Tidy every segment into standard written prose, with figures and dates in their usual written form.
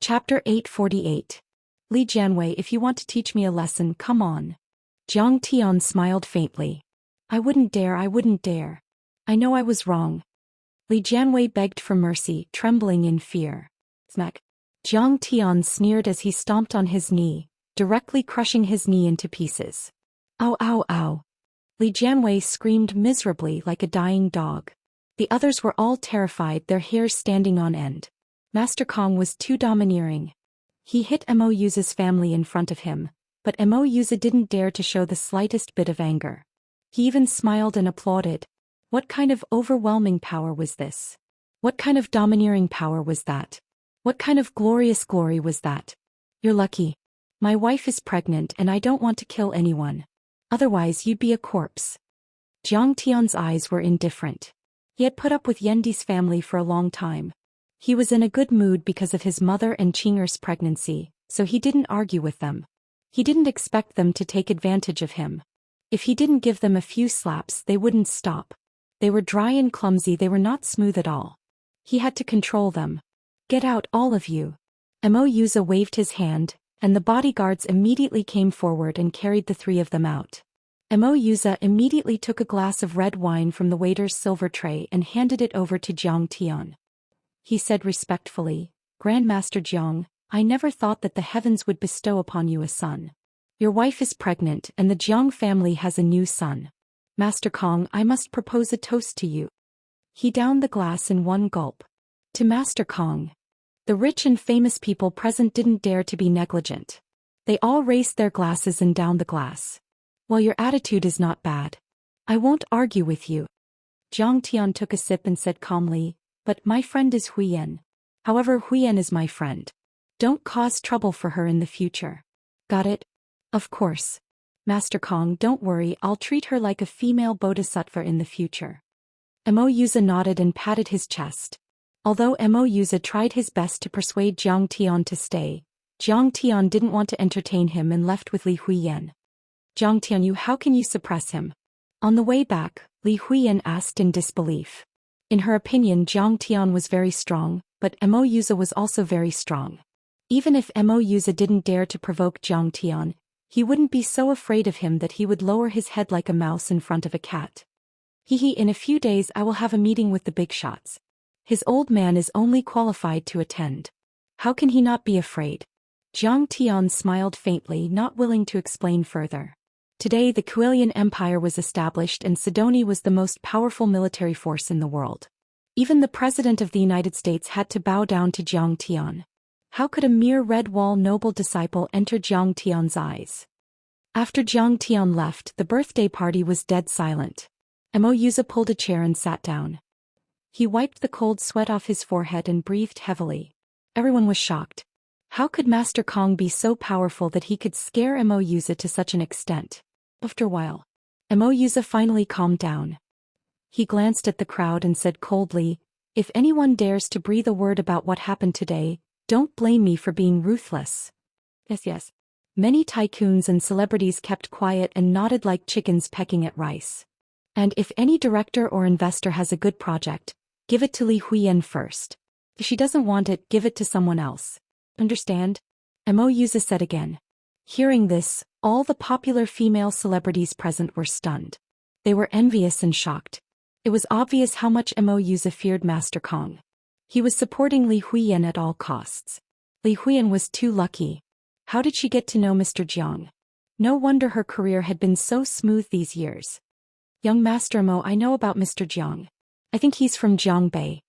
Chapter 848. Li Jianwei, if you want to teach me a lesson, come on. Jiang Tian smiled faintly. I wouldn't dare. I know I was wrong. Li Jianwei begged for mercy, trembling in fear. Smack. Jiang Tian sneered as he stomped on his knee, directly crushing his knee into pieces. Ow, ow, ow. Li Jianwei screamed miserably like a dying dog. The others were all terrified, their hairs standing on end. Master Kong was too domineering. He hit Mo Yuza's family in front of him, but Mo Yuza didn't dare to show the slightest bit of anger. He even smiled and applauded. What kind of overwhelming power was this? What kind of domineering power was that? What kind of glorious glory was that? You're lucky. My wife is pregnant and I don't want to kill anyone. Otherwise you'd be a corpse. Jiang Tian's eyes were indifferent. He had put up with Yendi's family for a long time. He was in a good mood because of his mother and Qing'er's pregnancy, so he didn't argue with them. He didn't expect them to take advantage of him. If he didn't give them a few slaps, they wouldn't stop. They were dry and clumsy, they were not smooth at all. He had to control them. Get out, all of you. Mo Yuza waved his hand, and the bodyguards immediately came forward and carried the three of them out. Mo Yuza immediately took a glass of red wine from the waiter's silver tray and handed it over to Jiang Tian. He said respectfully, Grandmaster Jiang, I never thought that the heavens would bestow upon you a son. Your wife is pregnant and the Jiang family has a new son. Master Kong, I must propose a toast to you. He downed the glass in one gulp. To Master Kong. The rich and famous people present didn't dare to be negligent. They all raised their glasses and downed the glass. Well, your attitude is not bad. I won't argue with you. Jiang Tian took a sip and said calmly, but my friend is Huiyan. However, Huiyan is my friend. Don't cause trouble for her in the future. Got it? Of course. Master Kong, don't worry, I'll treat her like a female bodhisattva in the future. Mo Yuza nodded and patted his chest. Although Mo Yuza tried his best to persuade Jiang Tian to stay, Jiang Tian didn't want to entertain him and left with Li Huiyan. Jiang Tian, how can you suppress him? On the way back, Li Huiyan asked in disbelief. In her opinion, Jiang Tian was very strong, but Mo Yuza was also very strong. Even if Mo Yuza didn't dare to provoke Jiang Tian, he wouldn't be so afraid of him that he would lower his head like a mouse in front of a cat. In a few days I will have a meeting with the big shots. His old man is only qualified to attend. How can he not be afraid? Jiang Tian smiled faintly, not willing to explain further. Today the Kuelian Empire was established and Sidoni was the most powerful military force in the world. Even the President of the United States had to bow down to Jiang Tian. How could a mere Red Wall noble disciple enter Jiang Tian's eyes? After Jiang Tian left, the birthday party was dead silent. Mo Yuza pulled a chair and sat down. He wiped the cold sweat off his forehead and breathed heavily. Everyone was shocked. How could Master Kong be so powerful that he could scare Mo Yuza to such an extent? After a while, Mo Yuza finally calmed down. He glanced at the crowd and said coldly, if anyone dares to breathe a word about what happened today, don't blame me for being ruthless. Yes. Many tycoons and celebrities kept quiet and nodded like chickens pecking at rice. And if any director or investor has a good project, give it to Li Huiyan first. If she doesn't want it, give it to someone else. Understand? Mo Yuza said again. Hearing this, all the popular female celebrities present were stunned. They were envious and shocked. It was obvious how much Mo Yuza feared Master Kong. He was supporting Li Huiyan at all costs. Li Huiyan was too lucky. How did she get to know Mr. Jiang? No wonder her career had been so smooth these years. Young Master Mo, I know about Mr. Jiang. I think he's from Jiangbei.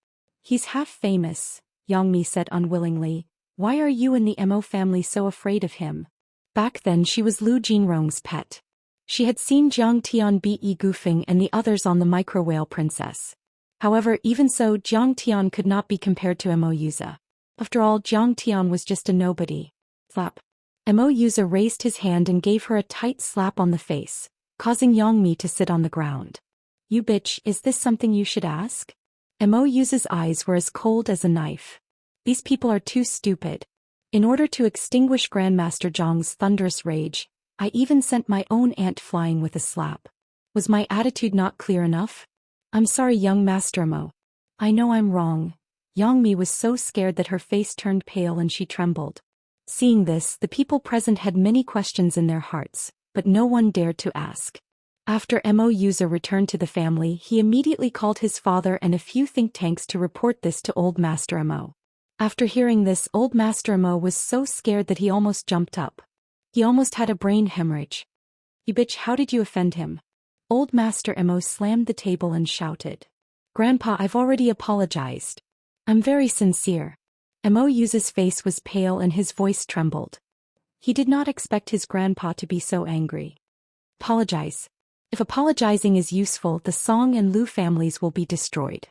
He's half famous, Yang Mi said unwillingly. Why are you and the Mo family so afraid of him? Back then she was Lu Jinrong's pet. She had seen Jiang Tian beat Yi Gufeng and the others on the micro whale princess. However, even so, Jiang Tian could not be compared to Mo Yuza. After all, Jiang Tian was just a nobody. Slap. Mo Yuza raised his hand and gave her a tight slap on the face, causing Yang Mi to sit on the ground. You bitch, is this something you should ask? Mo Yuza's eyes were as cold as a knife. These people are too stupid. In order to extinguish Grandmaster Zhang's thunderous rage, I even sent my own aunt flying with a slap. Was my attitude not clear enough? I'm sorry, young Master Mo. I know I'm wrong. Yang Mi was so scared that her face turned pale and she trembled. Seeing this, the people present had many questions in their hearts, but no one dared to ask. After Mo Yuza returned to the family, he immediately called his father and a few think tanks to report this to Old Master Mo. After hearing this, Old Master Mo was so scared that he almost jumped up. He almost had a brain hemorrhage. "You bitch, how did you offend him?" Old Master Mo slammed the table and shouted. "Grandpa, I've already apologized. I'm very sincere." Mo Yuza's face was pale and his voice trembled. He did not expect his grandpa to be so angry. "Apologize. If apologizing is useful, the Song and Lu families will be destroyed.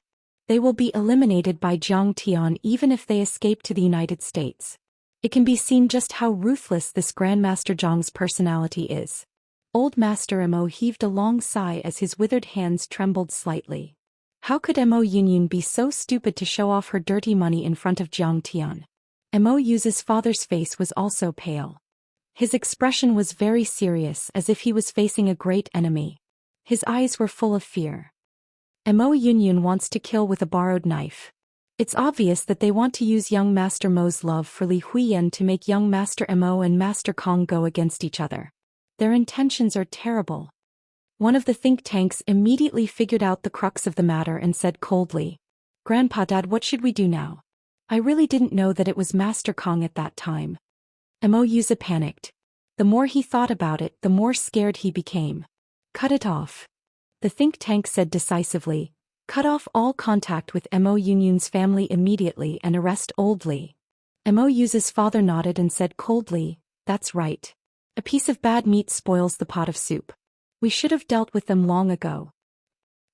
They will be eliminated by Zhang Tian even if they escape to the United States. It can be seen just how ruthless this Grandmaster Zhang's personality is." Old Master Mo heaved a long sigh as his withered hands trembled slightly. How could Mo Yunyun be so stupid to show off her dirty money in front of Zhang Tian? Mo Yuza's father's face was also pale. His expression was very serious, as if he was facing a great enemy. His eyes were full of fear. Mo Yunyun wants to kill with a borrowed knife. It's obvious that they want to use young Master Mo's love for Li Huiyan to make young Master Mo and Master Kong go against each other. Their intentions are terrible. One of the think tanks immediately figured out the crux of the matter and said coldly, "Grandpa, Dad, what should we do now? I really didn't know that it was Master Kong at that time." Mo Yuza panicked. The more he thought about it, the more scared he became. "Cut it off." The think tank said decisively, "Cut off all contact with Mo Yunyun's family immediately and arrest Old Li." Mo Yuza's father nodded and said coldly, "That's right. A piece of bad meat spoils the pot of soup. We should have dealt with them long ago.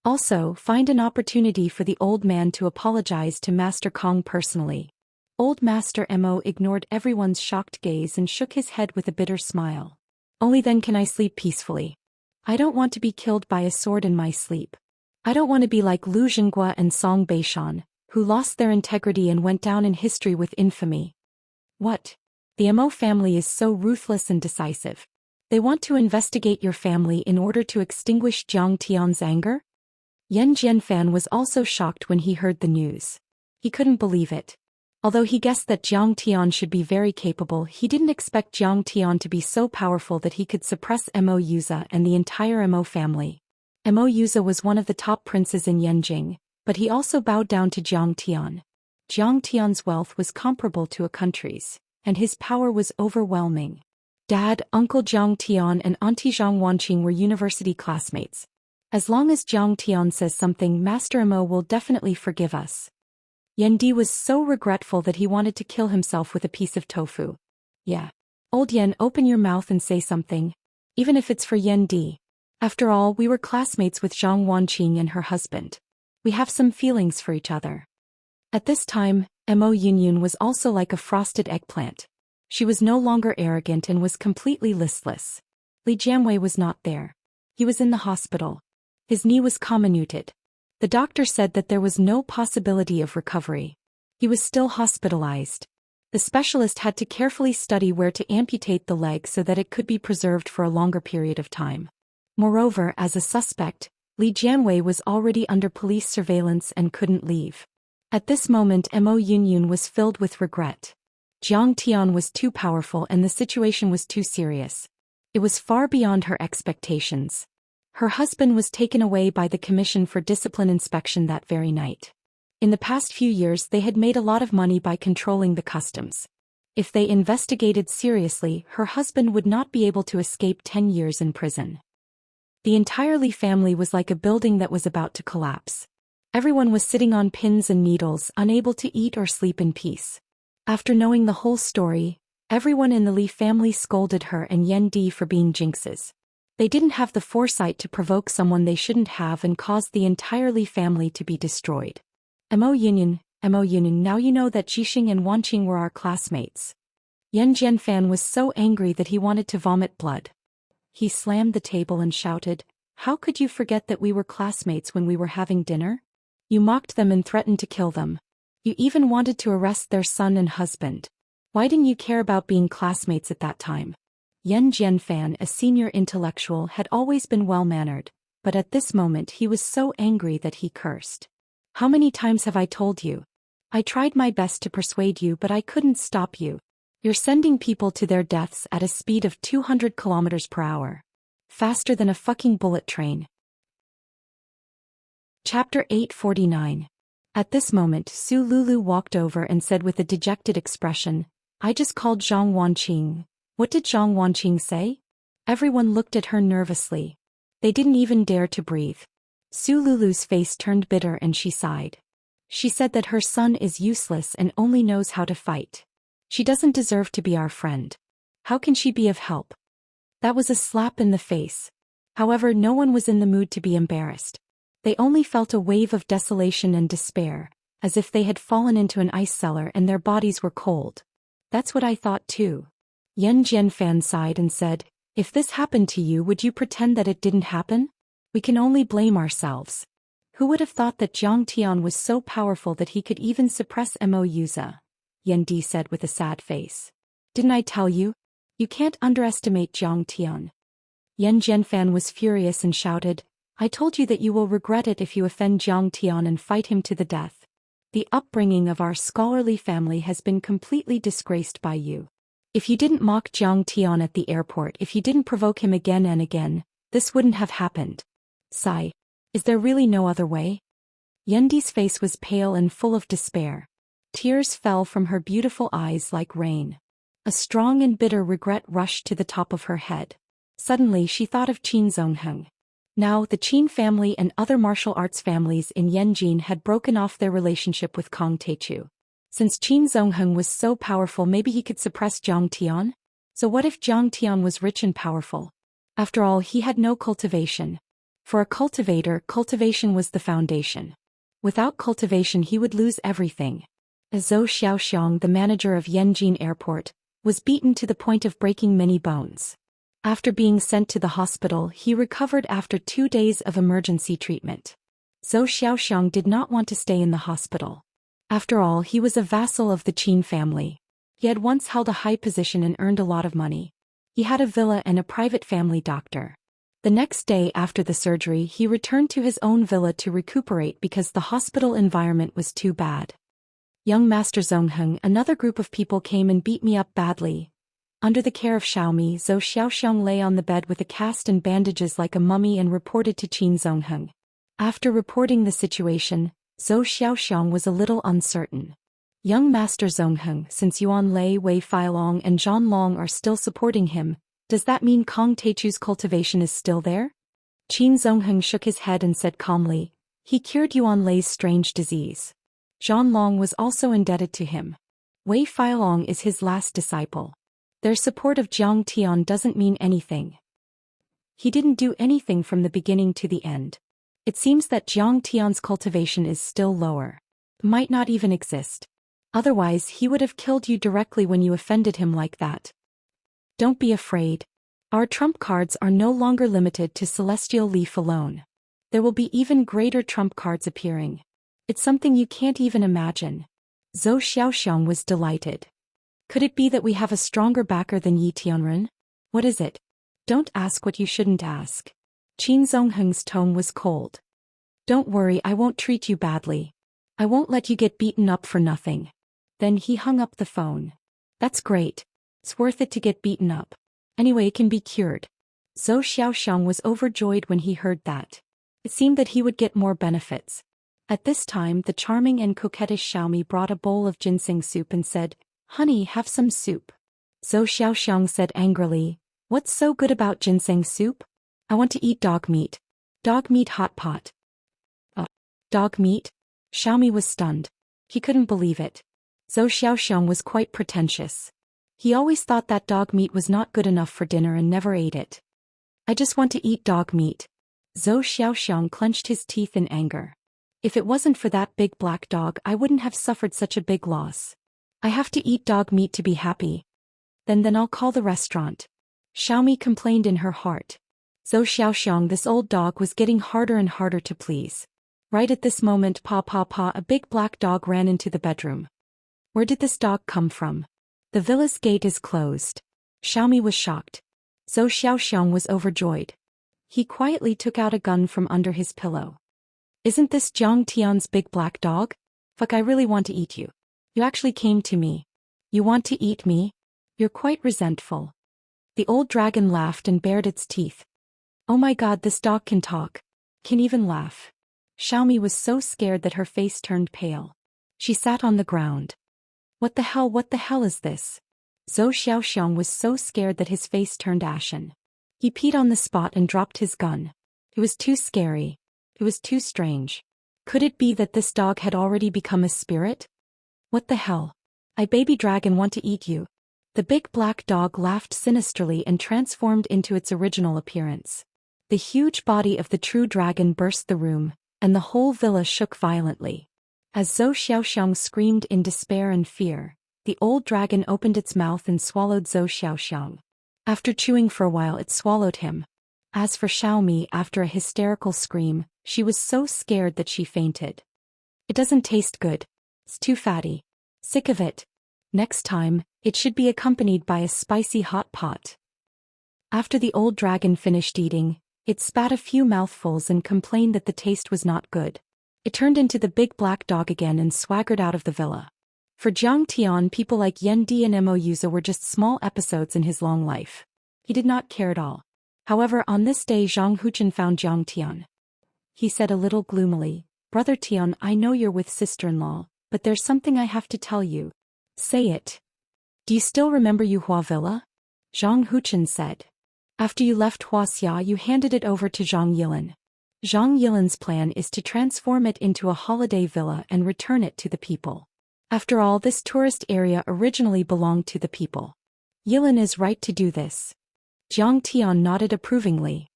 Also, find an opportunity for the old man to apologize to Master Kong personally." Old Master Mo ignored everyone's shocked gaze and shook his head with a bitter smile. "Only then can I sleep peacefully. I don't want to be killed by a sword in my sleep. I don't want to be like Lu Zhenghua and Song Beishan, who lost their integrity and went down in history with infamy." "What? The Mo family is so ruthless and decisive. They want to investigate your family in order to extinguish Zhang Tian's anger?" Yan Jianfan was also shocked when he heard the news. He couldn't believe it. Although he guessed that Zhang Tian should be very capable, he didn't expect Zhang Tian to be so powerful that he could suppress Mo Yuza and the entire Mo family. Mo Yuza was one of the top princes in Yanjing, but he also bowed down to Zhang Tian. Zhang Tian's wealth was comparable to a country's, and his power was overwhelming. Dad, Uncle Zhang Tian and Auntie Zhang Wanqing were university classmates. As long as Zhang Tian says something, Master Mo will definitely forgive us. Yan Di was so regretful that he wanted to kill himself with a piece of tofu. "Yeah. Old Yan, open your mouth and say something. Even if it's for Yan Di. After all, we were classmates with Zhang Wanqing and her husband. We have some feelings for each other." At this time, Mo Yunyun was also like a frosted eggplant. She was no longer arrogant and was completely listless. Li Jianwei was not there. He was in the hospital. His knee was comminuted. The doctor said that there was no possibility of recovery. He was still hospitalized. The specialist had to carefully study where to amputate the leg so that it could be preserved for a longer period of time. Moreover, as a suspect, Li Jianwei was already under police surveillance and couldn't leave. At this moment, Mo Yunyun was filled with regret. Zhang Tian was too powerful and the situation was too serious. It was far beyond her expectations. Her husband was taken away by the Commission for Discipline Inspection that very night. In the past few years they had made a lot of money by controlling the customs. If they investigated seriously, her husband would not be able to escape 10 years in prison. The entire Li family was like a building that was about to collapse. Everyone was sitting on pins and needles, unable to eat or sleep in peace. After knowing the whole story, everyone in the Li family scolded her and Yan Di for being jinxes. They didn't have the foresight to provoke someone they shouldn't have and caused the entire Li family to be destroyed. Mo Yunyun, now you know that Jixing and Wanqing were our classmates." Yan Jianfan was so angry that he wanted to vomit blood. He slammed the table and shouted, "How could you forget that we were classmates when we were having dinner? You mocked them and threatened to kill them. You even wanted to arrest their son and husband. Why didn't you care about being classmates at that time?" Yan Jianfan, a senior intellectual, had always been well-mannered, but at this moment he was so angry that he cursed. "How many times have I told you? I tried my best to persuade you, but I couldn't stop you. You're sending people to their deaths at a speed of 200 kilometers per hour. Faster than a fucking bullet train. Chapter 849. At this moment, Su Lulu walked over and said with a dejected expression, I just called Zhang Wanqing. What did Zhang Wanqing say? Everyone looked at her nervously. They didn't even dare to breathe. Su Lulu's face turned bitter and she sighed. She said that her son is useless and only knows how to fight. She doesn't deserve to be our friend. How can she be of help? That was a slap in the face. However, no one was in the mood to be embarrassed. They only felt a wave of desolation and despair, as if they had fallen into an ice cellar and their bodies were cold. That's what I thought too. Yan Jianfan sighed and said, if this happened to you, would you pretend that it didn't happen? We can only blame ourselves. Who would have thought that Zhang Tian was so powerful that he could even suppress Mo Yuza? Yan Di said with a sad face. Didn't I tell you? You can't underestimate Zhang Tian. Yan Jianfan was furious and shouted, I told you that you will regret it if you offend Zhang Tian and fight him to the death. The upbringing of our scholarly family has been completely disgraced by you. If you didn't mock Zhang Tian at the airport, if you didn't provoke him again and again, this wouldn't have happened. Sigh. Is there really no other way? Yendi's face was pale and full of despair. Tears fell from her beautiful eyes like rain. A strong and bitter regret rushed to the top of her head. Suddenly she thought of Qin Zongheng. Now, the Qin family and other martial arts families in Yanjin had broken off their relationship with Kong Teichu. Since Qin Zongheng was so powerful, maybe he could suppress Zhang Tian? So what if Zhang Tian was rich and powerful? After all, he had no cultivation. For a cultivator, cultivation was the foundation. Without cultivation he would lose everything. Zhou Xian, the manager of Yanjin Airport, was beaten to the point of breaking many bones. After being sent to the hospital, he recovered after 2 days of emergency treatment. Zhou Xiaoxiang did not want to stay in the hospital. After all, he was a vassal of the Qin family. He had once held a high position and earned a lot of money. He had a villa and a private family doctor. The next day after the surgery, he returned to his own villa to recuperate because the hospital environment was too bad. Young Master Zongheng, another group of people came and beat me up badly. Under the care of Xiaomi, Zhou Xiaoxiang lay on the bed with a cast and bandages like a mummy and reported to Qin Zongheng. After reporting the situation, Zhou Xiaoxiang was a little uncertain. Young Master Zongheng, since Yuan Lei, Wei Feilong and Zhan Long are still supporting him, does that mean Kong Teichu's cultivation is still there? Qin Zongheng shook his head and said calmly, he cured Yuan Lei's strange disease. Zhan Long was also indebted to him. Wei Feilong is his last disciple. Their support of Zhang Tian doesn't mean anything. He didn't do anything from the beginning to the end. It seems that Zhang Tian's cultivation is still lower. Might not even exist. Otherwise he would have killed you directly when you offended him like that. Don't be afraid. Our trump cards are no longer limited to Celestial Leaf alone. There will be even greater trump cards appearing. It's something you can't even imagine. Zhou Xiaoxiang was delighted. Could it be that we have a stronger backer than Yi Tianren? What is it? Don't ask what you shouldn't ask. Qin Zongheng's tone was cold. Don't worry, I won't treat you badly. I won't let you get beaten up for nothing. Then he hung up the phone. That's great. It's worth it to get beaten up. Anyway, it can be cured. Zhou Xiaoxiang was overjoyed when he heard that. It seemed that he would get more benefits. At this time, the charming and coquettish Xiaomi brought a bowl of ginseng soup and said, Honey, have some soup. Zhou Xiaoxiang said angrily, What's so good about ginseng soup? I want to eat dog meat. Dog meat hot pot. Dog meat? Xiaomi was stunned. He couldn't believe it. Zhou Xiaoxiang was quite pretentious. He always thought that dog meat was not good enough for dinner and never ate it. I just want to eat dog meat. Zhou Xiaoxiang clenched his teeth in anger. If it wasn't for that big black dog, I wouldn't have suffered such a big loss. I have to eat dog meat to be happy. Then I'll call the restaurant. Xiaomi complained in her heart. Zhou Xiaoxiang, this old dog, was getting harder and harder to please. Right at this moment, a big black dog ran into the bedroom. Where did this dog come from? The villa's gate is closed. Xiaomi was shocked. Zhou Xiaoxiang was overjoyed. He quietly took out a gun from under his pillow. Isn't this Zhang Tian's big black dog? Fuck, I really want to eat you. You actually came to me. You want to eat me? You're quite resentful. The old dragon laughed and bared its teeth. Oh my god, this dog can talk. Can even laugh. Xiaomi was so scared that her face turned pale. She sat on the ground. What the hell is this? Zhou Xian was so scared that his face turned ashen. He peed on the spot and dropped his gun. It was too scary. It was too strange. Could it be that this dog had already become a spirit? What the hell? I baby dragon want to eat you. The big black dog laughed sinisterly and transformed into its original appearance. The huge body of the true dragon burst the room, and the whole villa shook violently. As Zhou Xiaoxiang screamed in despair and fear, the old dragon opened its mouth and swallowed Zhou Xiaoxiang. After chewing for a while, it swallowed him. As for Xiaomi, after a hysterical scream, she was so scared that she fainted. It doesn't taste good. It's too fatty. Sick of it. Next time, it should be accompanied by a spicy hot pot. After the old dragon finished eating, it spat a few mouthfuls and complained that the taste was not good. It turned into the big black dog again and swaggered out of the villa. For Jiang Tian, people like Yan Di and Mo Yuza were just small episodes in his long life. He did not care at all. However, on this day Zhang Huchen found Jiang Tian. He said a little gloomily, "Brother Tian, I know you're with sister-in-law, but there's something I have to tell you." "Say it." "Do you still remember Yuhua Villa?" Zhang Huchen said. "After you left Wuxia, you handed it over to Zhang Yilan. Zhang Yilan's plan is to transform it into a holiday villa and return it to the people. After all, this tourist area originally belonged to the people. Yilan is right to do this." Jiang Tian nodded approvingly.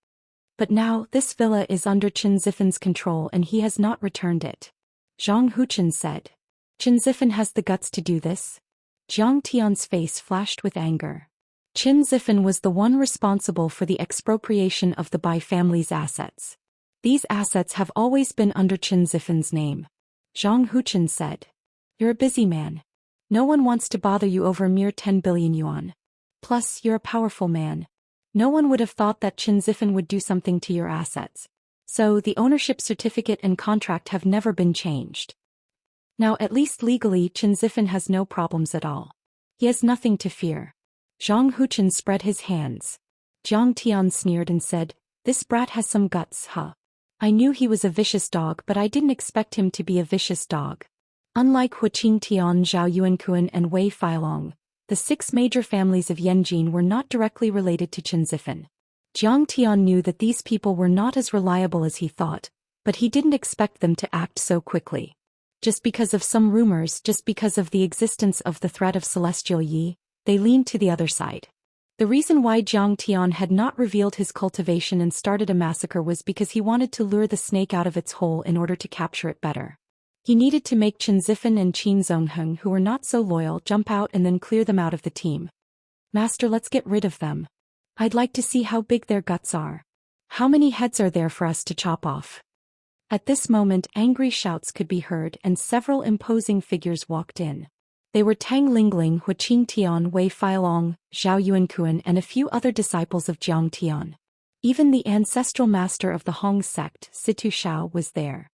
"But now, this villa is under Qin Zifen's control and he has not returned it." Zhang Huchen said. "Qin Zifen has the guts to do this?" Jiang Tian's face flashed with anger. Qin Zifen was the one responsible for the expropriation of the Bai family's assets. These assets have always been under Qin Zifen's name. Zhang Huchen said. "You're a busy man. No one wants to bother you over a mere 10 billion yuan. Plus, you're a powerful man. No one would have thought that Qin Zifen would do something to your assets. So, the ownership certificate and contract have never been changed. Now, at least legally, Qin Zifen has no problems at all. He has nothing to fear." Zhang Huchen spread his hands. Jiang Tian sneered and said, "This brat has some guts, huh? I knew he was a vicious dog, but I didn't expect him to be a vicious dog." Unlike Huqing Tian, Zhao Yuankuan and Wei Feilong, the 6 major families of Yanjin were not directly related to Qin Zifen. Jiang Tian knew that these people were not as reliable as he thought, but he didn't expect them to act so quickly. Just because of some rumors, just because of the existence of the threat of Celestial Yi, they leaned to the other side. The reason why Jiang Tian had not revealed his cultivation and started a massacre was because he wanted to lure the snake out of its hole in order to capture it better. He needed to make Qin Zifen and Qin Zongheng, who were not so loyal, jump out and then clear them out of the team. "Master, let's get rid of them. I'd like to see how big their guts are. How many heads are there for us to chop off?" At this moment, angry shouts could be heard and several imposing figures walked in. They were Tang Lingling, Huqing Tian, Wei Feilong, Zhao Yuankuan and a few other disciples of Jiang Tian. Even the ancestral master of the Hong sect, Situ Shao, was there.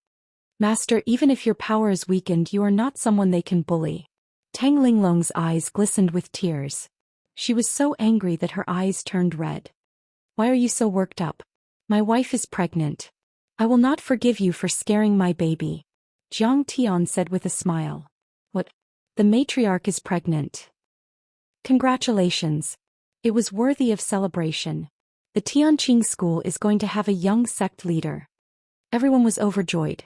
"Master, even if your power is weakened, you are not someone they can bully." Tang Linglong's eyes glistened with tears. She was so angry that her eyes turned red. "Why are you so worked up? My wife is pregnant. I will not forgive you for scaring my baby," Jiang Tian said with a smile. "What? The matriarch is pregnant. Congratulations. It was worthy of celebration. The Tianqing school is going to have a young sect leader." Everyone was overjoyed.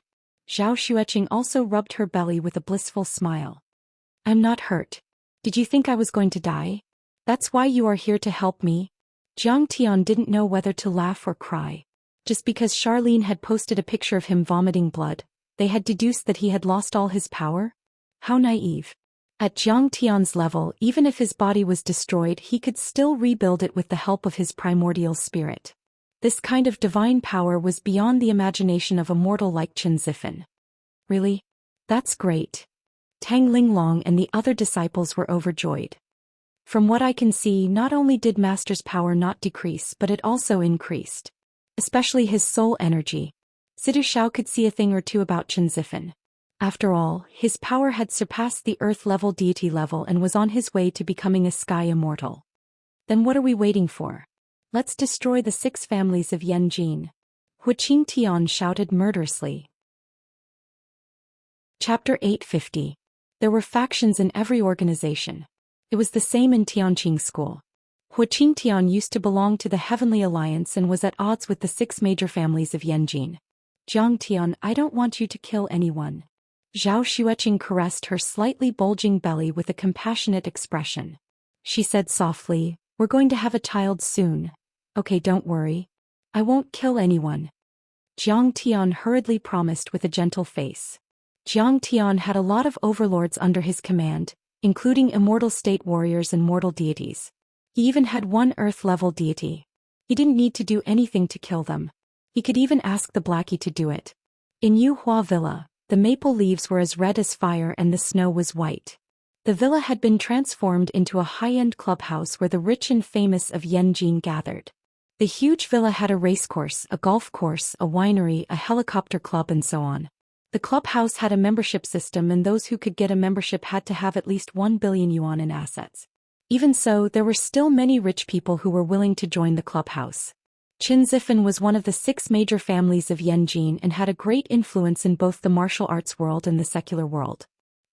Zhao Xueqing also rubbed her belly with a blissful smile. "I'm not hurt. Did you think I was going to die? That's why you are here to help me?" Jiang Tian didn't know whether to laugh or cry. Just because Charlene had posted a picture of him vomiting blood, they had deduced that he had lost all his power? How naive. At Jiang Tian's level, even if his body was destroyed, he could still rebuild it with the help of his primordial spirit. This kind of divine power was beyond the imagination of a mortal like Qin Zifen. "Really? That's great." Tang Linglong and the other disciples were overjoyed. "From what I can see, not only did Master's power not decrease, but it also increased. Especially his soul energy. Situ Shao could see a thing or two about Qin Zifen. After all, his power had surpassed the Earth-level deity level and was on his way to becoming a sky immortal. Then what are we waiting for? Let's destroy the 6 families of Yanjin. Huqing Tian shouted murderously. Chapter 850. There were factions in every organization. It was the same in Tianqing School. Huqing Tian used to belong to the Heavenly Alliance and was at odds with the 6 major families of Yanjin. Jiang Tian, I don't want you to kill anyone. Zhao Xueqing caressed her slightly bulging belly with a compassionate expression. She said softly, we're going to have a child soon. Okay, don't worry. I won't kill anyone. Jiang Tian hurriedly promised with a gentle face. Jiang Tian had a lot of overlords under his command, including immortal state warriors and mortal deities. He even had one Earth-level deity. He didn't need to do anything to kill them. He could even ask the Blackie to do it. In Yuhua Villa, the maple leaves were as red as fire and the snow was white. The villa had been transformed into a high-end clubhouse where the rich and famous of Yanjin gathered. The huge villa had a racecourse, a golf course, a winery, a helicopter club and so on. The clubhouse had a membership system and those who could get a membership had to have at least 1 billion yuan in assets. Even so, there were still many rich people who were willing to join the clubhouse. Qin Zifan was one of the 6 major families of Yanjin and had a great influence in both the martial arts world and the secular world.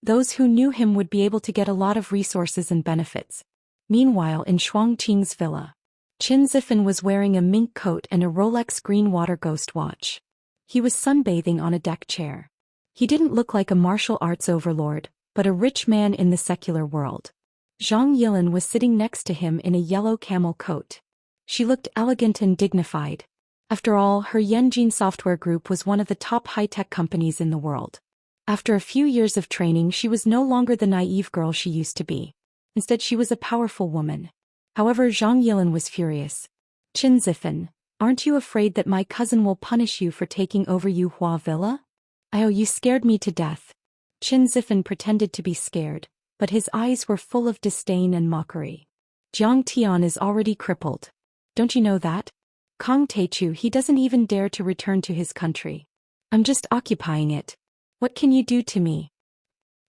Those who knew him would be able to get a lot of resources and benefits. Meanwhile, in Shuangqing's villa, Qin Zifan was wearing a mink coat and a Rolex green water ghost watch. He was sunbathing on a deck chair. He didn't look like a martial arts overlord, but a rich man in the secular world. Zhang Yilin was sitting next to him in a yellow camel coat. She looked elegant and dignified. After all, her Yanjin software group was one of the top high-tech companies in the world. After a few years of training, she was no longer the naive girl she used to be. Instead, she was a powerful woman. However, Zhang Yilin was furious. Qin Zifan, aren't you afraid that my cousin will punish you for taking over Yuhua Villa? Oh, you scared me to death. Qin Zifan pretended to be scared, but his eyes were full of disdain and mockery. Jiang Tian is already crippled. Don't you know that? Kong Teichu, he doesn't even dare to return to his country. I'm just occupying it. What can you do to me?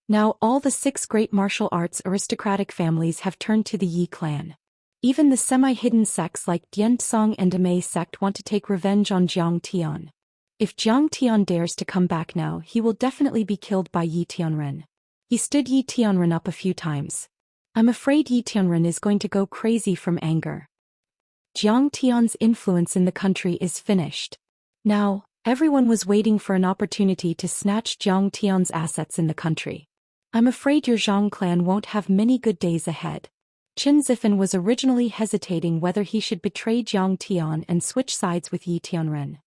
Now all the 6 great martial arts aristocratic families have turned to the Yi clan. Even the semi-hidden sects like Diantsong and Amei sect want to take revenge on Jiang Tian. If Jiang Tian dares to come back now, he will definitely be killed by Yi Tianren. He stood Yi Tianren up a few times. I'm afraid Yi Tianren is going to go crazy from anger. Jiang Tian's influence in the country is finished. Now, everyone was waiting for an opportunity to snatch Jiang Tian's assets in the country. I'm afraid your Zhang clan won't have many good days ahead. Qin Zifan was originally hesitating whether he should betray Jiang Tian and switch sides with Yi Tianren.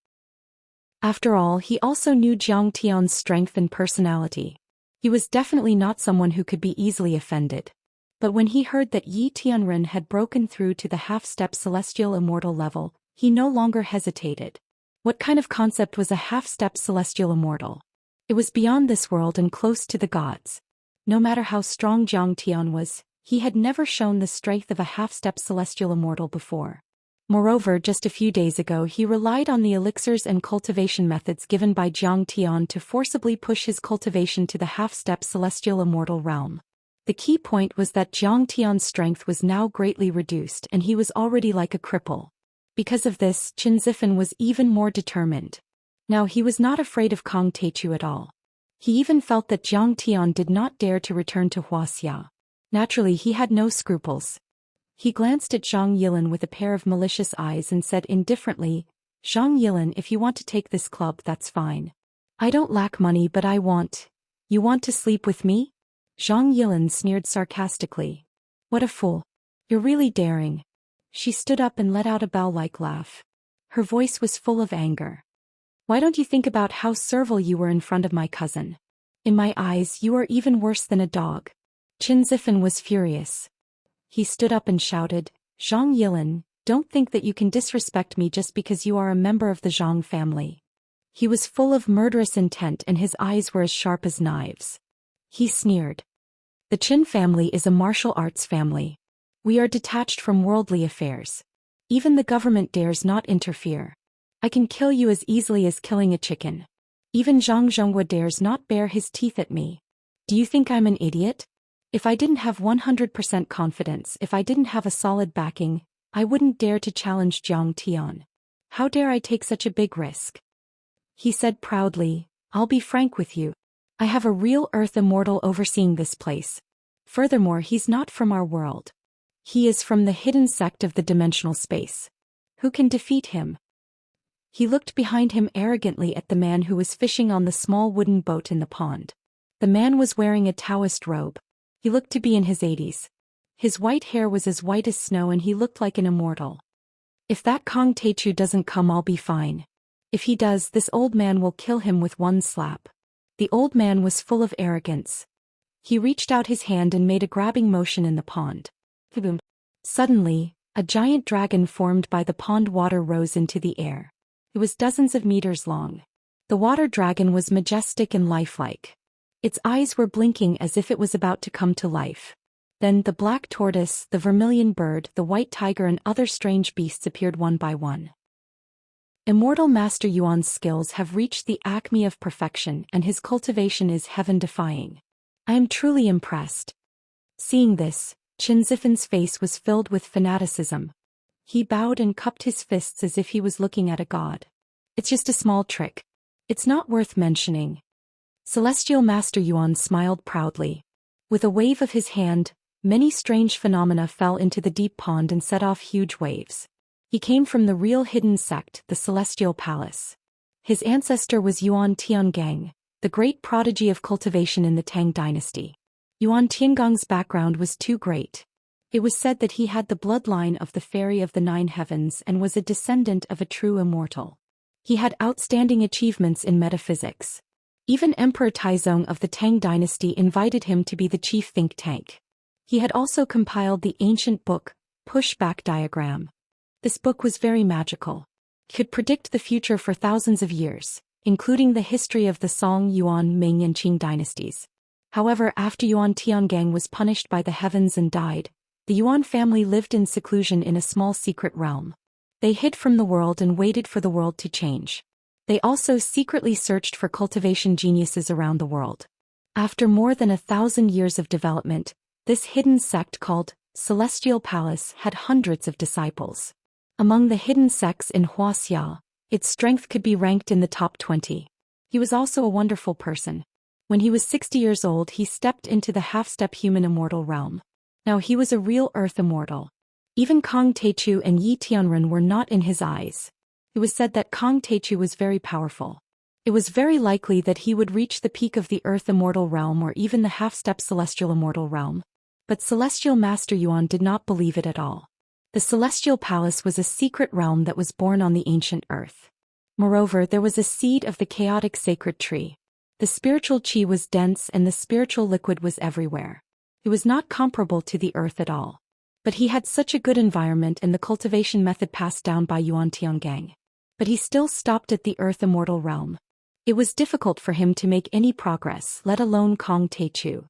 After all, he also knew Jiang Tian's strength and personality. He was definitely not someone who could be easily offended. But when he heard that Yi Tianren had broken through to the half-step celestial immortal level, he no longer hesitated. What kind of concept was a half-step celestial immortal? It was beyond this world and close to the gods. No matter how strong Jiang Tian was, he had never shown the strength of a half-step celestial immortal before. Moreover, just a few days ago he relied on the elixirs and cultivation methods given by Jiang Tian to forcibly push his cultivation to the half-step celestial immortal realm. The key point was that Jiang Tian's strength was now greatly reduced and he was already like a cripple. Because of this, Qin Zifan was even more determined. Now he was not afraid of Kong Teichu at all. He even felt that Jiang Tian did not dare to return to Wuxia. Naturally, he had no scruples. He glanced at Zhang Yilin with a pair of malicious eyes and said indifferently, Zhang Yilin, if you want to take this club, that's fine. I don't lack money, but I want. You want to sleep with me? Zhang Yilin sneered sarcastically. What a fool. You're really daring. She stood up and let out a bell-like laugh. Her voice was full of anger. Why don't you think about how servile you were in front of my cousin? In my eyes, you are even worse than a dog. Qin Zifan was furious. He stood up and shouted, Zhang Yilin, don't think that you can disrespect me just because you are a member of the Zhang family. He was full of murderous intent and his eyes were as sharp as knives. He sneered. The Qin family is a martial arts family. We are detached from worldly affairs. Even the government dares not interfere. I can kill you as easily as killing a chicken. Even Zhang Zhonghua dares not bare his teeth at me. Do you think I'm an idiot? If I didn't have 100% confidence, if I didn't have a solid backing, I wouldn't dare to challenge Jiang Tian. How dare I take such a big risk? He said proudly, I'll be frank with you. I have a real Earth immortal overseeing this place. Furthermore, he's not from our world. He is from the hidden sect of the dimensional space. Who can defeat him? He looked behind him arrogantly at the man who was fishing on the small wooden boat in the pond. The man was wearing a Taoist robe. He looked to be in his 80s. His white hair was as white as snow and he looked like an immortal. If that Kong Teichu doesn't come, I'll be fine. If he does, this old man will kill him with one slap. The old man was full of arrogance. He reached out his hand and made a grabbing motion in the pond. Boom. Suddenly, a giant dragon formed by the pond water rose into the air. It was dozens of meters long. The water dragon was majestic and lifelike. Its eyes were blinking as if it was about to come to life. Then the black tortoise, the vermilion bird, the white tiger and other strange beasts appeared one by one. Immortal Master Yuan's skills have reached the acme of perfection and his cultivation is heaven-defying. I am truly impressed. Seeing this, Qin Zifan's face was filled with fanaticism. He bowed and cupped his fists as if he was looking at a god. It's just a small trick. It's not worth mentioning. Celestial Master Yuan smiled proudly. With a wave of his hand, many strange phenomena fell into the deep pond and set off huge waves. He came from the real hidden sect, the Celestial Palace. His ancestor was Yuan Tiangang, the great prodigy of cultivation in the Tang dynasty. Yuan Tiangong's background was too great. It was said that he had the bloodline of the fairy of the nine heavens and was a descendant of a true immortal. He had outstanding achievements in metaphysics. Even Emperor Taizong of the Tang dynasty invited him to be the chief think tank. He had also compiled the ancient book, Pushback Diagram. This book was very magical. It could predict the future for thousands of years, including the history of the Song, Yuan, Ming and Qing dynasties. However, after Yuan Tiangang was punished by the heavens and died, the Yuan family lived in seclusion in a small secret realm. They hid from the world and waited for the world to change. They also secretly searched for cultivation geniuses around the world. After more than 1,000 years of development, this hidden sect called Celestial Palace had hundreds of disciples. Among the hidden sects in Wuxia, its strength could be ranked in the top 20. He was also a wonderful person. When he was 60 years old, he stepped into the half-step human immortal realm. Now he was a real earth immortal. Even Kong Teichu and Yi Tianren were not in his eyes. It was said that Kong Teichu was very powerful. It was very likely that he would reach the peak of the earth immortal realm or even the half-step celestial immortal realm. But Celestial Master Yuan did not believe it at all. The Celestial Palace was a secret realm that was born on the ancient earth. Moreover, there was a seed of the chaotic sacred tree. The spiritual qi was dense and the spiritual liquid was everywhere. It was not comparable to the earth at all. But he had such a good environment and the cultivation method passed down by Yuan Tiangang. But he still stopped at the earth immortal realm. It was difficult for him to make any progress, let alone Kong Teichu.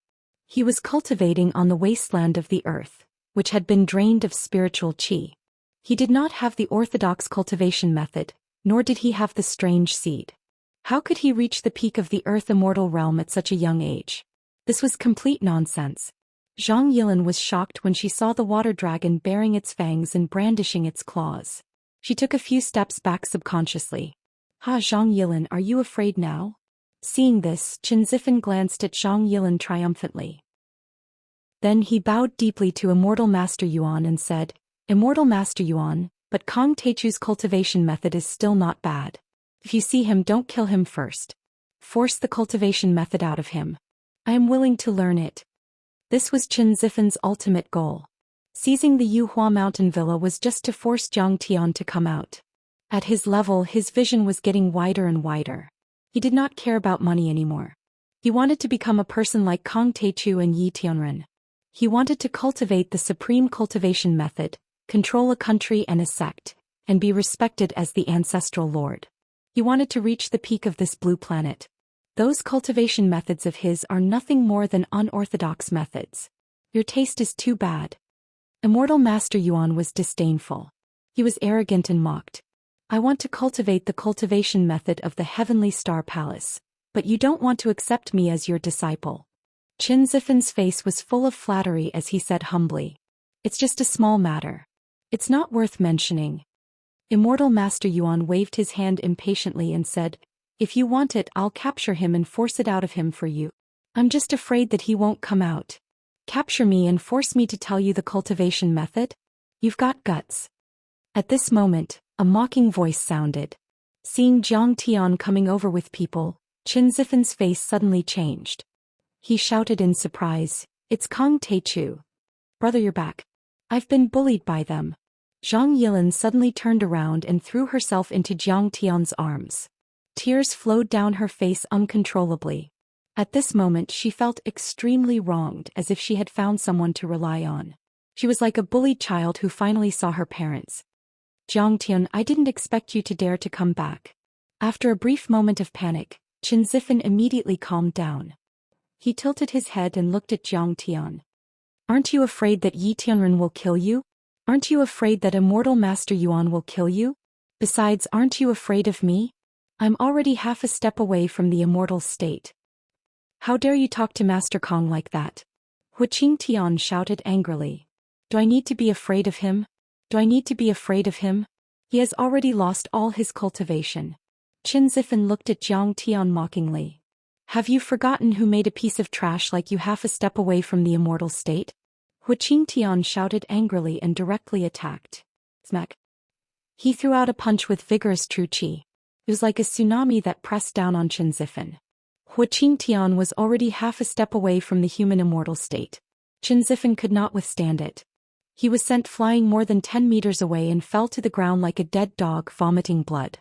He was cultivating on the wasteland of the earth, which had been drained of spiritual qi. He did not have the orthodox cultivation method, nor did he have the strange seed. How could he reach the peak of the earth immortal realm at such a young age? This was complete nonsense. Zhang Yilin was shocked when she saw the water dragon baring its fangs and brandishing its claws. She took a few steps back subconsciously. "Ha, Zhang Yilin, are you afraid now?" Seeing this, Qin Zifan glanced at Zhang Yilin triumphantly. Then he bowed deeply to Immortal Master Yuan and said, "Immortal Master Yuan, but Kong Teichu's cultivation method is still not bad. If you see him, don't kill him first. Force the cultivation method out of him. I am willing to learn it." This was Qin Zifan's ultimate goal. Seizing the Yuhua mountain villa was just to force Jiang Tian to come out. At his level, his vision was getting wider and wider. He did not care about money anymore. He wanted to become a person like Kong Teichu and Yi Tianren. He wanted to cultivate the supreme cultivation method, control a country and a sect, and be respected as the ancestral lord. He wanted to reach the peak of this blue planet. Those cultivation methods of his are nothing more than unorthodox methods. Your taste is too bad. Immortal Master Yuan was disdainful. He was arrogant and mocked. I want to cultivate the cultivation method of the Heavenly Star Palace, but you don't want to accept me as your disciple. Qin Zifan's face was full of flattery as he said humbly. It's just a small matter. It's not worth mentioning. Immortal Master Yuan waved his hand impatiently and said, if you want it, I'll capture him and force it out of him for you. I'm just afraid that he won't come out. Capture me and force me to tell you the cultivation method? You've got guts. At this moment, a mocking voice sounded. Seeing Zhang Tian coming over with people, Qin Zifan's face suddenly changed. He shouted in surprise, it's Kong Teichu. Brother, you're back. I've been bullied by them. Zhang Yilin suddenly turned around and threw herself into Zhang Tian's arms. Tears flowed down her face uncontrollably. At this moment she felt extremely wronged, as if she had found someone to rely on. She was like a bullied child who finally saw her parents. Zhang Tian, I didn't expect you to dare to come back. After a brief moment of panic, Qin Zifan immediately calmed down. He tilted his head and looked at Zhang Tian. Aren't you afraid that Yi Tianren will kill you? Aren't you afraid that Immortal Master Yuan will kill you? Besides, aren't you afraid of me? I'm already half a step away from the immortal state. How dare you talk to Master Kong like that? Huqing Tian shouted angrily. Do I need to be afraid of him? Do I need to be afraid of him? He has already lost all his cultivation. Qin Zifan looked at Zhang Tian mockingly. Have you forgotten who made a piece of trash like you half a step away from the immortal state? Huqing Tian shouted angrily and directly attacked. Smack. He threw out a punch with vigorous true qi. It was like a tsunami that pressed down on Qin Zifan. Huqing Tian was already half a step away from the human immortal state. Qin Zifan could not withstand it. He was sent flying more than 10 meters away and fell to the ground like a dead dog vomiting blood.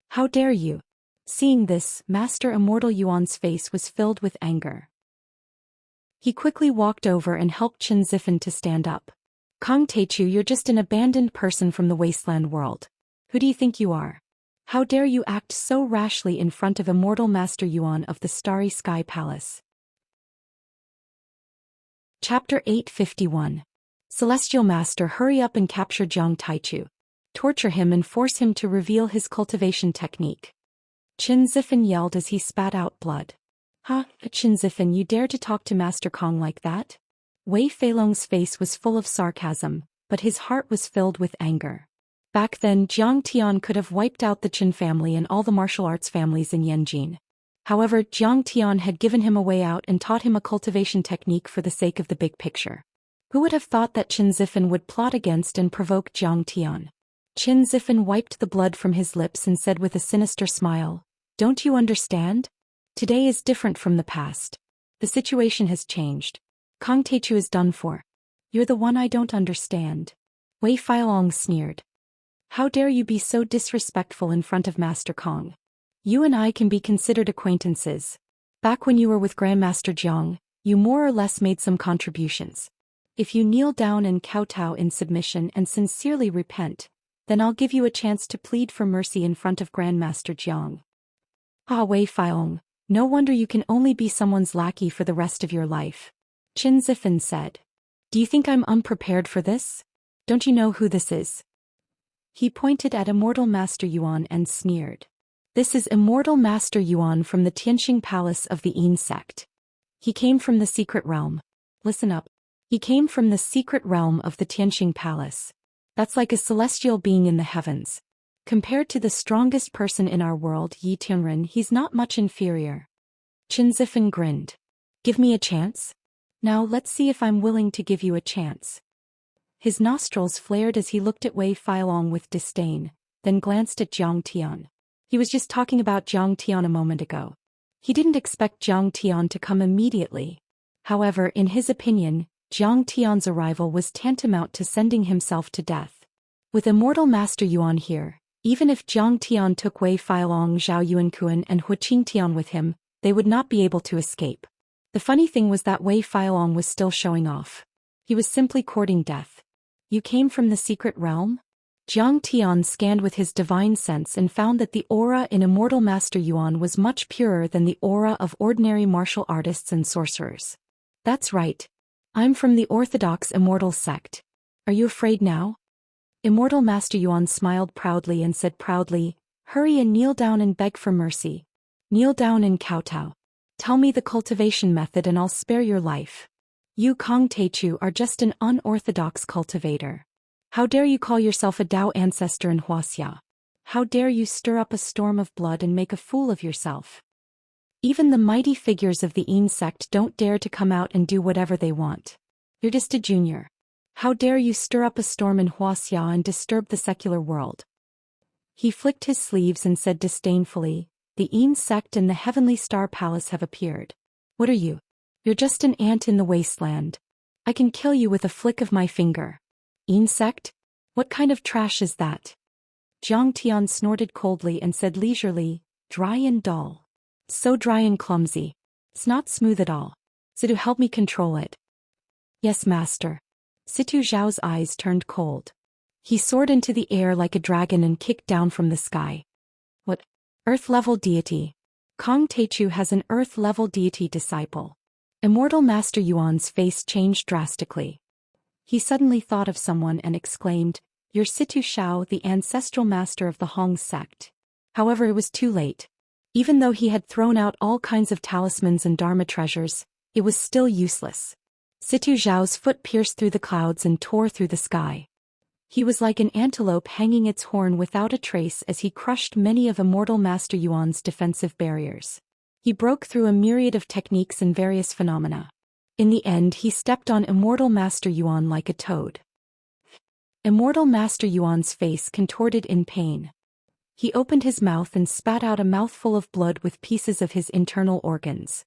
How dare you? Seeing this, Master Immortal Yuan's face was filled with anger. He quickly walked over and helped Qin Zifan to stand up. Kong Teichu, you're just an abandoned person from the wasteland world. Who do you think you are? How dare you act so rashly in front of Immortal Master Yuan of the Starry Sky Palace? Chapter 851. Celestial Master, hurry up and capture Zhang Taichu. Torture him and force him to reveal his cultivation technique. Qin Zifan yelled as he spat out blood. Ha, Qin Zifan, you dare to talk to Master Kong like that? Wei Feilong's face was full of sarcasm, but his heart was filled with anger. Back then, Zhang Tian could have wiped out the Qin family and all the martial arts families in Yanjin. However, Zhang Tian had given him a way out and taught him a cultivation technique for the sake of the big picture. Who would have thought that Qin Zifan would plot against and provoke Zhang Tian? Qin Zifan wiped the blood from his lips and said with a sinister smile, Don't you understand? Today is different from the past. The situation has changed. Kong Teichu is done for. You're the one I don't understand. Wei Feilong sneered. How dare you be so disrespectful in front of Master Kong? You and I can be considered acquaintances. Back when you were with Grandmaster Jiang, you more or less made some contributions. If you kneel down and kowtow in submission and sincerely repent, then I'll give you a chance to plead for mercy in front of Grandmaster Jiang. Ah, Wei Feilong, no wonder you can only be someone's lackey for the rest of your life. Qin Zifan said. Do you think I'm unprepared for this? Don't you know who this is? He pointed at Immortal Master Yuan and sneered. This is Immortal Master Yuan from the Tianxing Palace of the Yin sect. He came from the secret realm. Listen up. He came from the secret realm of the Tianxing Palace. That's like a celestial being in the heavens. Compared to the strongest person in our world, Yi Tianren, he's not much inferior. Qin Zifan grinned. Give me a chance? Now let's see if I'm willing to give you a chance. His nostrils flared as he looked at Wei Feilong with disdain, then glanced at Zhang Tian. He was just talking about Zhang Tian a moment ago. He didn't expect Zhang Tian to come immediately. However, in his opinion, Zhang Tian's arrival was tantamount to sending himself to death. With Immortal Master Yuan here, even if Zhang Tian took Wei Feilong, Zhao Yuankuan and Huqing Tian with him, they would not be able to escape. The funny thing was that Wei Feilong was still showing off. He was simply courting death. You came from the secret realm? Zhang Tian scanned with his divine sense and found that the aura in Immortal Master Yuan was much purer than the aura of ordinary martial artists and sorcerers. That's right. I'm from the Orthodox Immortal sect. Are you afraid now? Immortal Master Yuan smiled proudly and said proudly, "Hurry and kneel down and beg for mercy. Kneel down and kowtow. Tell me the cultivation method and I'll spare your life. You Kong Teichu are just an unorthodox cultivator. How dare you call yourself a Dao ancestor in Wuxia? How dare you stir up a storm of blood and make a fool of yourself? Even the mighty figures of the Yin sect don't dare to come out and do whatever they want. You're just a junior. How dare you stir up a storm in Wuxia and disturb the secular world?" He flicked his sleeves and said disdainfully, "The Yin sect and the Heavenly Star Palace have appeared. What are you? You're just an ant in the wasteland. I can kill you with a flick of my finger. Yin sect? What kind of trash is that?" Zhang Tian snorted coldly and said leisurely, "Dry and dull. So dry and clumsy. It's not smooth at all. Situ, help me control it." "Yes, master." Situ Zhao's eyes turned cold. He soared into the air like a dragon and kicked down from the sky. "What? Earth-level deity? Kong Teichu has an earth-level deity disciple." Immortal Master Yuan's face changed drastically. He suddenly thought of someone and exclaimed, "You're Situ Shao, the ancestral master of the Hong sect." However, it was too late. Even though he had thrown out all kinds of talismans and dharma treasures, it was still useless. Situ Zhao's foot pierced through the clouds and tore through the sky. He was like an antelope hanging its horn without a trace as he crushed many of Immortal Master Yuan's defensive barriers. He broke through a myriad of techniques and various phenomena. In the end, he stepped on Immortal Master Yuan like a toad. Immortal Master Yuan's face contorted in pain. He opened his mouth and spat out a mouthful of blood with pieces of his internal organs.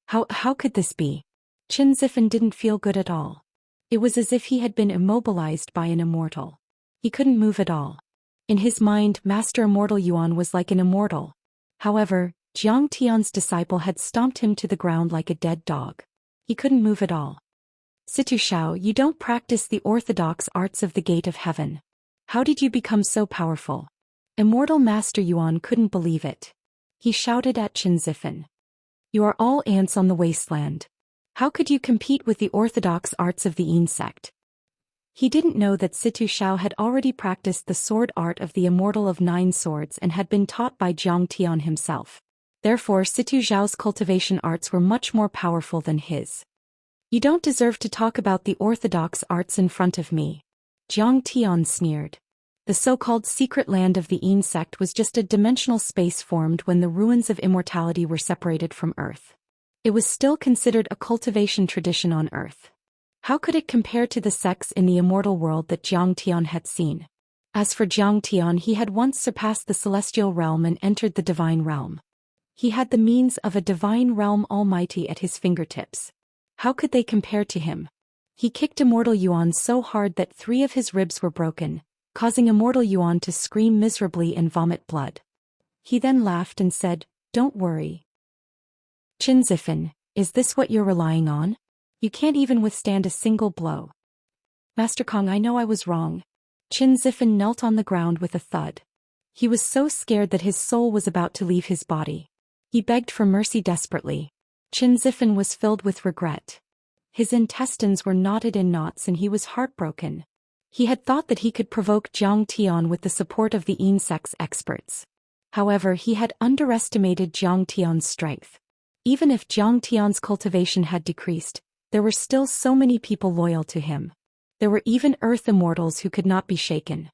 How could this be? Qin Zifen didn't feel good at all. It was as if he had been immobilized by an immortal. He couldn't move at all. In his mind, Master Immortal Yuan was like an immortal. However, Zhang Tian's disciple had stomped him to the ground like a dead dog. He couldn't move at all. "Situ Shao, you don't practice the orthodox arts of the Gate of Heaven. How did you become so powerful?" Immortal Master Yuan couldn't believe it. He shouted at Qin Zifen. "You are all ants on the wasteland. How could you compete with the orthodox arts of the Yin sect?" He didn't know that Situ Shao had already practiced the sword art of the Immortal of Nine Swords and had been taught by Zhang Tian himself. Therefore, Situ Zhao's cultivation arts were much more powerful than his. "You don't deserve to talk about the orthodox arts in front of me," Zhang Tian sneered. The so-called secret land of the Yin sect was just a dimensional space formed when the ruins of immortality were separated from Earth. It was still considered a cultivation tradition on Earth. How could it compare to the sects in the immortal world that Zhang Tian had seen? As for Zhang Tian, he had once surpassed the celestial realm and entered the divine realm. He had the means of a divine realm almighty at his fingertips. How could they compare to him? He kicked Immortal Yuan so hard that 3 of his ribs were broken, causing Immortal Yuan to scream miserably and vomit blood. He then laughed and said, "Don't worry. Qin Zifen, is this what you're relying on? You can't even withstand a single blow." "Master Kong, I know I was wrong." Qin Zifen knelt on the ground with a thud. He was so scared that his soul was about to leave his body. He begged for mercy desperately. Qin Zifen was filled with regret. His intestines were knotted in knots and he was heartbroken. He had thought that he could provoke Zhang Tian with the support of the Yin sect's experts. However, he had underestimated Zhang Tian's strength. Even if Zhang Tian's cultivation had decreased, there were still so many people loyal to him. There were even Earth immortals who could not be shaken.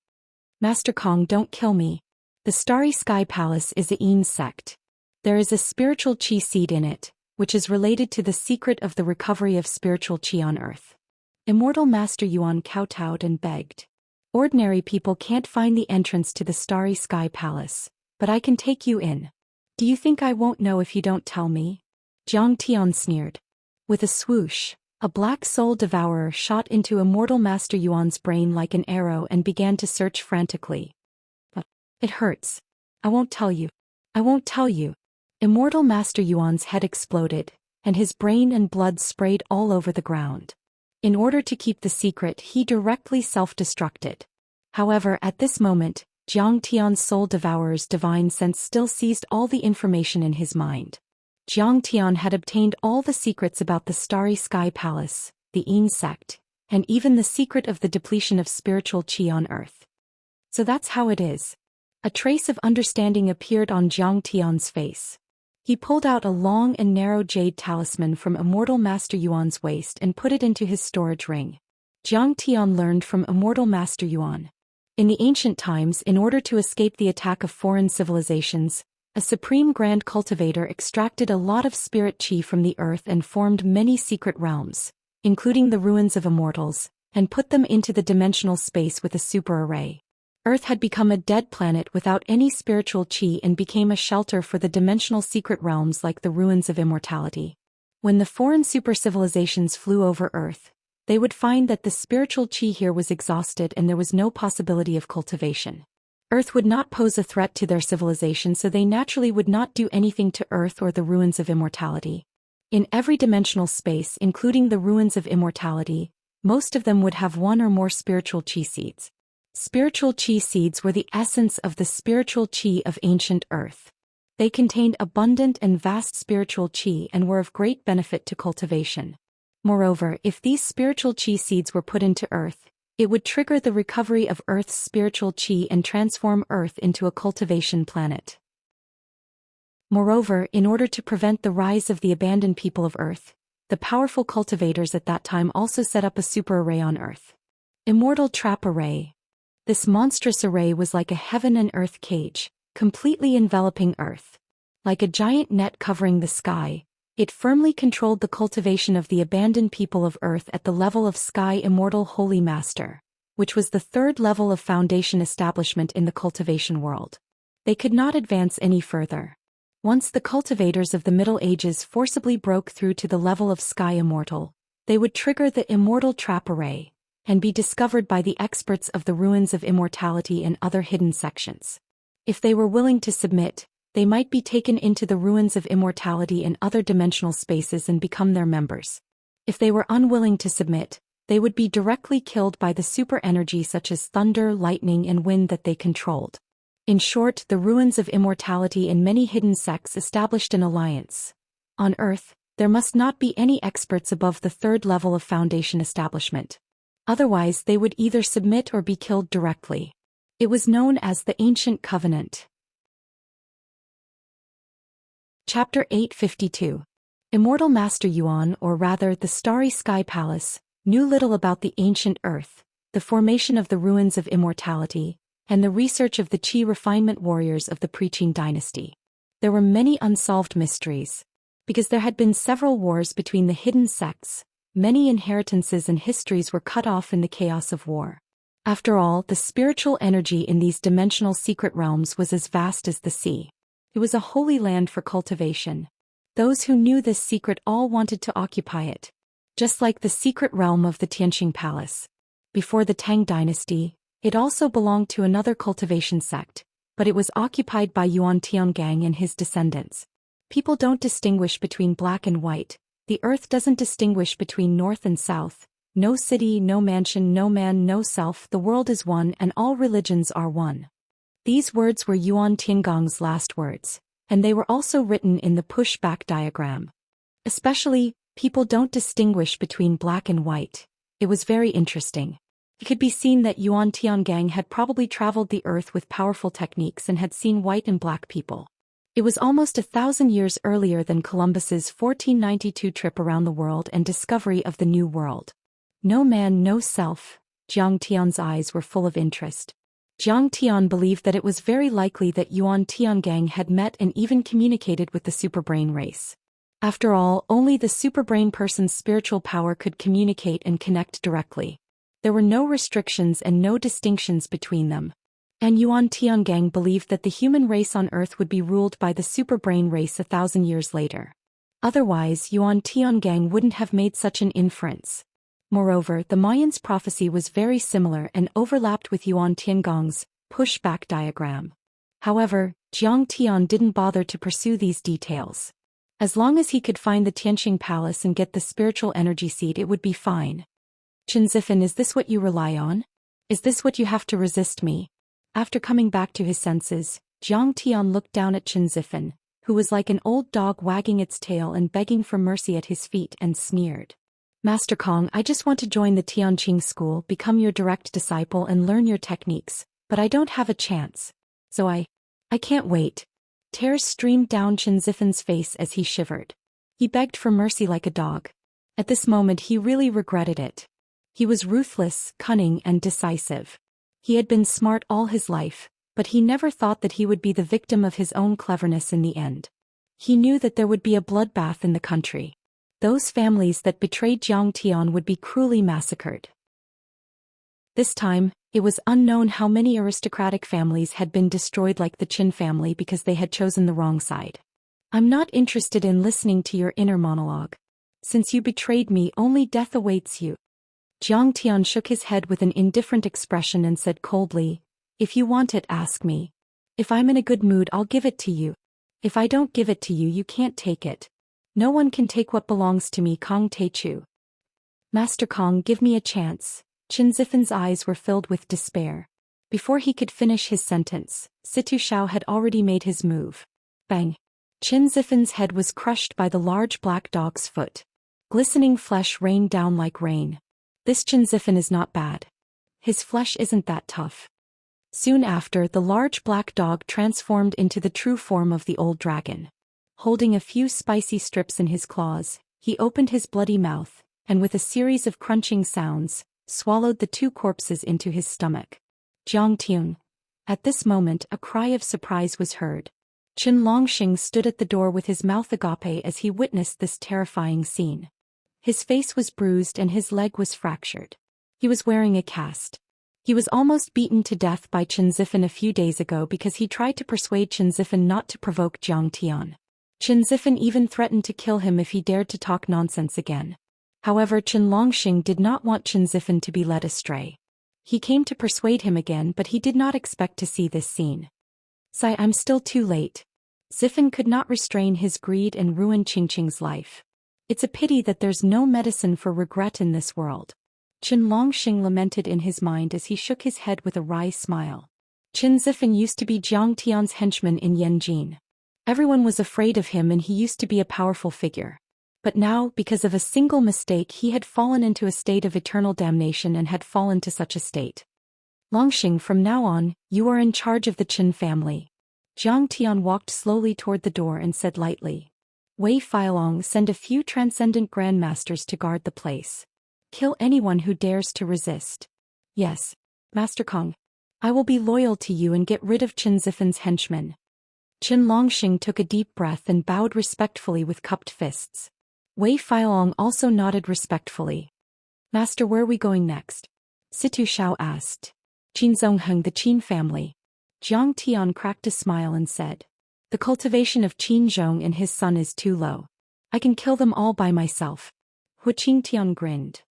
"Master Kong, don't kill me. The Starry Sky Palace is a Yin sect. There is a spiritual qi seed in it, which is related to the secret of the recovery of spiritual qi on Earth." Immortal Master Yuan kowtowed and begged. "Ordinary people can't find the entrance to the Starry Sky Palace, but I can take you in. Do you think I won't know if you don't tell me?" Zhang Tian sneered. With a swoosh, a black soul devourer shot into Immortal Master Yuan's brain like an arrow and began to search frantically. "But it hurts. I won't tell you. I won't tell you." Immortal Master Yuan's head exploded, and his brain and blood sprayed all over the ground. In order to keep the secret, he directly self-destructed. However, at this moment, Zhang Tian's soul devourer's divine sense still seized all the information in his mind. Zhang Tian had obtained all the secrets about the Starry Sky Palace, the Yin sect, and even the secret of the depletion of spiritual qi on earth. So that's how it is. A trace of understanding appeared on Zhang Tian's face. He pulled out a long and narrow jade talisman from Immortal Master Yuan's waist and put it into his storage ring. Zhang Tian learned from Immortal Master Yuan. In the ancient times, in order to escape the attack of foreign civilizations, a supreme grand cultivator extracted a lot of spirit qi from the earth and formed many secret realms, including the ruins of immortals, and put them into the dimensional space with a super array. Earth had become a dead planet without any spiritual qi and became a shelter for the dimensional secret realms like the ruins of immortality. When the foreign super civilizations flew over Earth, they would find that the spiritual qi here was exhausted and there was no possibility of cultivation. Earth would not pose a threat to their civilization, so they naturally would not do anything to Earth or the ruins of immortality. In every dimensional space, including the ruins of immortality, most of them would have one or more spiritual qi seeds. Spiritual qi seeds were the essence of the spiritual qi of ancient Earth. They contained abundant and vast spiritual qi and were of great benefit to cultivation. Moreover, if these spiritual qi seeds were put into Earth, it would trigger the recovery of Earth's spiritual qi and transform Earth into a cultivation planet. Moreover, in order to prevent the rise of the abandoned people of Earth, the powerful cultivators at that time also set up a super array on Earth. Immortal Trap Array. This monstrous array was like a heaven and earth cage, completely enveloping Earth. Like a giant net covering the sky, it firmly controlled the cultivation of the abandoned people of Earth at the level of Sky Immortal Holy Master, which was the third level of foundation establishment in the cultivation world. They could not advance any further. Once the cultivators of the Middle Ages forcibly broke through to the level of Sky Immortal, they would trigger the Immortal Trap Array and be discovered by the experts of the ruins of immortality and other hidden sections. If they were willing to submit, they might be taken into the ruins of immortality and other dimensional spaces and become their members. If they were unwilling to submit, they would be directly killed by the super energy such as thunder, lightning, and wind that they controlled. In short, the ruins of immortality and many hidden sects established an alliance. On Earth, there must not be any experts above the third level of foundation establishment. Otherwise, they would either submit or be killed directly. It was known as the Ancient Covenant. Chapter 852. Immortal Master Yuan, or rather the Starry Sky Palace, knew little about the ancient Earth, the formation of the ruins of immortality, and the research of the Qi refinement warriors of the Preaching Dynasty. There were many unsolved mysteries. Because there had been several wars between the hidden sects, many inheritances and histories were cut off in the chaos of war. After all, the spiritual energy in these dimensional secret realms was as vast as the sea. It was a holy land for cultivation. Those who knew this secret all wanted to occupy it. Just like the secret realm of the Tianqing Palace. Before the Tang Dynasty, it also belonged to another cultivation sect, but it was occupied by Yuan Tiangang and his descendants. People don't distinguish between black and white. The earth doesn't distinguish between north and south. No city, no mansion, no man, no self. The world is one and all religions are one. These words were Yuan Tiangang's last words, and they were also written in the pushback diagram. Especially, people don't distinguish between black and white. It was very interesting. It could be seen that Yuan Tiangang had probably traveled the earth with powerful techniques and had seen white and black people. It was almost 1,000 years earlier than Columbus's 1492 trip around the world and discovery of the New World. No man, no self. Zhang Tian's eyes were full of interest. Zhang Tian believed that it was very likely that Yuan Tiangang had met and even communicated with the superbrain race. After all, only the superbrain person's spiritual power could communicate and connect directly. There were no restrictions and no distinctions between them. And Yuan Tiangang believed that the human race on Earth would be ruled by the superbrain race 1,000 years later. Otherwise, Yuan Tiangang wouldn't have made such an inference. Moreover, the Mayans' prophecy was very similar and overlapped with Yuan Tiangang's pushback diagram. However, Zhang Tian didn't bother to pursue these details. As long as he could find the Tianqing Palace and get the spiritual energy seed, it would be fine. Chen Zifan, is this what you rely on? Is this what you have to resist me? After coming back to his senses, Zhang Tian looked down at Chen Zifan, who was like an old dog wagging its tail and begging for mercy at his feet, and sneered. Master Kong, I just want to join the Tianqing school, become your direct disciple and learn your techniques, but I don't have a chance. So I can't wait. Tears streamed down Chen Zifen's face as he shivered. He begged for mercy like a dog. At this moment he really regretted it. He was ruthless, cunning and decisive. He had been smart all his life, but he never thought that he would be the victim of his own cleverness in the end. He knew that there would be a bloodbath in the country. Those families that betrayed Jiang Tian would be cruelly massacred. This time, it was unknown how many aristocratic families had been destroyed like the Qin family because they had chosen the wrong side. I'm not interested in listening to your inner monologue. Since you betrayed me, only death awaits you. Jiang Tian shook his head with an indifferent expression and said coldly, if you want it, ask me. If I'm in a good mood, I'll give it to you. If I don't give it to you, you can't take it. No one can take what belongs to me, Kong Teichu. Master Kong, give me a chance. Chen Zifen's eyes were filled with despair. Before he could finish his sentence, Situ Shao had already made his move. Bang! Chen Zifen's head was crushed by the large black dog's foot. Glistening flesh rained down like rain. This Chen Zifen is not bad. His flesh isn't that tough. Soon after, the large black dog transformed into the true form of the old dragon. Holding a few spicy strips in his claws, he opened his bloody mouth, and with a series of crunching sounds, swallowed the two corpses into his stomach. Jiang Tian. At this moment, a cry of surprise was heard. Chen Longxing stood at the door with his mouth agape as he witnessed this terrifying scene. His face was bruised and his leg was fractured. He was wearing a cast. He was almost beaten to death by Chen Zifen a few days ago because he tried to persuade Chen Zifen not to provoke Jiang Tian. Chen Zifen even threatened to kill him if he dared to talk nonsense again. However, Chen Longxing did not want Chen Zifen to be led astray. He came to persuade him again, but he did not expect to see this scene. Sigh, I'm still too late. Zifen could not restrain his greed and ruin Qingqing's life. It's a pity that there's no medicine for regret in this world. Chen Longxing lamented in his mind as he shook his head with a wry smile. Chen Zifen used to be Jiang Tian's henchman in Yanjin. Everyone was afraid of him and he used to be a powerful figure. But now, because of a single mistake, he had fallen into a state of eternal damnation and had fallen to such a state. Longxing, from now on, you are in charge of the Qin family. Jiang Tian walked slowly toward the door and said lightly. Wei Feilong, send a few transcendent grandmasters to guard the place. Kill anyone who dares to resist. Yes, Master Kong. I will be loyal to you and get rid of Chen Zifen's henchmen. Chen Longxing took a deep breath and bowed respectfully with cupped fists. Wei Feilong also nodded respectfully. Master, where are we going next? Situ Shao asked. Qin Zongheng, the Qin family. Jiang Tian cracked a smile and said. The cultivation of Qin Zhong and his son is too low. I can kill them all by myself. Hu Qingtian grinned.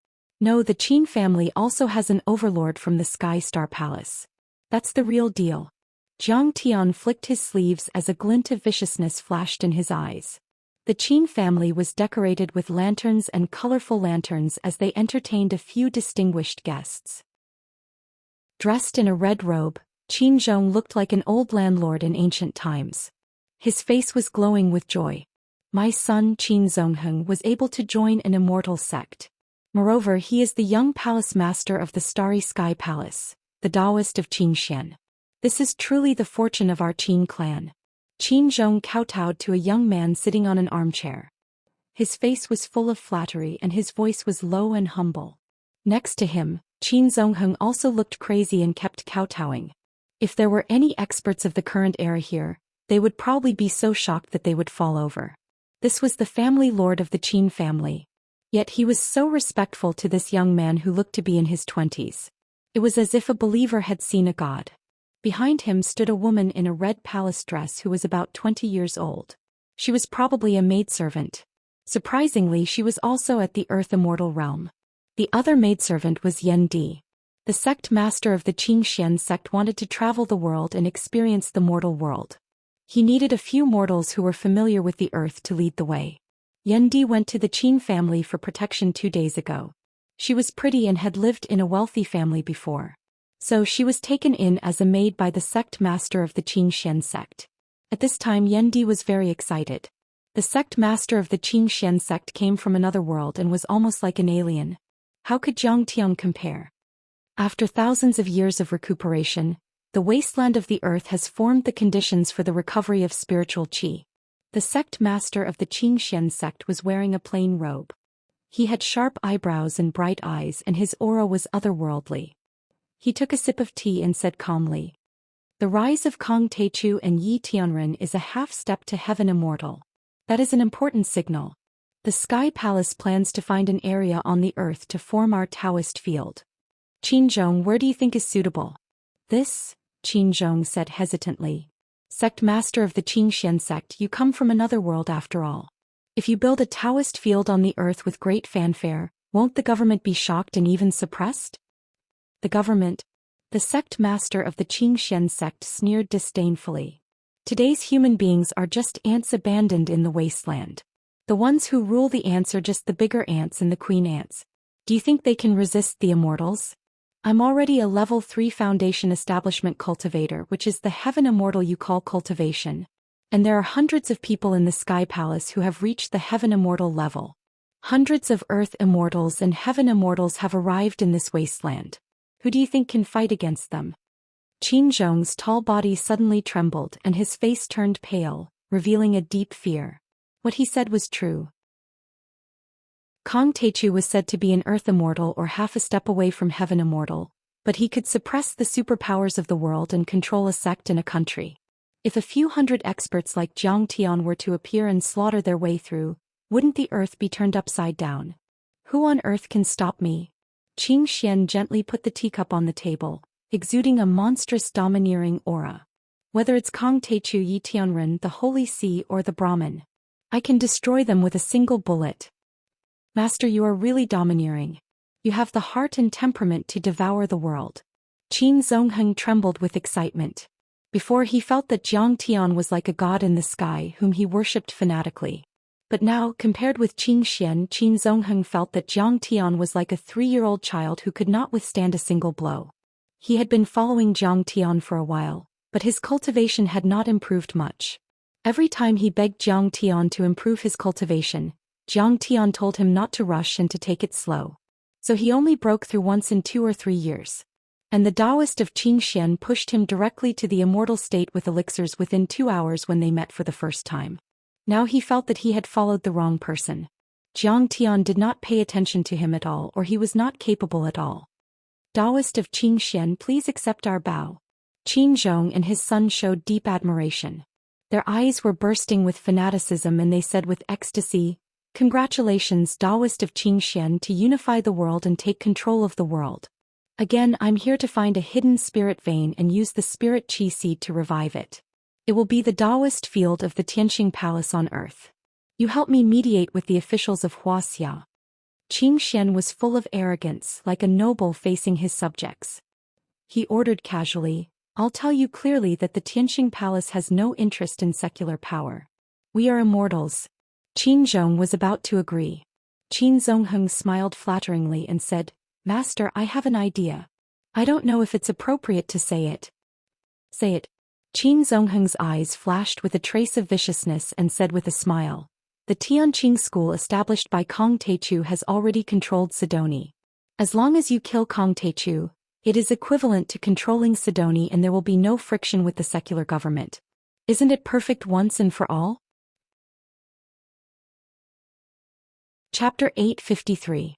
No, the Qin family also has an overlord from the Sky Star Palace. That's the real deal. Jiang Tian flicked his sleeves as a glint of viciousness flashed in his eyes. The Qin family was decorated with lanterns and colorful lanterns as they entertained a few distinguished guests. Dressed in a red robe, Qin Zhong looked like an old landlord in ancient times. His face was glowing with joy. My son Qin Zongheng was able to join an immortal sect. Moreover, he is the young palace master of the Starry Sky Palace, the Taoist of Xianxia. This is truly the fortune of our Qin clan. Qin Zhong kowtowed to a young man sitting on an armchair. His face was full of flattery and his voice was low and humble. Next to him, Qin Zongheng also looked crazy and kept kowtowing. If there were any experts of the current era here, they would probably be so shocked that they would fall over. This was the family lord of the Qin family. Yet he was so respectful to this young man who looked to be in his 20s. It was as if a believer had seen a god. Behind him stood a woman in a red palace dress who was about 20 years old. She was probably a maidservant. Surprisingly, she was also at the Earth Immortal realm. The other maidservant was Yan Di. The sect master of the Xianxia sect wanted to travel the world and experience the mortal world. He needed a few mortals who were familiar with the earth to lead the way. Yan Di went to the Qin family for protection 2 days ago. She was pretty and had lived in a wealthy family before. So she was taken in as a maid by the sect master of the Xianxia sect. At this time Yan Di was very excited. The sect master of the Xian sect came from another world and was almost like an alien. How could Zhang Tian compare? After thousands of years of recuperation, the wasteland of the earth has formed the conditions for the recovery of spiritual qi. The sect master of the Xian sect was wearing a plain robe. He had sharp eyebrows and bright eyes, and his aura was otherworldly. He took a sip of tea and said calmly, "The rise of Kong Teichu and Yi Tianren is a half-step to heaven immortal. That is an important signal. The Sky Palace plans to find an area on the earth to form our Taoist field. Qinzhong, where do you think is suitable?" "This," Qinzhong said hesitantly. "Sect master of the Xian sect, you come from another world after all. If you build a Taoist field on the earth with great fanfare, won't the government be shocked and even suppressed?" "The government?" The sect master of the Xian sect sneered disdainfully. "Today's human beings are just ants abandoned in the wasteland. The ones who rule the ants are just the bigger ants and the queen ants. Do you think they can resist the immortals? I'm already a level 3 foundation establishment cultivator, which is the heaven immortal you call cultivation. And there are hundreds of people in the Sky Palace who have reached the heaven immortal level. Hundreds of earth immortals and heaven immortals have arrived in this wasteland. Who do you think can fight against them?" Qinzhong's tall body suddenly trembled and his face turned pale, revealing a deep fear. What he said was true. Kong Teichu was said to be an earth immortal or half a step away from heaven immortal, but he could suppress the superpowers of the world and control a sect and a country. If a few hundred experts like Zhang Tian were to appear and slaughter their way through, wouldn't the earth be turned upside down? Who on earth can stop me? Zhou Xian gently put the teacup on the table, exuding a monstrous domineering aura. "Whether it's Kong Teichu Yi Tianren, the Holy See, or the Brahmin, I can destroy them with a single bullet." "Master, you are really domineering. You have the heart and temperament to devour the world." Qin Zongheng trembled with excitement. Before, he felt that Zhang Tian was like a god in the sky whom he worshipped fanatically. But now, compared with Qin Xian, Qin Zongheng felt that Zhang Tian was like a 3-year-old child who could not withstand a single blow. He had been following Zhang Tian for a while, but his cultivation had not improved much. Every time he begged Zhang Tian to improve his cultivation, Zhang Tian told him not to rush and to take it slow. So he only broke through once in 2 or 3 years. And the Taoist of Qin Xian pushed him directly to the immortal state with elixirs within 2 hours when they met for the first time. Now he felt that he had followed the wrong person. Zhang Tian did not pay attention to him at all, or he was not capable at all. "Taoist of Qin Xian, please accept our bow." Qinzhong and his son showed deep admiration. Their eyes were bursting with fanaticism and they said with ecstasy, "Congratulations, Taoist of Qin Xian, to unify the world and take control of the world. Again, I'm here to find a hidden spirit vein and use the spirit qi seed to revive it. It will be the Taoist field of the Tianqing Palace on earth. You help me mediate with the officials of Wuxia." Qin Xian was full of arrogance, like a noble facing his subjects. He ordered casually, "I'll tell you clearly that the Tianqing Palace has no interest in secular power. We are immortals." Qinzhong was about to agree. Qin Zongheng smiled flatteringly and said, "Master, I have an idea. I don't know if it's appropriate to say it." "Say it." Qin Zongheng's eyes flashed with a trace of viciousness and said with a smile, "The Tianqing school established by Kong Teichu has already controlled Sidoni. As long as you kill Kong Teichu, it is equivalent to controlling Sidoni and there will be no friction with the secular government. Isn't it perfect once and for all?" Chapter 853.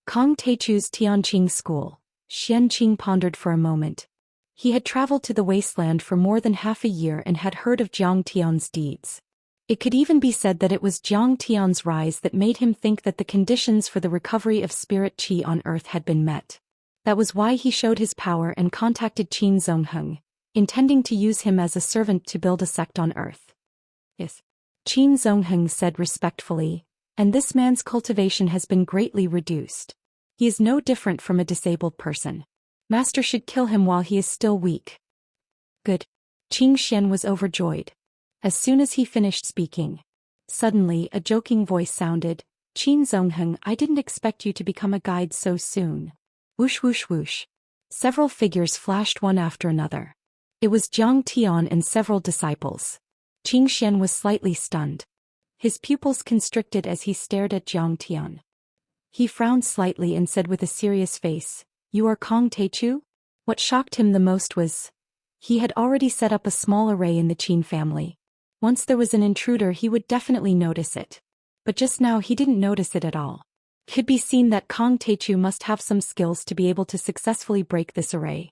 Kong Teichu's Tianqing school. Xianqing pondered for a moment. He had traveled to the wasteland for more than half a year and had heard of Zhang Tian's deeds. It could even be said that it was Zhang Tian's rise that made him think that the conditions for the recovery of spirit qi on earth had been met. That was why he showed his power and contacted Qin Zongheng, intending to use him as a servant to build a sect on earth. "Yes," Qin Zongheng said respectfully, "and this man's cultivation has been greatly reduced. He is no different from a disabled person. Master should kill him while he is still weak." "Good." Qin Xian was overjoyed. As soon as he finished speaking, suddenly a joking voice sounded, "Qin Zongheng, I didn't expect you to become a guide so soon." Whoosh whoosh whoosh. Several figures flashed one after another. It was Zhang Tian and several disciples. Qin Xian was slightly stunned. His pupils constricted as he stared at Zhang Tian. He frowned slightly and said with a serious face, "You are Kong Teichu?" What shocked him the most was, he had already set up a small array in the Qin family. Once there was an intruder he would definitely notice it. But just now he didn't notice it at all. It could be seen that Kong Teichu must have some skills to be able to successfully break this array.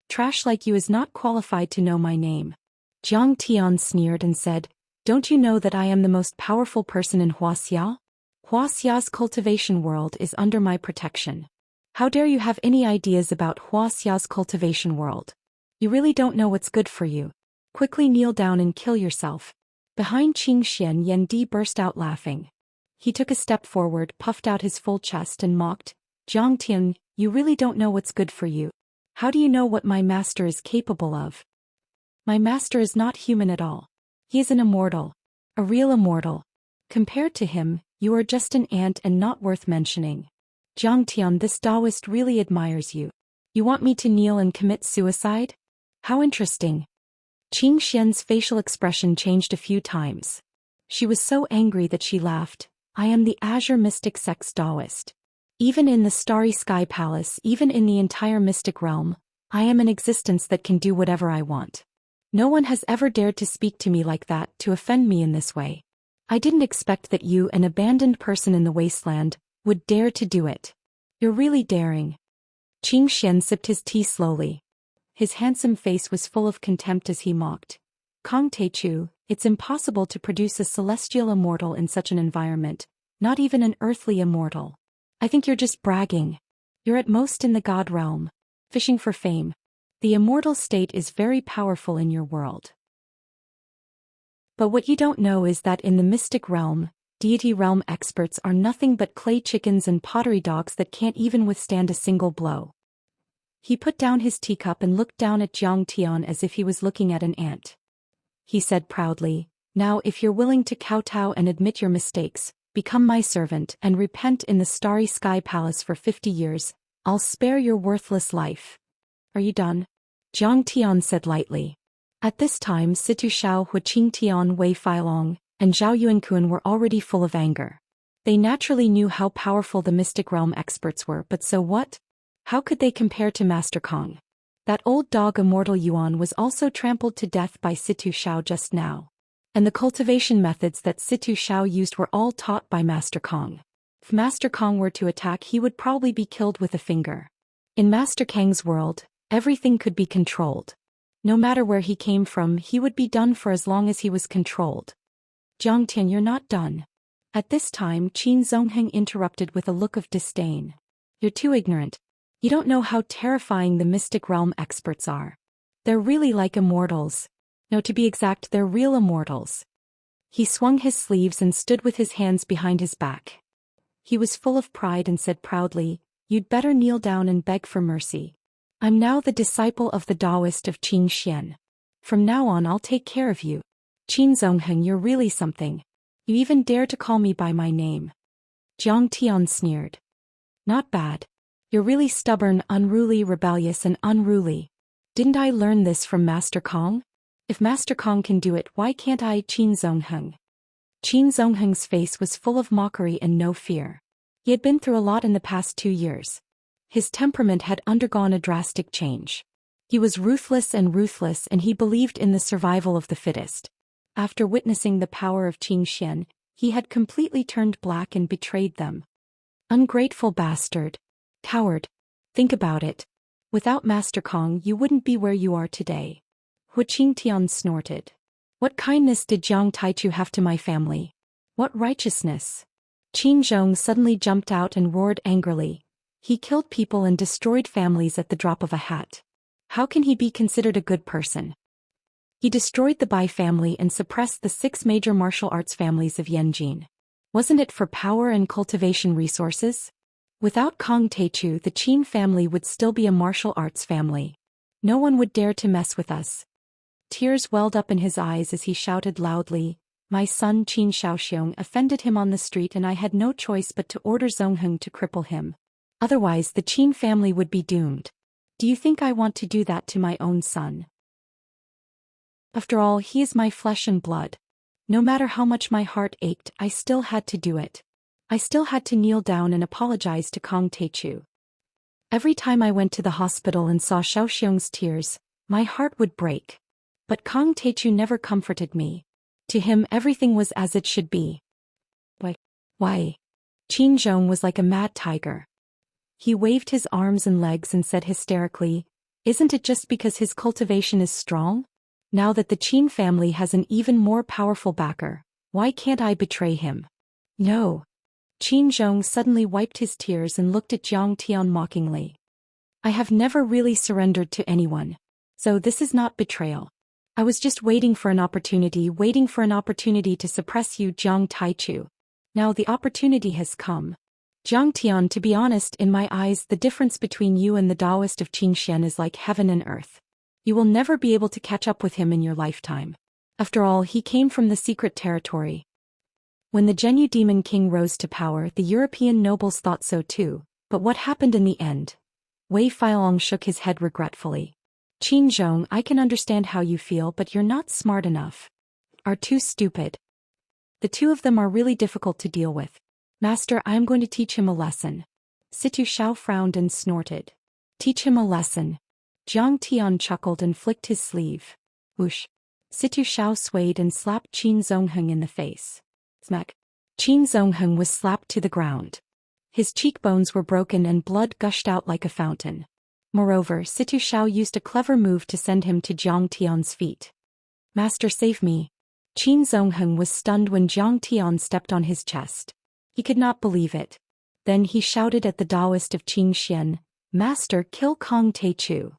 "Trash like you is not qualified to know my name." Zhang Tian sneered and said, "Don't you know that I am the most powerful person in Wuxia? Wuxia's cultivation world is under my protection. How dare you have any ideas about Wuxia's cultivation world? You really don't know what's good for you. Quickly kneel down and kill yourself." Behind Xianxia, Yan Di burst out laughing. He took a step forward, puffed out his full chest and mocked, "Zhang Tian, you really don't know what's good for you. How do you know what my master is capable of? My master is not human at all. He is an immortal. A real immortal. Compared to him, you are just an ant and not worth mentioning. Zhang Tian, this Taoist really admires you. You want me to kneel and commit suicide? How interesting." Qing Xian's facial expression changed a few times. She was so angry that she laughed. "I am the Azure Mystic Sex Taoist. Even in the Starry Sky Palace, even in the entire mystic realm, I am an existence that can do whatever I want. No one has ever dared to speak to me like that, to offend me in this way. I didn't expect that you, an abandoned person in the wasteland, would dare to do it. You're really daring." Qing Xian sipped his tea slowly. His handsome face was full of contempt as he mocked, "Kong Teichu, it's impossible to produce a celestial immortal in such an environment, not even an earthly immortal. I think you're just bragging. You're at most in the god realm, fishing for fame. The immortal state is very powerful in your world. But what you don't know is that in the mystic realm, deity realm experts are nothing but clay chickens and pottery dogs that can't even withstand a single blow." He put down his teacup and looked down at Zhang Tian as if he was looking at an ant. He said proudly, "Now if you're willing to kowtow and admit your mistakes, become my servant and repent in the Starry Sky Palace for 50 years, I'll spare your worthless life. Are you done?" Zhang Tian said lightly. At this time Situ Shao, Hu Qing Tian, Wei Feilong, and Zhao Yuankun were already full of anger. They naturally knew how powerful the mystic realm experts were, but so what? How could they compare to Master Kong? That old dog Immortal Yuan was also trampled to death by Situ Shao just now. And the cultivation methods that Situ Shao used were all taught by Master Kong. If Master Kong were to attack, he would probably be killed with a finger. In Master Kang's world, everything could be controlled. No matter where he came from, he would be done for as long as he was controlled. "Zhang Tian, you're not done." At this time Qin Zongheng interrupted with a look of disdain. "You're too ignorant. You don't know how terrifying the mystic realm experts are. They're really like immortals. No, to be exact, they're real immortals." He swung his sleeves and stood with his hands behind his back. He was full of pride and said proudly, "You'd better kneel down and beg for mercy. I'm now the disciple of the Taoist of Qing Xian. From now on I'll take care of you. Qin Zongheng, you're really something. You even dare to call me by my name." Zhang Tian sneered. "Not bad. You're really stubborn, unruly, rebellious and unruly. Didn't I learn this from Master Kong? If Master Kong can do it, why can't I?" Qin Zongheng. Qin Zongheng's face was full of mockery and no fear. He had been through a lot in the past 2 years. His temperament had undergone a drastic change. He was ruthless and he believed in the survival of the fittest. After witnessing the power of Qing Xian, he had completely turned black and betrayed them. Ungrateful bastard. Coward. Think about it. Without Master Kong, you wouldn't be where you are today. Hu Qingtian snorted. What kindness did Jiang Taichu have to my family? What righteousness? Qin Zhong suddenly jumped out and roared angrily. He killed people and destroyed families at the drop of a hat. How can he be considered a good person? He destroyed the Bai family and suppressed the 6 major martial arts families of Yanjin. Wasn't it for power and cultivation resources? Without Kong Teichu, the Qin family would still be a martial arts family. No one would dare to mess with us. Tears welled up in his eyes as he shouted loudly, "My son Qin Shaoxiong offended him on the street and I had no choice but to order Zongheng to cripple him. Otherwise the Qin family would be doomed. Do you think I want to do that to my own son? After all, he is my flesh and blood. No matter how much my heart ached, I still had to do it. I still had to kneel down and apologize to Kong Teichu. Every time I went to the hospital and saw Xiao Xiong's tears, my heart would break. But Kong Teichu never comforted me. To him everything was as it should be. Why? Qin Zhong was like a mad tiger. He waved his arms and legs and said hysterically, "Isn't it just because his cultivation is strong? Now that the Qin family has an even more powerful backer, why can't I betray him?" No. Qin Zhong suddenly wiped his tears and looked at Jiang Tian mockingly. "I have never really surrendered to anyone. So this is not betrayal. I was just waiting for an opportunity to suppress you, Jiang Taichu. Now the opportunity has come. Jiang Tian, to be honest, in my eyes the difference between you and the Taoist of Xianxia is like heaven and earth. You will never be able to catch up with him in your lifetime. After all, he came from the secret territory." When the Zhenyu Demon King rose to power, the European nobles thought so too, but what happened in the end? Wei Feilong shook his head regretfully. "Qin Zhong, I can understand how you feel, but you're not smart enough. Are too stupid. The two of them are really difficult to deal with. Master, I am going to teach him a lesson." Situ Xiao frowned and snorted. "Teach him a lesson." Jiang Tian chuckled and flicked his sleeve. Whoosh. Situ Xiao swayed and slapped Qin Zongheng in the face. Smack. Qin Zongheng was slapped to the ground. His cheekbones were broken and blood gushed out like a fountain. Moreover, Situ Xiao used a clever move to send him to Jiang Tian's feet. "Master, save me." Qin Zongheng was stunned when Jiang Tian stepped on his chest. He could not believe it. Then he shouted at the Taoist of Xian, "Master, kill Kong Teichu."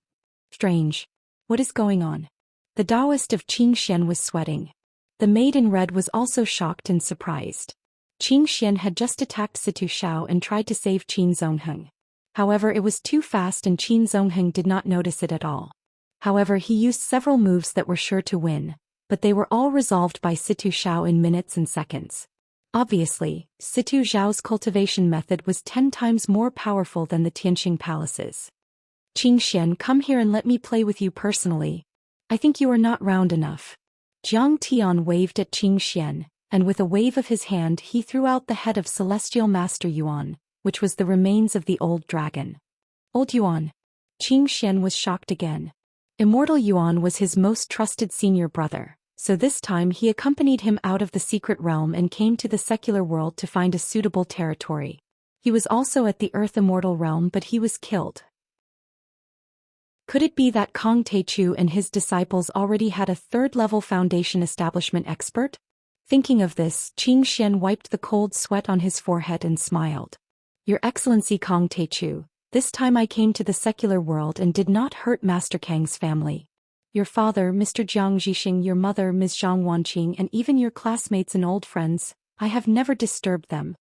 Strange. What is going on? The Taoist of Xian was sweating. The maid in red was also shocked and surprised. Xian had just attacked Situ Xiao and tried to save Qin Zongheng. However, it was too fast and Qin Zongheng did not notice it at all. However, he used several moves that were sure to win, but they were all resolved by Situ Xiao in minutes and seconds. Obviously, Situ Xiao's cultivation method was 10 times more powerful than the Tianqing palaces. "Xian, come here and let me play with you personally. I think you are not round enough." Jiang Tian waved at Xian, and with a wave of his hand he threw out the head of Celestial Master Yuan, which was the remains of the old dragon. Old Yuan. Xian was shocked again. Immortal Yuan was his most trusted senior brother, so this time he accompanied him out of the secret realm and came to the secular world to find a suitable territory. He was also at the Earth Immortal realm, but he was killed. Could it be that Kong Teichu and his disciples already had a third-level foundation establishment expert? Thinking of this, Xian wiped the cold sweat on his forehead and smiled. "Your Excellency Kong Teichu, this time I came to the secular world and did not hurt Master Kang's family. Your father, Mr. Jiang Zhixing, your mother, Ms. Zhang Wanqing, and even your classmates and old friends, I have never disturbed them."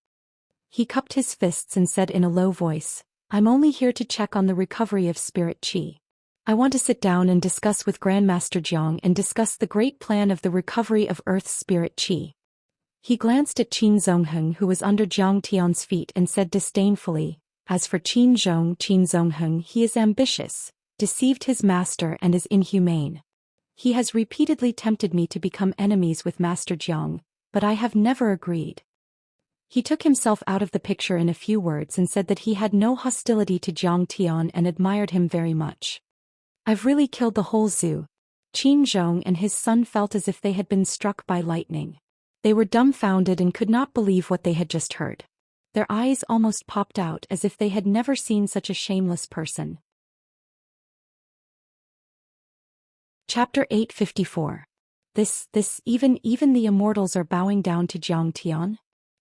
He cupped his fists and said in a low voice, "I'm only here to check on the recovery of spirit qi. I want to sit down and discuss with Grandmaster Jiang and discuss the great plan of the recovery of Earth's spirit qi." He glanced at Qin Zongheng, who was under Jiang Tian's feet, and said disdainfully, "As for Qin Zongheng, he is ambitious, deceived his master and is inhumane. He has repeatedly tempted me to become enemies with Master Jiang, but I have never agreed." He took himself out of the picture in a few words and said that he had no hostility to Jiang Tian and admired him very much. "I've really killed the whole zoo." Qin Zhong and his son felt as if they had been struck by lightning. They were dumbfounded and could not believe what they had just heard. Their eyes almost popped out as if they had never seen such a shameless person. Chapter 854. Even the immortals are bowing down to Jiang Tian?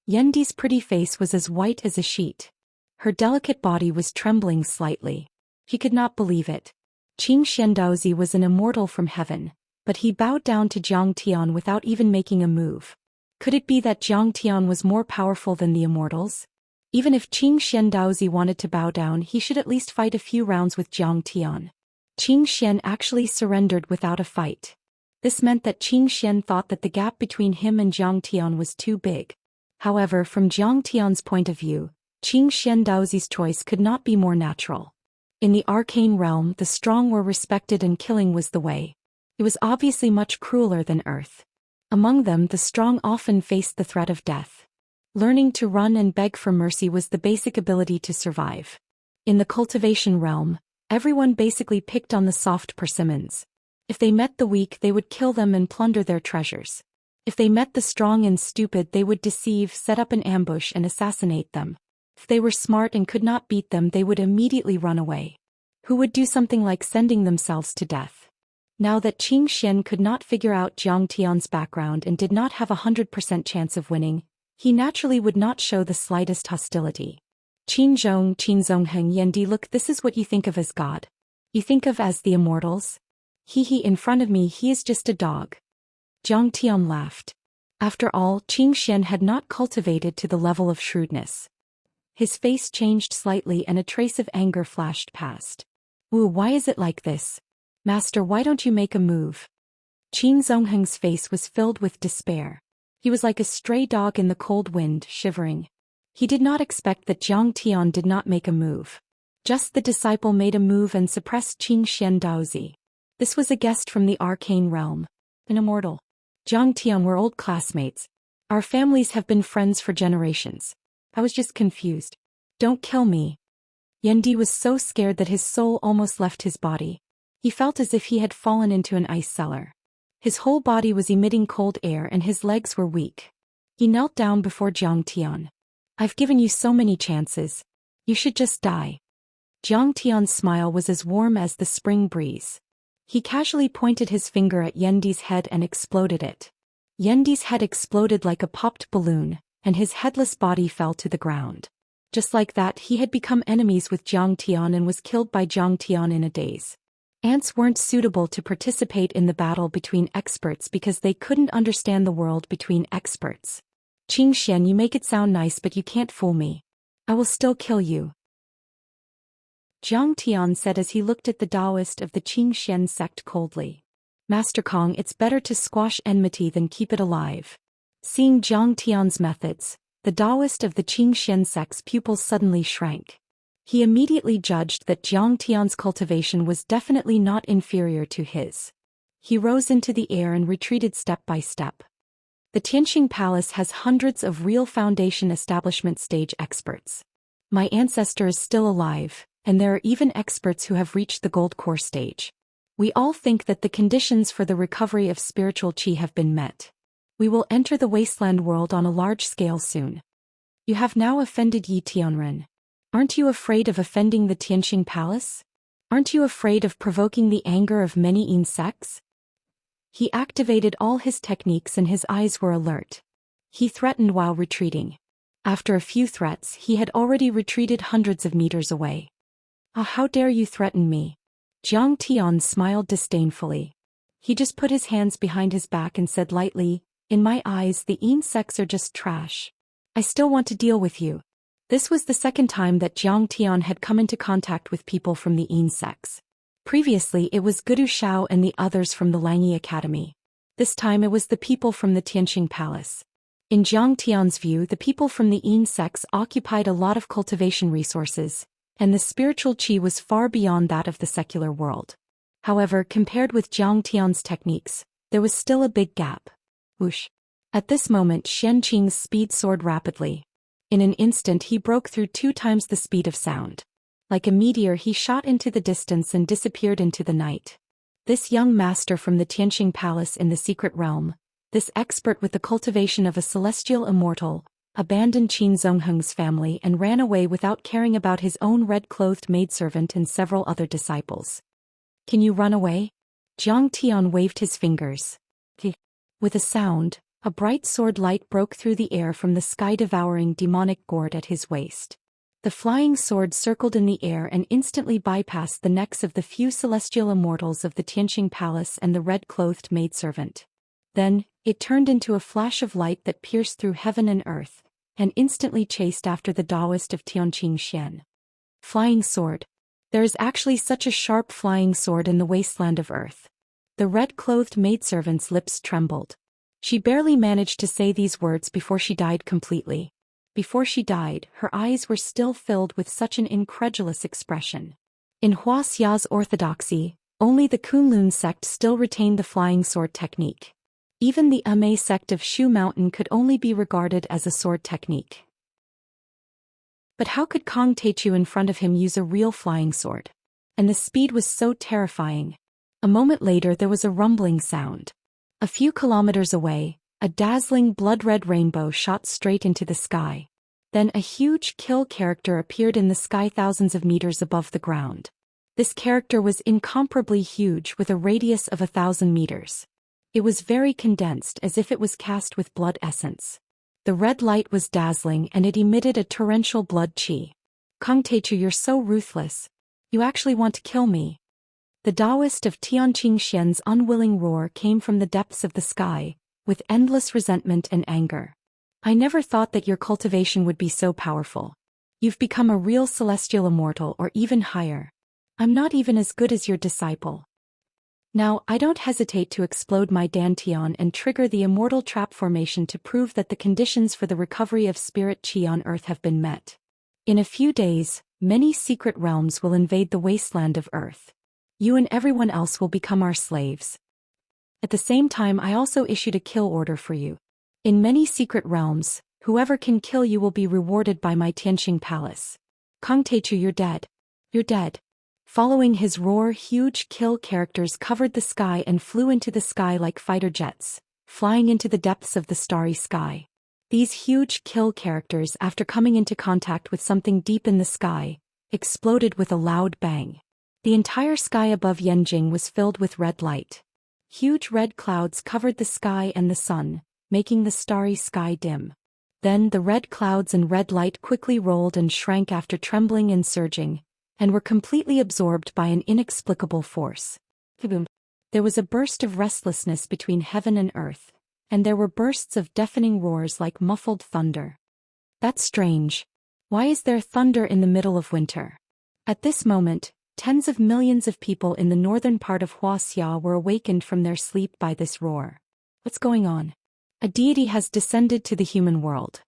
Yendi's pretty face was as white as a sheet. Her delicate body was trembling slightly. He could not believe it. Qing Xiandaozi was an immortal from heaven, but he bowed down to Jiang Tian without even making a move. Could it be that Jiang Tian was more powerful than the immortals? Even if Qing Xiandaozi wanted to bow down, he should at least fight a few rounds with Jiang Tian. Qing Xian actually surrendered without a fight. This meant that Qing Xian thought that the gap between him and Jiang Tian was too big. However, from Jiang Tian's point of view, Qing Xiandaozi's choice could not be more natural. In the arcane realm, the strong were respected and killing was the way. It was obviously much crueler than Earth. Among them, the strong often faced the threat of death. Learning to run and beg for mercy was the basic ability to survive. In the cultivation realm, everyone basically picked on the soft persimmons. If they met the weak, they would kill them and plunder their treasures. If they met the strong and stupid, they would deceive, set up an ambush and assassinate them. If they were smart and could not beat them, they would immediately run away. Who would do something like sending themselves to death? Now that Zhou Xian could not figure out Jiang Tian's background and did not have 100% chance of winning, he naturally would not show the slightest hostility. Qinzhong Heng Yendi, look, this is what you think of as God. You think of as the immortals? He in front of me, he is just a dog. Jiang Tian laughed. After all, Zhou Xian had not cultivated to the level of shrewdness. His face changed slightly and a trace of anger flashed past. Wu, why is it like this? Master, why don't you make a move? Qin Zongheng's face was filled with despair. He was like a stray dog in the cold wind, shivering. He did not expect that Jiang Tian did not make a move. Just the disciple made a move and suppressed Qin Xian Daozi. This was a guest from the arcane realm. An immortal. Jiang Tian, we're old classmates. Our families have been friends for generations. I was just confused. Don't kill me. Yendi was so scared that his soul almost left his body. He felt as if he had fallen into an ice cellar. His whole body was emitting cold air and his legs were weak. He knelt down before Jiang Tian. I've given you so many chances. You should just die. Jiang Tian's smile was as warm as the spring breeze. He casually pointed his finger at Yendi's head and exploded it. Yendi's head exploded like a popped balloon, and his headless body fell to the ground. Just like that, he had become enemies with Jiang Tian and was killed by Jiang Tian in a daze. Ants weren't suitable to participate in the battle between experts because they couldn't understand the world between experts. Qin Xian, you make it sound nice, but you can't fool me. I will still kill you. Jiang Tian said as he looked at the Taoist of the Qin Xian sect coldly. Master Kong, it's better to squash enmity than keep it alive. Seeing Jiang Tian's methods, the Taoist of the Qin Xian sect's pupils suddenly shrank. He immediately judged that Jiang Tian's cultivation was definitely not inferior to his. He rose into the air and retreated step by step. The Tianqing Palace has hundreds of real foundation establishment stage experts. My ancestor is still alive, and there are even experts who have reached the gold core stage. We all think that the conditions for the recovery of spiritual qi have been met. We will enter the wasteland world on a large scale soon. You have now offended Yi Tianren. Aren't you afraid of offending the Tianqing Palace? Aren't you afraid of provoking the anger of many insects? He activated all his techniques and his eyes were alert. He threatened while retreating. After a few threats, he had already retreated hundreds of meters away. Ah, how dare you threaten me? Jiang Tian smiled disdainfully. He just put his hands behind his back and said lightly, in my eyes, the insects are just trash. I still want to deal with you. This was the second time that Jiang Tian had come into contact with people from the insects. Previously it was Gudu Shao and the others from the Langyi Academy. This time it was the people from the Tianqing Palace. In Jiang Tian's view, the people from the insects occupied a lot of cultivation resources, and the spiritual qi was far beyond that of the secular world. However, compared with Jiang Tian's techniques, there was still a big gap. Whoosh! At this moment Shen Qing's speed soared rapidly. In an instant he broke through 2 times the speed of sound. Like a meteor he shot into the distance and disappeared into the night. This young master from the Tianqing Palace in the secret realm, this expert with the cultivation of a celestial immortal, abandoned Qin Zongheng's family and ran away without caring about his own red-clothed maidservant and several other disciples. Can you run away? Jiang Tian waved his fingers. With a sound, a bright sword light broke through the air from the sky-devouring demonic gourd at his waist. The flying sword circled in the air and instantly bypassed the necks of the few celestial immortals of the Tianqing Palace and the red-clothed maidservant. Then, it turned into a flash of light that pierced through heaven and earth, and instantly chased after the Taoist of Tianqing Xian. Flying sword. There is actually such a sharp flying sword in the wasteland of earth. The red-clothed maidservant's lips trembled. She barely managed to say these words before she died completely. Before she died, her eyes were still filled with such an incredulous expression. In Huaxia's orthodoxy, only the Kunlun sect still retained the flying sword technique. Even the Immerse sect of Shu Mountain could only be regarded as a sword technique. But how could Kong Teichu in front of him use a real flying sword? And the speed was so terrifying. A moment later there was a rumbling sound. A few kilometers away, a dazzling blood-red rainbow shot straight into the sky. Then a huge kill character appeared in the sky thousands of meters above the ground. This character was incomparably huge with a radius of 1,000 meters. It was very condensed as if it was cast with blood essence. The red light was dazzling and it emitted a torrential blood chi. Kong Teichu, you're so ruthless. You actually want to kill me. The Taoist of Tianqing Xian's unwilling roar came from the depths of the sky, with endless resentment and anger. I never thought that your cultivation would be so powerful. You've become a real celestial immortal or even higher. I'm not even as good as your disciple. Now, I don't hesitate to explode my dantian and trigger the immortal trap formation to prove that the conditions for the recovery of spirit chi on Earth have been met. In a few days, many secret realms will invade the wasteland of Earth. You and everyone else will become our slaves. At the same time, I also issued a kill order for you. In many secret realms, whoever can kill you will be rewarded by my Tianqing Palace. Kong Teichu, you're dead. You're dead. Following his roar, huge kill characters covered the sky and flew into the sky like fighter jets, flying into the depths of the starry sky. These huge kill characters, after coming into contact with something deep in the sky, exploded with a loud bang. The entire sky above Yanjing was filled with red light. Huge red clouds covered the sky and the sun, making the starry sky dim. Then the red clouds and red light quickly rolled and shrank after trembling and surging, and were completely absorbed by an inexplicable force. Kaboom! There was a burst of restlessness between heaven and earth, and there were bursts of deafening roars like muffled thunder. That's strange. Why is there thunder in the middle of winter? At this moment, tens of millions of people in the northern part of Wuxia were awakened from their sleep by this roar. What's going on? A deity has descended to the human world.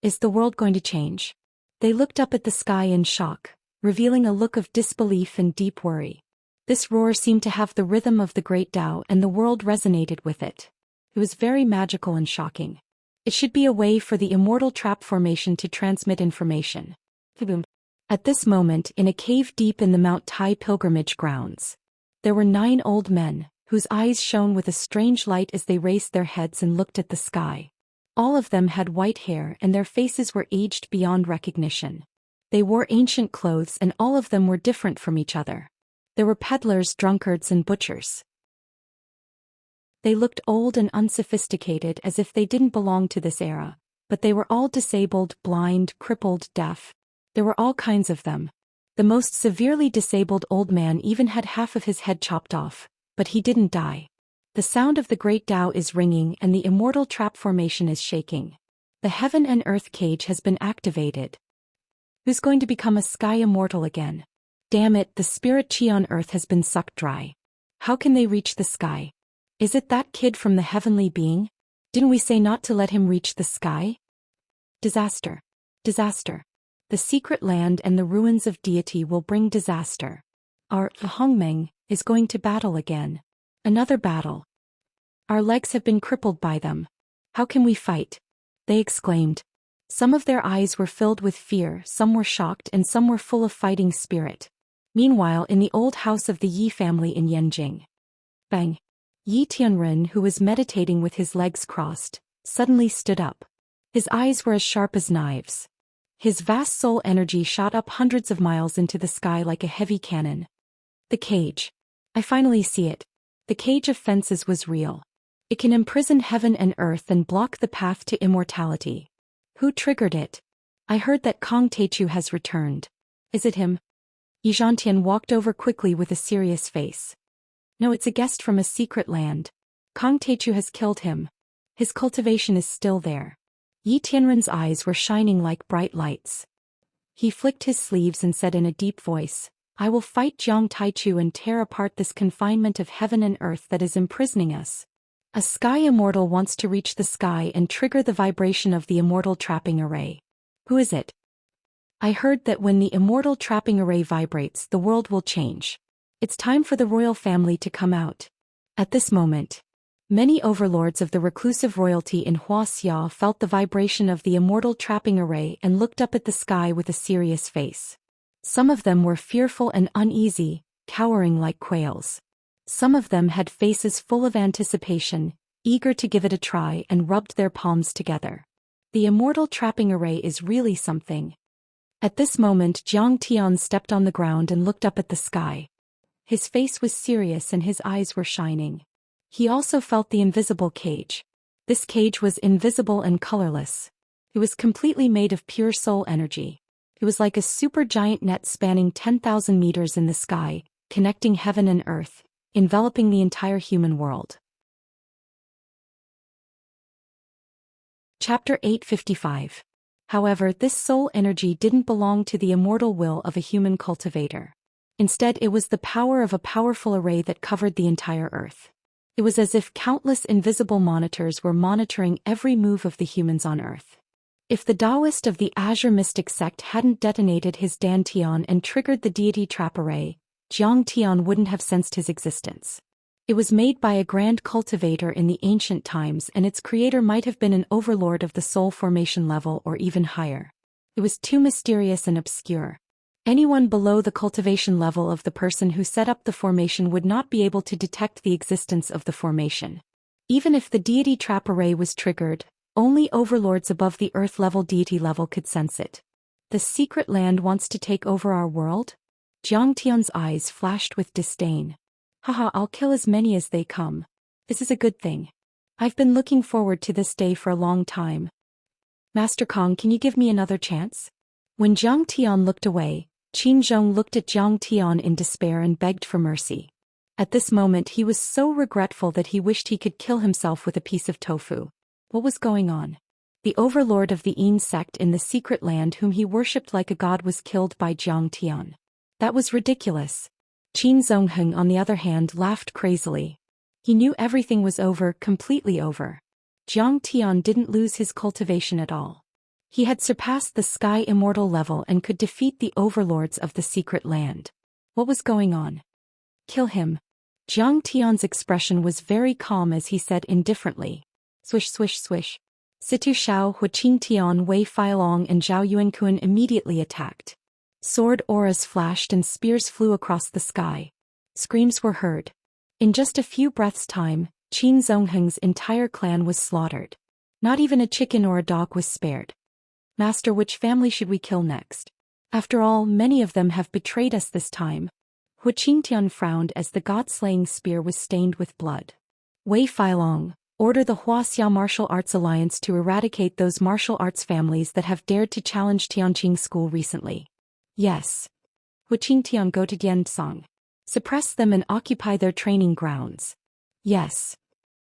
Is the world going to change? They looked up at the sky in shock, revealing a look of disbelief and deep worry. This roar seemed to have the rhythm of the great Tao and the world resonated with it. It was very magical and shocking. It should be a way for the immortal trap formation to transmit information. Kaboom! At this moment, in a cave deep in the Mount Tai pilgrimage grounds, there were 9 old men, whose eyes shone with a strange light as they raised their heads and looked at the sky. All of them had white hair and their faces were aged beyond recognition. They wore ancient clothes and all of them were different from each other. There were peddlers, drunkards, and butchers. They looked old and unsophisticated as if they didn't belong to this era, but they were all disabled, blind, crippled, deaf. There were all kinds of them. The most severely disabled old man even had half of his head chopped off, but he didn't die. The sound of the great Tao is ringing and the immortal trap formation is shaking. The heaven and earth cage has been activated. Who's going to become a sky immortal again? Damn it, the spirit chi on earth has been sucked dry. How can they reach the sky? Is it that kid from the heavenly being? Didn't we say not to let him reach the sky? Disaster. Disaster. The secret land and the ruins of deity will bring disaster. Our Hongmeng is going to battle again. Another battle. Our legs have been crippled by them. How can we fight? They exclaimed. Some of their eyes were filled with fear, some were shocked, and some were full of fighting spirit. Meanwhile, in the old house of the Yi family in Yanjing. Bang! Yi Tianren, who was meditating with his legs crossed, suddenly stood up. His eyes were as sharp as knives. His vast soul energy shot up hundreds of miles into the sky like a heavy cannon. The cage. I finally see it. The cage of fences was real. It can imprison heaven and earth and block the path to immortality. Who triggered it? I heard that Kong Teichu has returned. Is it him? Yi Zhantian walked over quickly with a serious face. No, it's a guest from a secret land. Kong Teichu has killed him. His cultivation is still there. Yi Tianren's eyes were shining like bright lights. He flicked his sleeves and said in a deep voice, I will fight Jiang Taichu and tear apart this confinement of heaven and earth that is imprisoning us. A sky immortal wants to reach the sky and trigger the vibration of the immortal trapping array. Who is it? I heard that when the immortal trapping array vibrates, the world will change. It's time for the royal family to come out. At this moment, Many overlords of the reclusive royalty in Wuxia felt the vibration of the immortal trapping array and looked up at the sky with a serious face. Some of them were fearful and uneasy, cowering like quails. Some of them had faces full of anticipation, eager to give it a try, and rubbed their palms together. The immortal trapping array is really something. At this moment Zhang Tian stepped on the ground and looked up at the sky. His face was serious and his eyes were shining. He also felt the invisible cage. This cage was invisible and colorless. It was completely made of pure soul energy. It was like a super giant net spanning 10,000 meters in the sky, connecting heaven and earth, enveloping the entire human world. Chapter 855. However, this soul energy didn't belong to the immortal will of a human cultivator. Instead, it was the power of a powerful array that covered the entire earth. It was as if countless invisible monitors were monitoring every move of the humans on Earth. If the Taoist of the Azure Mystic sect hadn't detonated his Dantian and triggered the deity trap array, Zhang Tian wouldn't have sensed his existence. It was made by a grand cultivator in the ancient times, and its creator might have been an overlord of the soul formation level or even higher. It was too mysterious and obscure. Anyone below the cultivation level of the person who set up the formation would not be able to detect the existence of the formation. Even if the deity trap array was triggered, only overlords above the earth level deity level could sense it. The secret land wants to take over our world? Zhang Tian's eyes flashed with disdain. Haha, I'll kill as many as they come. This is a good thing. I've been looking forward to this day for a long time. Master Kong, can you give me another chance? When Zhang Tian looked away, Qin Zhong looked at Zhang Tian in despair and begged for mercy. At this moment he was so regretful that he wished he could kill himself with a piece of tofu. What was going on? The overlord of the Yin sect in the secret land whom he worshipped like a god was killed by Zhang Tian. That was ridiculous. Qin Zongheng, on the other hand, laughed crazily. He knew everything was over, completely over. Zhang Tian didn't lose his cultivation at all. He had surpassed the sky immortal level and could defeat the overlords of the secret land. What was going on? Kill him. Zhang Tian's expression was very calm as he said indifferently. Swish swish swish. Situ Shao, Huqing Tian, Wei Feilong and Zhao Yuankuan immediately attacked. Sword auras flashed and spears flew across the sky. Screams were heard. In just a few breaths' time, Qin Zongheng's entire clan was slaughtered. Not even a chicken or a dog was spared. Master, which family should we kill next? After all, many of them have betrayed us this time. Huqing Tian frowned as the god-slaying spear was stained with blood. Wei Feilong, order the Wuxia Martial Arts Alliance to eradicate those martial arts families that have dared to challenge Tianqing School recently. Yes. Huqing Tian, go to Diansong. Suppress them and occupy their training grounds. Yes.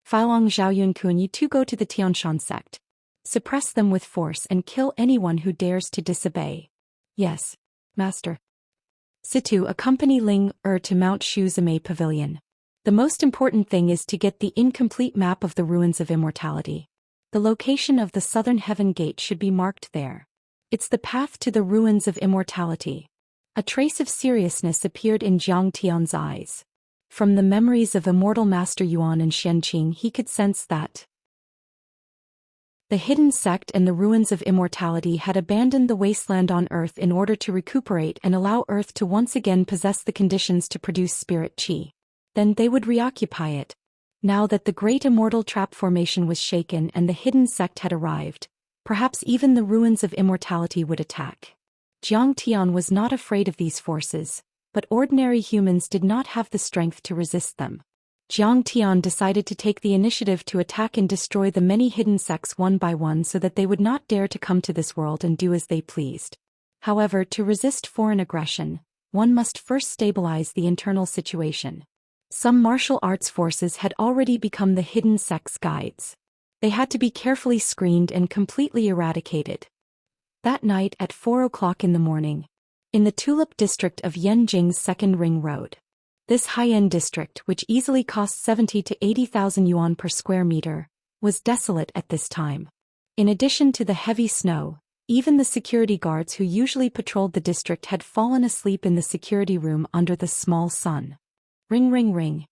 Feilong, Zhao Yunkun, you two go to the Tianshan sect. Suppress them with force and kill anyone who dares to disobey. Yes, Master. Situ, accompany Ling to Mount Shuzame Pavilion. The most important thing is to get the incomplete map of the ruins of immortality. The location of the southern heaven gate should be marked there. It's the path to the ruins of immortality. A trace of seriousness appeared in Zhang Tian's eyes. From the memories of immortal Master Yuan and Xianxia he could sense that the hidden sect and the ruins of immortality had abandoned the wasteland on Earth in order to recuperate and allow Earth to once again possess the conditions to produce spirit qi. Then they would reoccupy it. Now that the great immortal trap formation was shaken and the hidden sect had arrived, perhaps even the ruins of immortality would attack. Zhang Tian was not afraid of these forces, but ordinary humans did not have the strength to resist them. Zhang Tian decided to take the initiative to attack and destroy the many hidden sects one by one so that they would not dare to come to this world and do as they pleased. However, to resist foreign aggression, one must first stabilize the internal situation. Some martial arts forces had already become the hidden sect's guides. They had to be carefully screened and completely eradicated. That night at 4 o'clock in the morning, in the Tulip district of Yanjing's Second Ring Road. This high-end district, which easily cost 70 to 80,000 yuan per square meter, was desolate at this time. In addition to the heavy snow, even the security guards who usually patrolled the district had fallen asleep in the security room under the small sun. Ring ring ring.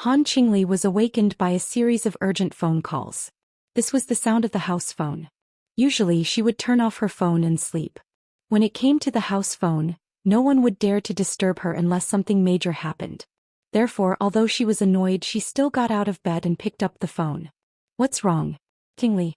Han Qingli was awakened by a series of urgent phone calls. This was the sound of the house phone. Usually she would turn off her phone and sleep. When it came to the house phone, no one would dare to disturb her unless something major happened. Therefore, although she was annoyed, she still got out of bed and picked up the phone. "What's wrong, Qingli?"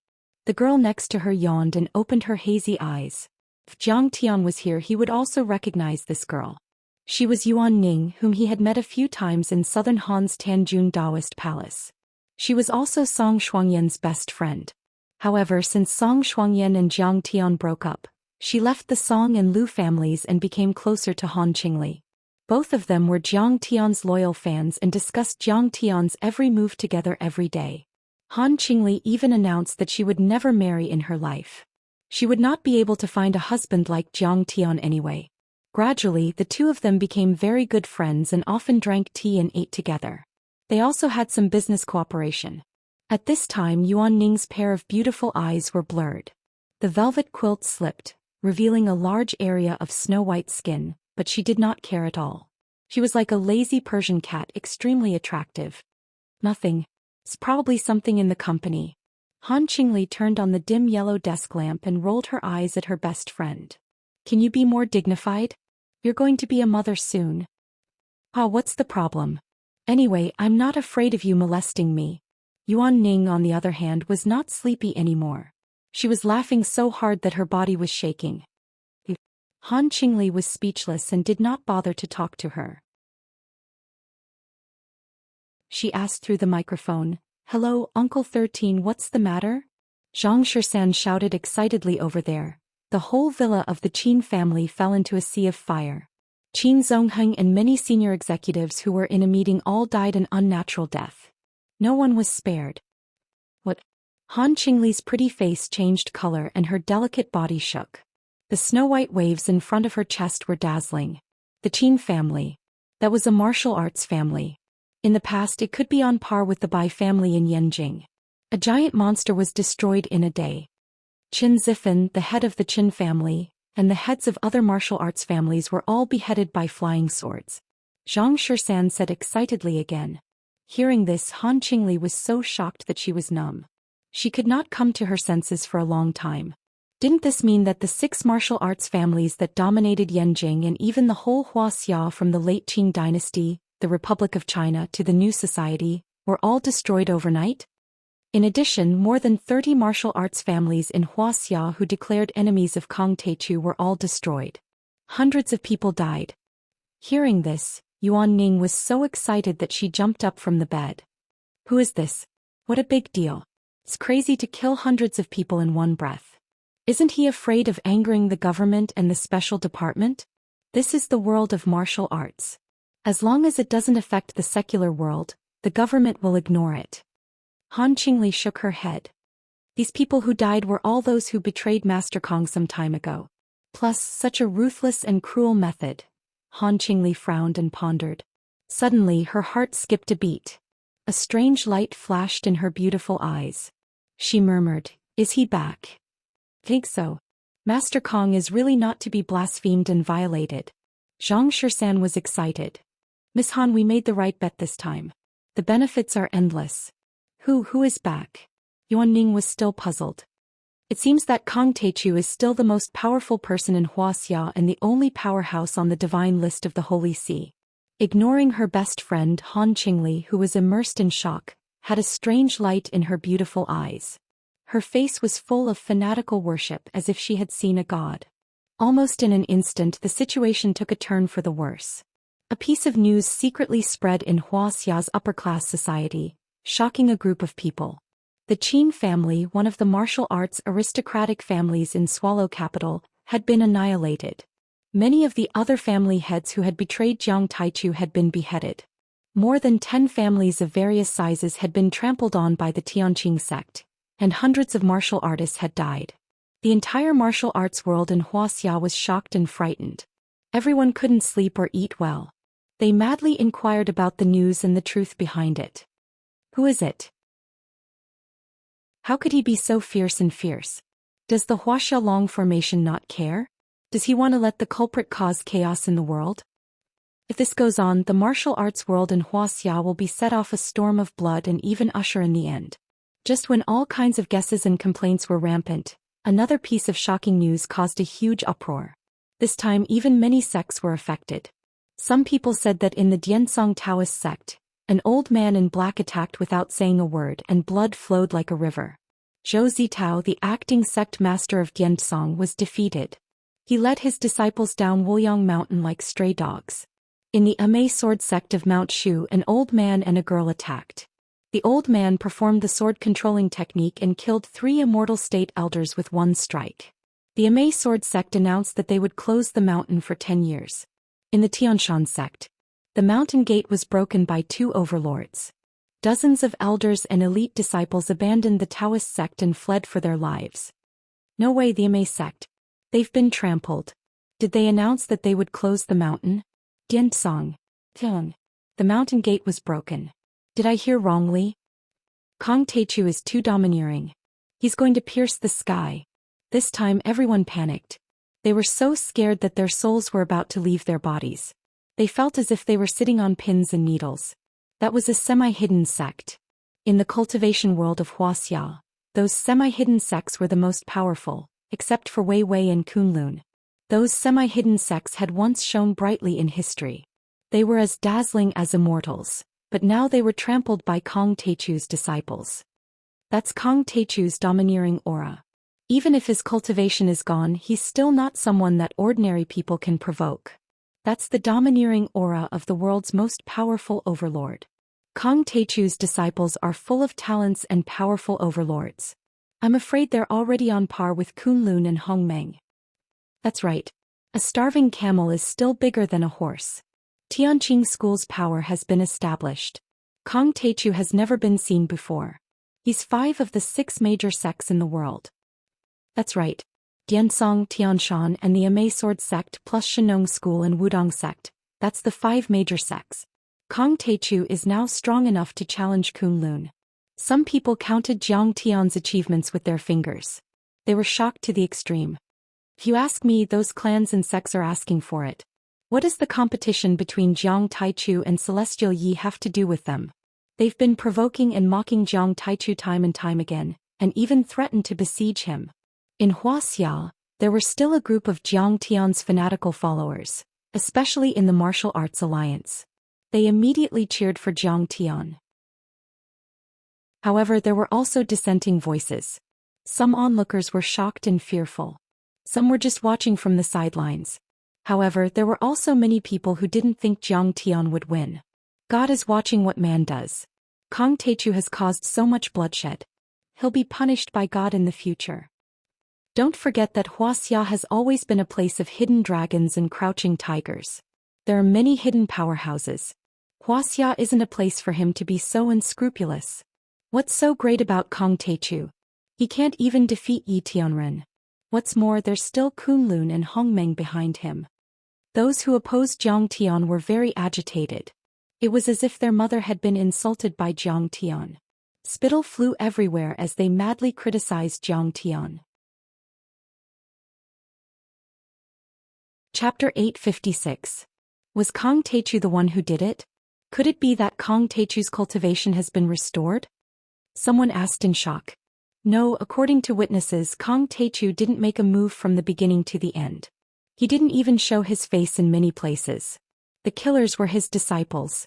The girl next to her yawned and opened her hazy eyes. If Jiang Tian was here, he would also recognize this girl. She was Yuan Ning, whom he had met a few times in southern Han's Tanjun Taoist Palace. She was also Song Shuangyan's best friend. However, since Song Shuangyan and Jiang Tian broke up, she left the Song and Lu families and became closer to Han Qingli. Both of them were Jiang Tian's loyal fans and discussed Jiang Tian's every move together every day. Han Qingli even announced that she would never marry in her life. She would not be able to find a husband like Jiang Tian anyway. Gradually, the two of them became very good friends and often drank tea and ate together. They also had some business cooperation. At this time, Yuan Ning's pair of beautiful eyes were blurred. The velvet quilt slipped, revealing a large area of snow-white skin, but she did not care at all. She was like a lazy Persian cat, extremely attractive. "Nothing. It's probably something in the company." Han Qingli turned on the dim yellow desk lamp and rolled her eyes at her best friend. "Can you be more dignified? You're going to be a mother soon." "Ah, what's the problem? Anyway, I'm not afraid of you molesting me." Yuan Ning, on the other hand, was not sleepy anymore. She was laughing so hard that her body was shaking. Han Qingli was speechless and did not bother to talk to her. She asked through the microphone, "Hello, Uncle 13, what's the matter?" Zhang Xian shouted excitedly over there. The whole villa of the Qin family fell into a sea of fire. Qin Zongheng and many senior executives who were in a meeting all died an unnatural death. No one was spared. "What?" Han Qingli's pretty face changed color and her delicate body shook. The snow-white waves in front of her chest were dazzling. The Qin family. That was a martial arts family. In the past, it could be on par with the Bai family in Yanjing. A giant monster was destroyed in a day. Qin Zifan, the head of the Qin family, and the heads of other martial arts families were all beheaded by flying swords. Zhang Xian said excitedly again. Hearing this, Han Qingli was so shocked that she was numb. She could not come to her senses for a long time. Didn't this mean that the 6 martial arts families that dominated Yanjing and even the whole Wuxia from the late Qing dynasty, the Republic of China to the New Society, were all destroyed overnight? In addition, more than 30 martial arts families in Wuxia who declared enemies of Kang Teichu were all destroyed. Hundreds of people died. Hearing this, Yuan Ning was so excited that she jumped up from the bed. "Who is this? What a big deal. It's crazy to kill hundreds of people in one breath. Isn't he afraid of angering the government and the special department? This is the world of martial arts. As long as it doesn't affect the secular world, the government will ignore it." Han Qingli shook her head. These people who died were all those who betrayed Master Kong some time ago. Plus, such a ruthless and cruel method. Han Qingli frowned and pondered. Suddenly, her heart skipped a beat. A strange light flashed in her beautiful eyes. She murmured, "Is he back?" "Think so. Master Kong is really not to be blasphemed and violated." Zhang Xian was excited. "Miss Han, we made the right bet this time. The benefits are endless." Who is back?" Yuan Ning was still puzzled. "It seems that Kang Teichu is still the most powerful person in Wuxia and the only powerhouse on the divine list of the Holy See." Ignoring her best friend Han Qingli, who was immersed in shock, had a strange light in her beautiful eyes. Her face was full of fanatical worship as if she had seen a god. Almost in an instant, the situation took a turn for the worse. A piece of news secretly spread in Wuxia's upper-class society, shocking a group of people. The Qin family, one of the martial arts aristocratic families in Swallow capital, had been annihilated. Many of the other family heads who had betrayed Jiang Taichu had been beheaded. More than 10 families of various sizes had been trampled on by the Tianqing sect, and hundreds of martial artists had died. The entire martial arts world in Wuxia was shocked and frightened. Everyone couldn't sleep or eat well. They madly inquired about the news and the truth behind it. Who is it? How could he be so fierce and fierce? Does the Huaxia Long formation not care? Does he want to let the culprit cause chaos in the world? If this goes on, the martial arts world in Wuxia will be set off a storm of blood and even usher in the end. Just when all kinds of guesses and complaints were rampant, another piece of shocking news caused a huge uproar. This time even many sects were affected. Some people said that in the Diansong Taoist sect, an old man in black attacked without saying a word and blood flowed like a river. Zhou Xian, the acting sect master of Diansong, was defeated. He led his disciples down Woyang Mountain like stray dogs. In the Immerse sword sect of Mount Shu, an old man and a girl attacked. The old man performed the sword-controlling technique and killed 3 immortal state elders with one strike. The Immerse sword sect announced that they would close the mountain for 10 years. In the Xianxia sect, the mountain gate was broken by 2 overlords. Dozens of elders and elite disciples abandoned the Taoist sect and fled for their lives. No way, the Immerse sect. They've been trampled. Did they announce that they would close the mountain? Diansong. The mountain gate was broken. Did I hear wrongly? Kong Taichu is too domineering. He's going to pierce the sky. This time everyone panicked. They were so scared that their souls were about to leave their bodies. They felt as if they were sitting on pins and needles. That was a semi-hidden sect. In the cultivation world of Wuxia, those semi-hidden sects were the most powerful, except for Wei Wei and Kunlun. Those semi-hidden sects had once shone brightly in history. They were as dazzling as immortals, but now they were trampled by Kong Taichu's disciples. That's Kong Taichu's domineering aura. Even if his cultivation is gone, he's still not someone that ordinary people can provoke. That's the domineering aura of the world's most powerful overlord. Kong Taichu's disciples are full of talents and powerful overlords. I'm afraid they're already on par with Kunlun and Hongmeng. That's right. A starving camel is still bigger than a horse. Tianqing School's power has been established. Kong Taichu has never been seen before. He's 5 of the 6 major sects in the world. That's right. Diansong, Tianshan and the Immerse sword sect plus Shenong School and Wudong sect, that's the 5 major sects. Kong Taichu is now strong enough to challenge Kunlun. Some people counted Jiang Tian's achievements with their fingers. They were shocked to the extreme. If you ask me, those clans and sects are asking for it. What does the competition between Jiang Taichu and Celestial Yi have to do with them? They've been provoking and mocking Jiang Taichu time and time again, and even threatened to besiege him. In Wuxia, there were still a group of Jiang Tian's fanatical followers, especially in the Martial Arts Alliance. They immediately cheered for Jiang Tian. However, there were also dissenting voices. Some onlookers were shocked and fearful. Some were just watching from the sidelines. However, there were also many people who didn't think Jiang Tian would win. God is watching what man does. Kong Taichu has caused so much bloodshed. He'll be punished by God in the future. Don't forget that Wuxia has always been a place of hidden dragons and crouching tigers. There are many hidden powerhouses. Wuxia isn't a place for him to be so unscrupulous. What's so great about Kong Taichu? He can't even defeat Yi Tianren. What's more, there's still Kunlun and Hongmeng behind him. Those who opposed Jiang Tian were very agitated. It was as if their mother had been insulted by Jiang Tian. Spittle flew everywhere as they madly criticized Jiang Tian. Chapter 856. Was Kong Taichu the one who did it? Could it be that Kong Taichu's cultivation has been restored? Someone asked in shock. No, according to witnesses, Kong Taichu didn't make a move from the beginning to the end. He didn't even show his face in many places. The killers were his disciples.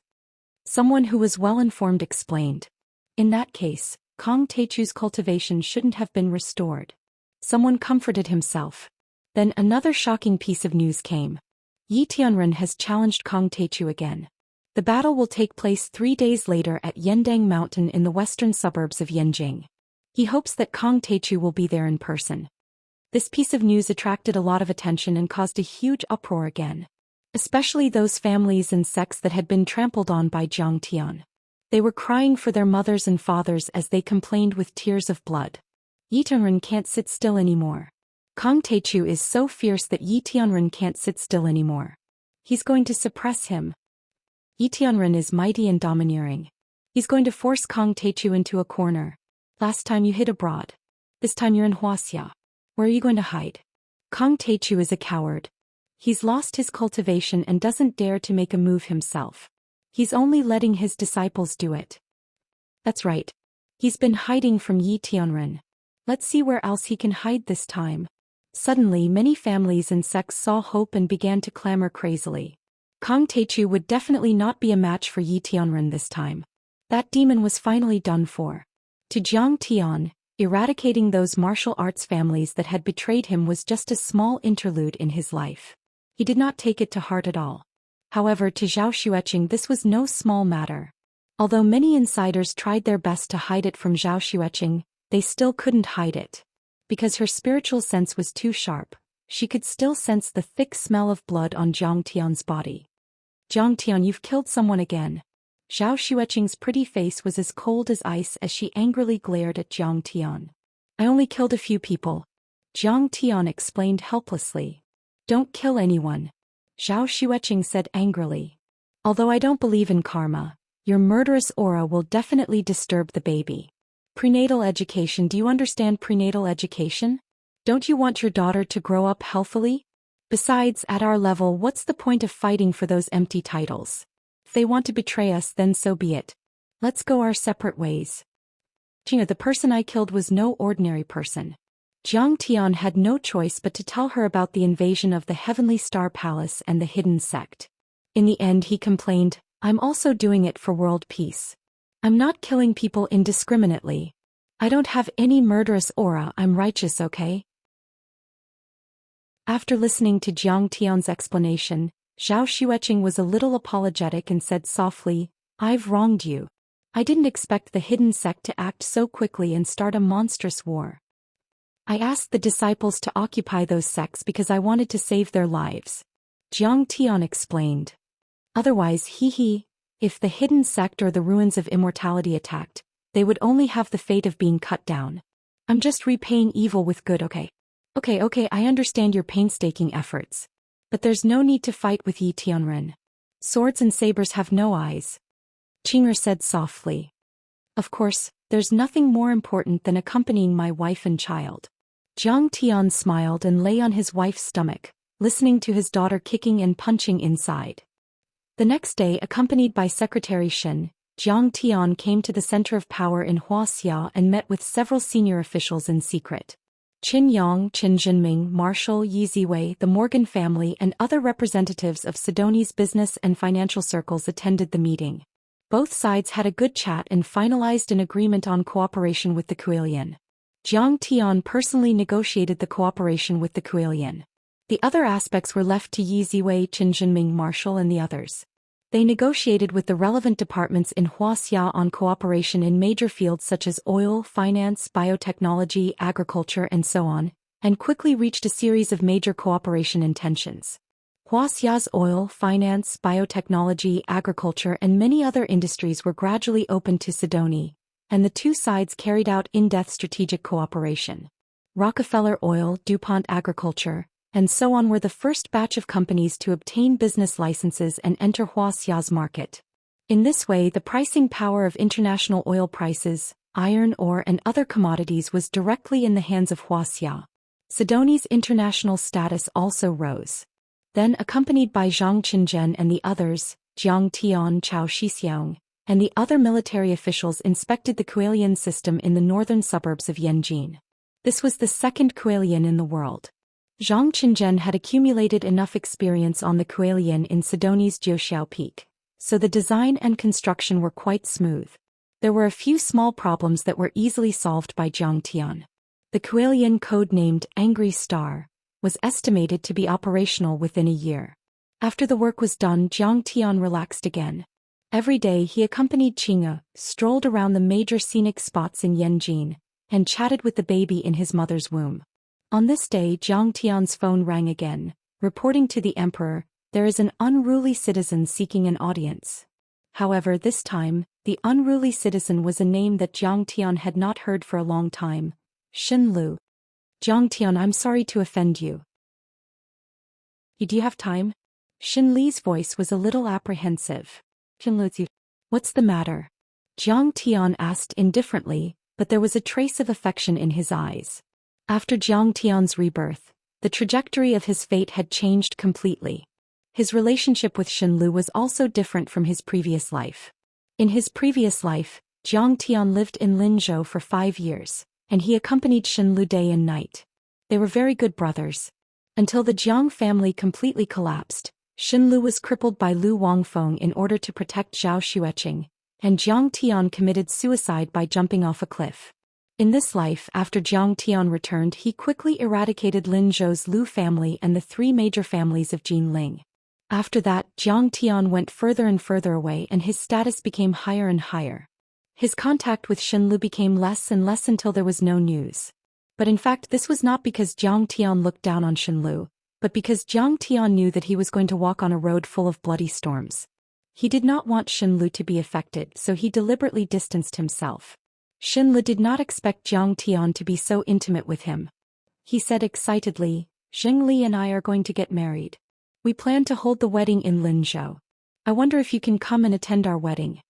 Someone who was well-informed explained. In that case, Kong Taichu's cultivation shouldn't have been restored. Someone comforted himself. Then another shocking piece of news came. Yi Tianren has challenged Kong Taichu again. The battle will take place 3 days later at Yendang Mountain in the western suburbs of Yanjing. He hopes that Kong Taichu will be there in person. This piece of news attracted a lot of attention and caused a huge uproar again. Especially those families and sects that had been trampled on by Jiang Tian. They were crying for their mothers and fathers as they complained with tears of blood. Yi Tianren can't sit still anymore. Kong Taichu is so fierce that Yi Tianren can't sit still anymore. He's going to suppress him. Yi Tianren is mighty and domineering. He's going to force Kong Taichu into a corner. Last time you hid abroad. This time you're in Wuxia. Where are you going to hide? Kong Taichu is a coward. He's lost his cultivation and doesn't dare to make a move himself. He's only letting his disciples do it. That's right. He's been hiding from Yi Tianren. Let's see where else he can hide this time. Suddenly many families and sects saw hope and began to clamor crazily. Kang Teichu would definitely not be a match for Yi Tianren this time. That demon was finally done for. To Jiang Tian, eradicating those martial arts families that had betrayed him was just a small interlude in his life. He did not take it to heart at all. However, to Zhou Xian this was no small matter. Although many insiders tried their best to hide it from Zhou Xian, they still couldn't hide it. Because her spiritual sense was too sharp, she could still sense the thick smell of blood on Jiang Tian's body. Jiang Tian, you've killed someone again. Zhou Xian's pretty face was as cold as ice as she angrily glared at Jiang Tian. I only killed a few people. Jiang Tian explained helplessly. Don't kill anyone. Zhou Xian said angrily. Although I don't believe in karma, your murderous aura will definitely disturb the baby. Prenatal education. Do you understand prenatal education? Don't you want your daughter to grow up healthily? Besides, at our level, what's the point of fighting for those empty titles? If they want to betray us, then so be it. Let's go our separate ways. The person I killed was no ordinary person. Jiang Tian had no choice but to tell her about the invasion of the Heavenly Star Palace and the hidden sect. In the end, he complained, I'm also doing it for world peace. I'm not killing people indiscriminately. I don't have any murderous aura, I'm righteous, okay? After listening to Jiang Tian's explanation, Zhou Xian was a little apologetic and said softly, I've wronged you. I didn't expect the hidden sect to act so quickly and start a monstrous war. I asked the disciples to occupy those sects because I wanted to save their lives. Jiang Tian explained. Otherwise, if the hidden sect or the ruins of immortality attacked, they would only have the fate of being cut down. I'm just repaying evil with good, okay? Okay, I understand your painstaking efforts. But there's no need to fight with Yi Tianren. Swords and sabers have no eyes. Qing'er said softly. Of course, there's nothing more important than accompanying my wife and child. Jiang Tian smiled and lay on his wife's stomach, listening to his daughter kicking and punching inside. The next day, accompanied by Secretary Shen, Jiang Tian came to the center of power in Wuxia and met with several senior officials in secret. Qin Yang, Qin Jinming, Marshal Yi Ziwei, the Morgan family and other representatives of Sidoni's business and financial circles attended the meeting. Both sides had a good chat and finalized an agreement on cooperation with the Kuelian. Jiang Tian personally negotiated the cooperation with the Kuelian. The other aspects were left to Yi Ziwei, Qin Jinming, Marshal and the others. They negotiated with the relevant departments in Wuxia on cooperation in major fields such as oil, finance, biotechnology, agriculture and so on, and quickly reached a series of major cooperation intentions. Wuxia's oil, finance, biotechnology, agriculture and many other industries were gradually opened to Sidoni, and the two sides carried out in-depth strategic cooperation. Rockefeller Oil, DuPont Agriculture, and so on were the first batch of companies to obtain business licenses and enter Wuxia's market. In this way, the pricing power of international oil prices, iron ore and other commodities was directly in the hands of Wuxia. Sidoni's international status also rose. Then, accompanied by Zhang Qinzhen and the others, Jiang Tian, Chao Shixiang, and the other military officials inspected the Kuelian system in the northern suburbs of Yanjin. This was the second Kuelian in the world. Zhang Qinzhen had accumulated enough experience on the Kuelian in Sidoni's Jiuxiao Peak, so the design and construction were quite smooth. There were a few small problems that were easily solved by Jiang Tian. The Kuelian, code-named Angry Star, was estimated to be operational within a year. After the work was done, Jiang Tian relaxed again. Every day he accompanied Qing'e, strolled around the major scenic spots in Yanjin, and chatted with the baby in his mother's womb. On this day, Jiang Tian's phone rang again, reporting to the emperor, there is an unruly citizen seeking an audience. However, this time, the unruly citizen was a name that Jiang Tian had not heard for a long time, Xin Lu. Jiang Tian, I'm sorry to offend you. Do you have time? Xin Li's voice was a little apprehensive. Xin Lu, what's the matter? Jiang Tian asked indifferently, but there was a trace of affection in his eyes. After Jiang Tian's rebirth, The trajectory of his fate had changed completely. His relationship with Xinlu was also different from his previous life. In his previous life, Jiang Tian lived in Linzhou for 5 years, and he accompanied Xinlu day and night. They were very good brothers. Until the Jiang family completely collapsed, Xinlu was crippled by Lu Wangfeng in order to protect Zhao Xueqing, and Jiang Tian committed suicide by jumping off a cliff. In this life, after Jiang Tian returned, he quickly eradicated Linzhou's Lu family and the 3 major families of Jinling. After that, Jiang Tian went further and further away and his status became higher and higher. His contact with Xinlu became less and less until there was no news. But in fact this was not because Jiang Tian looked down on Xinlu, but because Jiang Tian knew that he was going to walk on a road full of bloody storms. He did not want Xinlu to be affected, so he deliberately distanced himself. Xinlu did not expect Jiang Tian to be so intimate with him. He said excitedly, "Zhengli and I are going to get married. We plan to hold the wedding in Linzhou. I wonder if you can come and attend our wedding."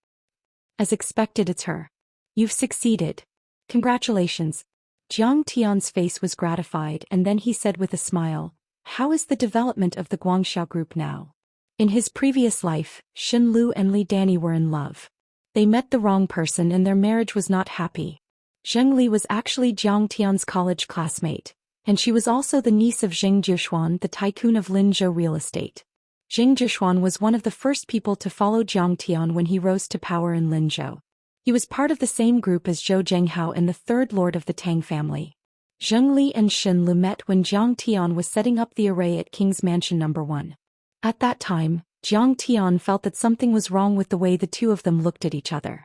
As expected, it's her. "You've succeeded. Congratulations." Jiang Tian's face was gratified, and then he said with a smile, "How is the development of the Guangxiao group now?" In his previous life, Xinlu and Li Danny were in love. They met the wrong person and their marriage was not happy. Zheng Li was actually Jiang Tian's college classmate, and she was also the niece of Zheng Jishuan, the tycoon of Linzhou real estate. Zheng Jishuan was one of the first people to follow Jiang Tian when he rose to power in Linzhou. He was part of the same group as Zhou Zhenghao and the third lord of the Tang family. Zheng Li and Xinlu met when Jiang Tian was setting up the array at King's Mansion No. 1. At that time, Jiang Tian felt that something was wrong with the way the two of them looked at each other.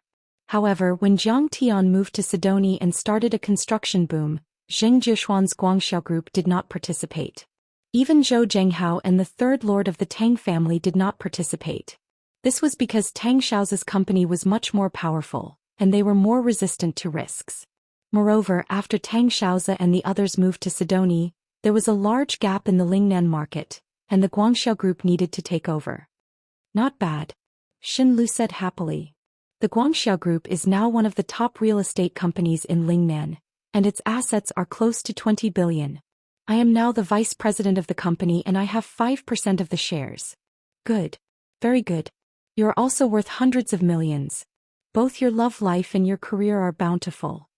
However, when Jiang Tian moved to Sidoni and started a construction boom, Zheng Jishuan's Guangxiao group did not participate. Even Zhou Zhenghao and the third lord of the Tang family did not participate. This was because Tang Xiao's company was much more powerful, and they were more resistant to risks. Moreover, after Tang Xiaozi and the others moved to Sidoni, there was a large gap in the Lingnan market, and the Guangxiao group needed to take over. "Not bad," Xinlu said happily. "The Guangxiao group is now one of the top real estate companies in Lingnan, and its assets are close to 20 billion. I am now the vice president of the company and I have 5% of the shares." "Good. Very good. You are also worth hundreds of millions. Both your love life and your career are bountiful."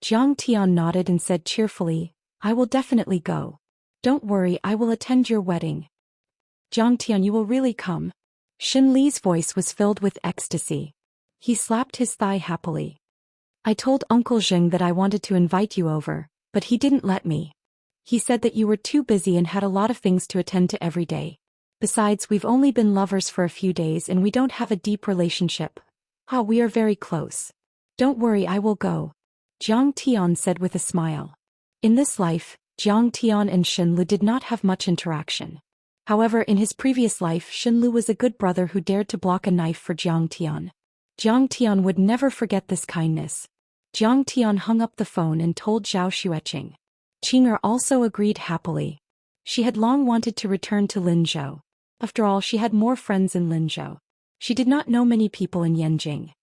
Jiang Tian nodded and said cheerfully, "I will definitely go. Don't worry, I will attend your wedding." "Jiang Tian, you will really come?" Xin Li's voice was filled with ecstasy. He slapped his thigh happily. "I told Uncle Zheng that I wanted to invite you over, but he didn't let me. He said that you were too busy and had a lot of things to attend to every day. Besides, we've only been lovers for a few days and we don't have a deep relationship. We are very close. Don't worry, I will go," Jiang Tian said with a smile. In this life, Jiang Tian and Xinlu did not have much interaction. However, in his previous life, Xinlu was a good brother who dared to block a knife for Jiang Tian. Jiang Tian would never forget this kindness. Jiang Tian hung up the phone and told Zhao Xueqing. Qing'er also agreed happily. She had long wanted to return to Linzhou. After all, she had more friends in Linzhou. She did not know many people in Yanjing.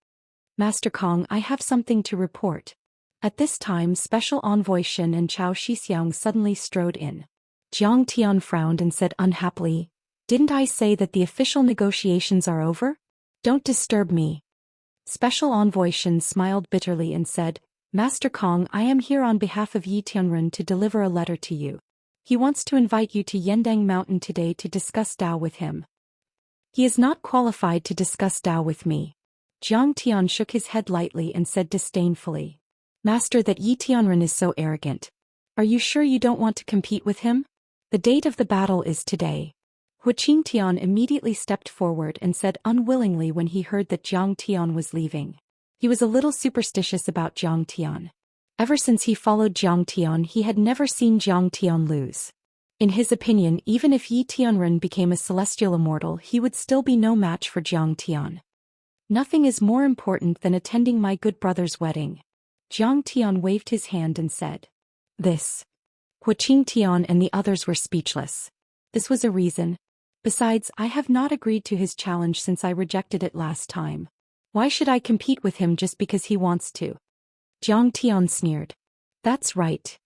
"Master Kong, I have something to report." At this time, Special Envoy Xin and Chao Shixiang suddenly strode in. Jiang Tian frowned and said unhappily, "Didn't I say that the official negotiations are over? Don't disturb me." Special Envoy Xin smiled bitterly and said, "Master Kong, I am here on behalf of Yi Tianren to deliver a letter to you. He wants to invite you to Yendang Mountain today to discuss Dao with him." "He is not qualified to discuss Dao with me." Jiang Tian shook his head lightly and said disdainfully, "Master, that Yi Tianren is so arrogant. Are you sure you don't want to compete with him? The date of the battle is today." Hu Qingtian immediately stepped forward and said unwillingly when he heard that Jiang Tian was leaving. He was a little superstitious about Jiang Tian. Ever since he followed Jiang Tian, he had never seen Jiang Tian lose. In his opinion, even if Yi Tianren became a celestial immortal, he would still be no match for Jiang Tian. "Nothing is more important than attending my good brother's wedding." Jiang Tian waved his hand and said, "This." Hu Qingtian and the others were speechless. This was a reason. Besides, I have not agreed to his challenge since I rejected it last time. Why should I compete with him just because he wants to? Jiang Tian sneered. "That's right.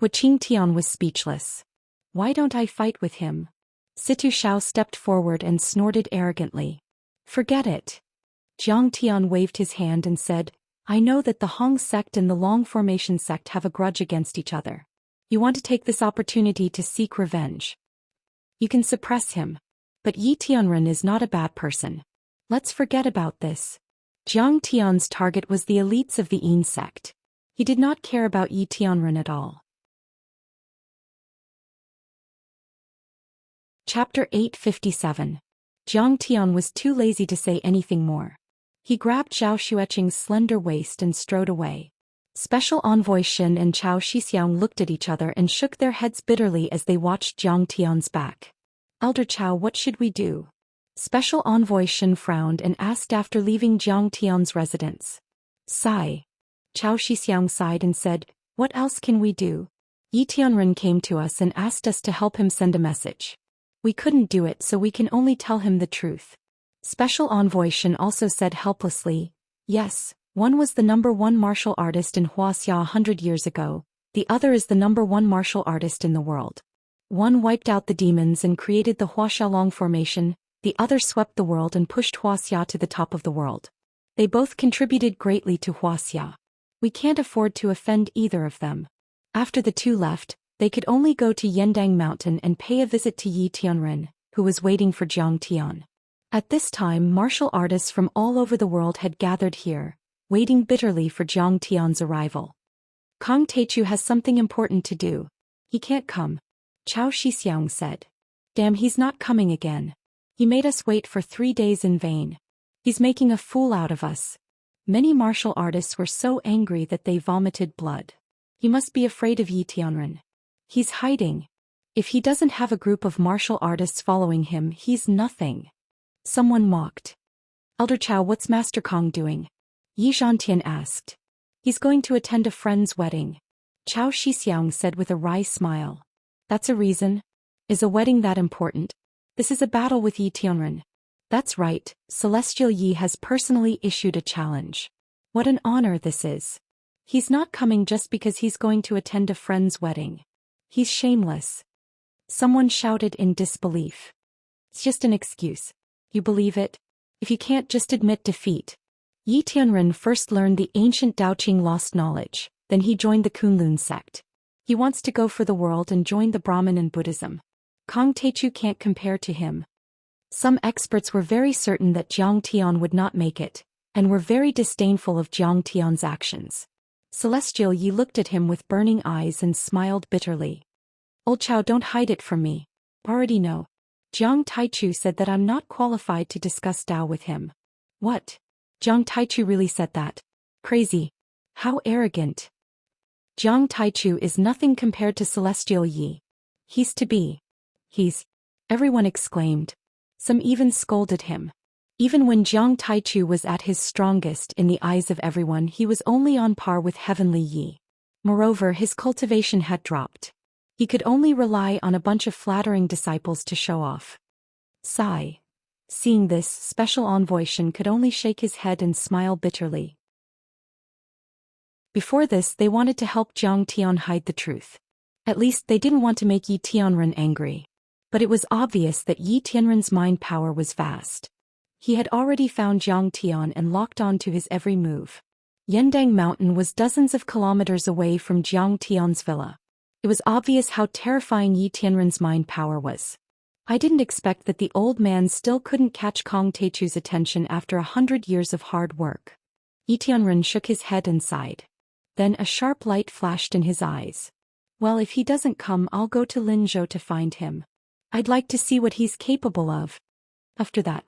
Qing Tian was speechless. Why don't I fight with him? Situ Xiao stepped forward and snorted arrogantly. Forget it. Jiang Tian waved his hand and said, I know that the Hong sect and the Long Formation sect have a grudge against each other. You want to take this opportunity to seek revenge. You can suppress him. But Yi Tianren is not a bad person. Let's forget about this. Jiang Tian's target was the elites of the Yin sect. He did not care about Yi Tianren at all. Chapter 857. Jiang Tian was too lazy to say anything more. He grabbed Zhao Xueqing's slender waist and strode away. Special Envoy Xin and Chao Shixiang looked at each other and shook their heads bitterly as they watched Jiang Tian's back. Elder Chao, what should we do? Special Envoy Xin frowned and asked after leaving Jiang Tian's residence. Sigh. Chao Shixiang sighed and said, what else can we do? Yi Tianren came to us and asked us to help him send a message. We couldn't do it, so we can only tell him the truth. Special Envoy Xin also said helplessly, yes, one was the #1 martial artist in Wuxia 100 years ago, the other is the #1 martial artist in the world. One wiped out the demons and created the Wuxia Long Formation, the other swept the world and pushed Wuxia to the top of the world. They both contributed greatly to Wuxia. We can't afford to offend either of them. After the two left, they could only go to Yendang Mountain and pay a visit to Yi Tianren, who was waiting for Jiang Tian. At this time, martial artists from all over the world had gathered here, waiting bitterly for Jiang Tian's arrival. Kong Teichu has something important to do. He can't come. Chao Shixiang said. Damn, he's not coming again. He made us wait for 3 days in vain. He's making a fool out of us. Many martial artists were so angry that they vomited blood. He must be afraid of Yi Tianren. He's hiding. If he doesn't have a group of martial artists following him, he's nothing. Someone mocked. Elder Chao, what's Master Kong doing? Yi Zhantian asked. He's going to attend a friend's wedding. Chao Shixiang said with a wry smile. That's a reason? Is a wedding that important? This is a battle with Yi Tianren. That's right, Celestial Yi has personally issued a challenge. What an honor this is. He's not coming just because he's going to attend a friend's wedding. He's shameless. Someone shouted in disbelief. It's just an excuse. You believe it? If you can't, just admit defeat. Yi Tianren first learned the ancient Daoqing lost knowledge, then he joined the Kunlun sect. He wants to go for the world and join the Brahmin and Buddhism. Kong Teichu can't compare to him. Some experts were very certain that Jiang Tian would not make it, and were very disdainful of Jiang Tian's actions. Celestial Yi looked at him with burning eyes and smiled bitterly. Old Chao, don't hide it from me. Already know. Jiang Taichu said that I'm not qualified to discuss Tao with him. What? Jiang Taichu really said that? Crazy. How arrogant. Jiang Taichu is nothing compared to Celestial Yi. He's to be. Everyone exclaimed. Some even scolded him. Even when Jiang Taichu was at his strongest in the eyes of everyone, he was only on par with Heavenly Yi. Moreover, his cultivation had dropped. He could only rely on a bunch of flattering disciples to show off. Sigh. Seeing this, Special Envoy Xin could only shake his head and smile bitterly. Before this, they wanted to help Jiang Tian hide the truth. At least they didn't want to make Yi Tianren angry. But it was obvious that Yi Tianren's mind power was vast. He had already found Jiang Tian and locked on to his every move. Yendang Mountain was dozens of kilometers away from Jiang Tian's villa. It was obvious how terrifying Yi Tianren's mind power was. I didn't expect that the old man still couldn't catch Kong Teichu's attention after 100 years of hard work. Yi Tianren shook his head and sighed. Then a sharp light flashed in his eyes. Well, if he doesn't come, I'll go to Linzhou to find him. I'd like to see what he's capable of. After that,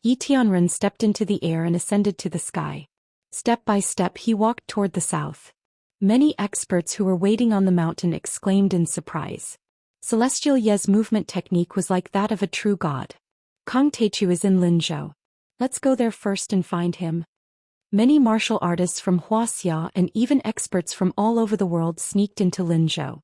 Yi Tianren stepped into the air and ascended to the sky. Step by step he walked toward the south. Many experts who were waiting on the mountain exclaimed in surprise. Celestial Ye's movement technique was like that of a true god. Kong Teichu is in Linzhou. Let's go there first and find him. Many martial artists from Wuxia and even experts from all over the world sneaked into Linzhou.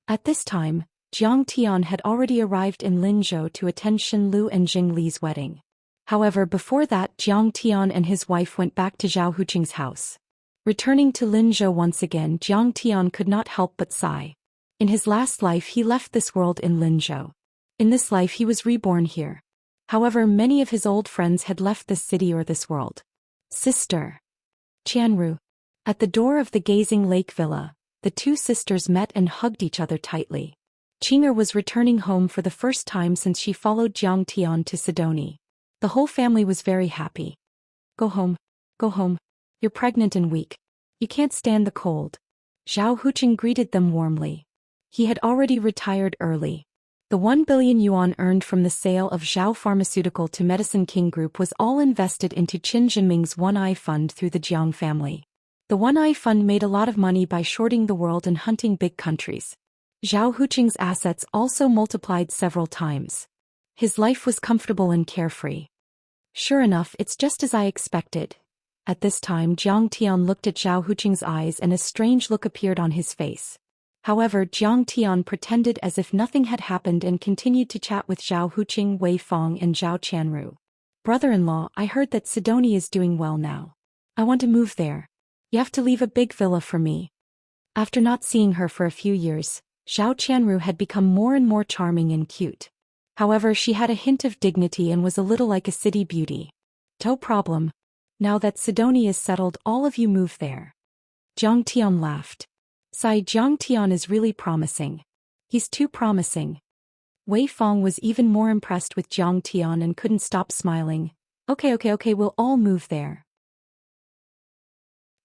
At this time, Jiang Tian had already arrived in Linzhou to attend Xin Lu and Jing Li's wedding. However, before that, Jiang Tian and his wife went back to Zhao Huqing's house. Returning to Linzhou once again, Jiang Tian could not help but sigh. In his last life he left this world in Linzhou. In this life he was reborn here. However, many of his old friends had left this city or this world. Sister Qianru. At the door of the Gazing Lake Villa, the two sisters met and hugged each other tightly. Qing'er was returning home for the first time since she followed Jiang Tian to Sidoni. The whole family was very happy. Go home. Go home. You're pregnant and weak. You can't stand the cold. Zhou Huqing greeted them warmly. He had already retired early. The 1 billion yuan earned from the sale of Zhou Pharmaceutical to Medicine King Group was all invested into Qin Jinming's One Eye Fund through the Jiang family. The One Eye Fund made a lot of money by shorting the world and hunting big countries. Zhou Huqing's assets also multiplied several times. His life was comfortable and carefree. Sure enough, it's just as I expected. At this time Jiang Tian looked at Zhou Huqing's eyes and a strange look appeared on his face. However, Jiang Tian pretended as if nothing had happened and continued to chat with Zhou Huqing, Wei Fong and Zhao Qianru. Brother-in-law, I heard that Sidoni is doing well now. I want to move there. You have to leave a big villa for me. After not seeing her for a few years, Zhao Qianru had become more and more charming and cute. However, she had a hint of dignity and was a little like a city beauty. No problem. Now that Sidoni is settled, all of you move there. Jiang Tian laughed. Jiang Tian is really promising. He's too promising. Wei Fong was even more impressed with Jiang Tian and couldn't stop smiling. Okay, we'll all move there.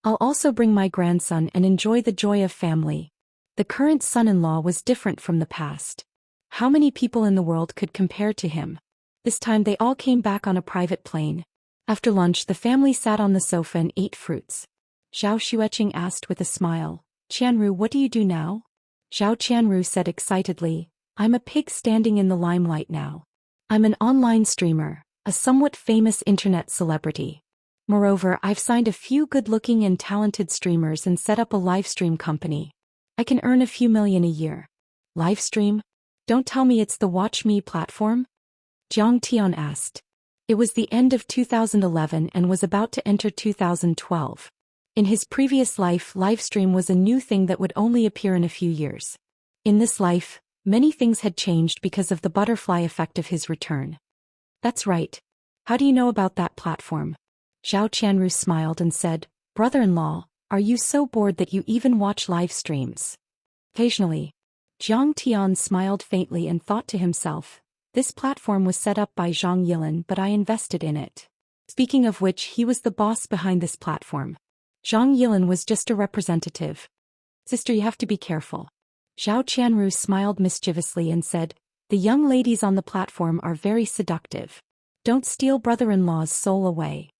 I'll also bring my grandson and enjoy the joy of family. The current son-in-law was different from the past. How many people in the world could compare to him? This time they all came back on a private plane. After lunch the family sat on the sofa and ate fruits. Zhao Xueqing asked with a smile, Qianru, what do you do now? Zhao Qianru said excitedly, I'm a pig standing in the limelight now. I'm an online streamer, a somewhat famous internet celebrity. Moreover, I've signed a few good-looking and talented streamers and set up a livestream company. I can earn a few million a year. Livestream? Don't tell me it's the Watch Me platform? Jiang Tian asked. It was the end of 2011 and was about to enter 2012. In his previous life, livestream was a new thing that would only appear in a few years. In this life, many things had changed because of the butterfly effect of his return. That's right. How do you know about that platform? Zhao Qianru smiled and said, Brother-in-law, are you so bored that you even watch live streams? Occasionally. Jiang Tian smiled faintly and thought to himself, this platform was set up by Zhang Yilin but I invested in it. Speaking of which, he was the boss behind this platform. Zhang Yilin was just a representative. Sister, you have to be careful. Zhao Qianru smiled mischievously and said, the young ladies on the platform are very seductive. Don't steal brother-in-law's soul away.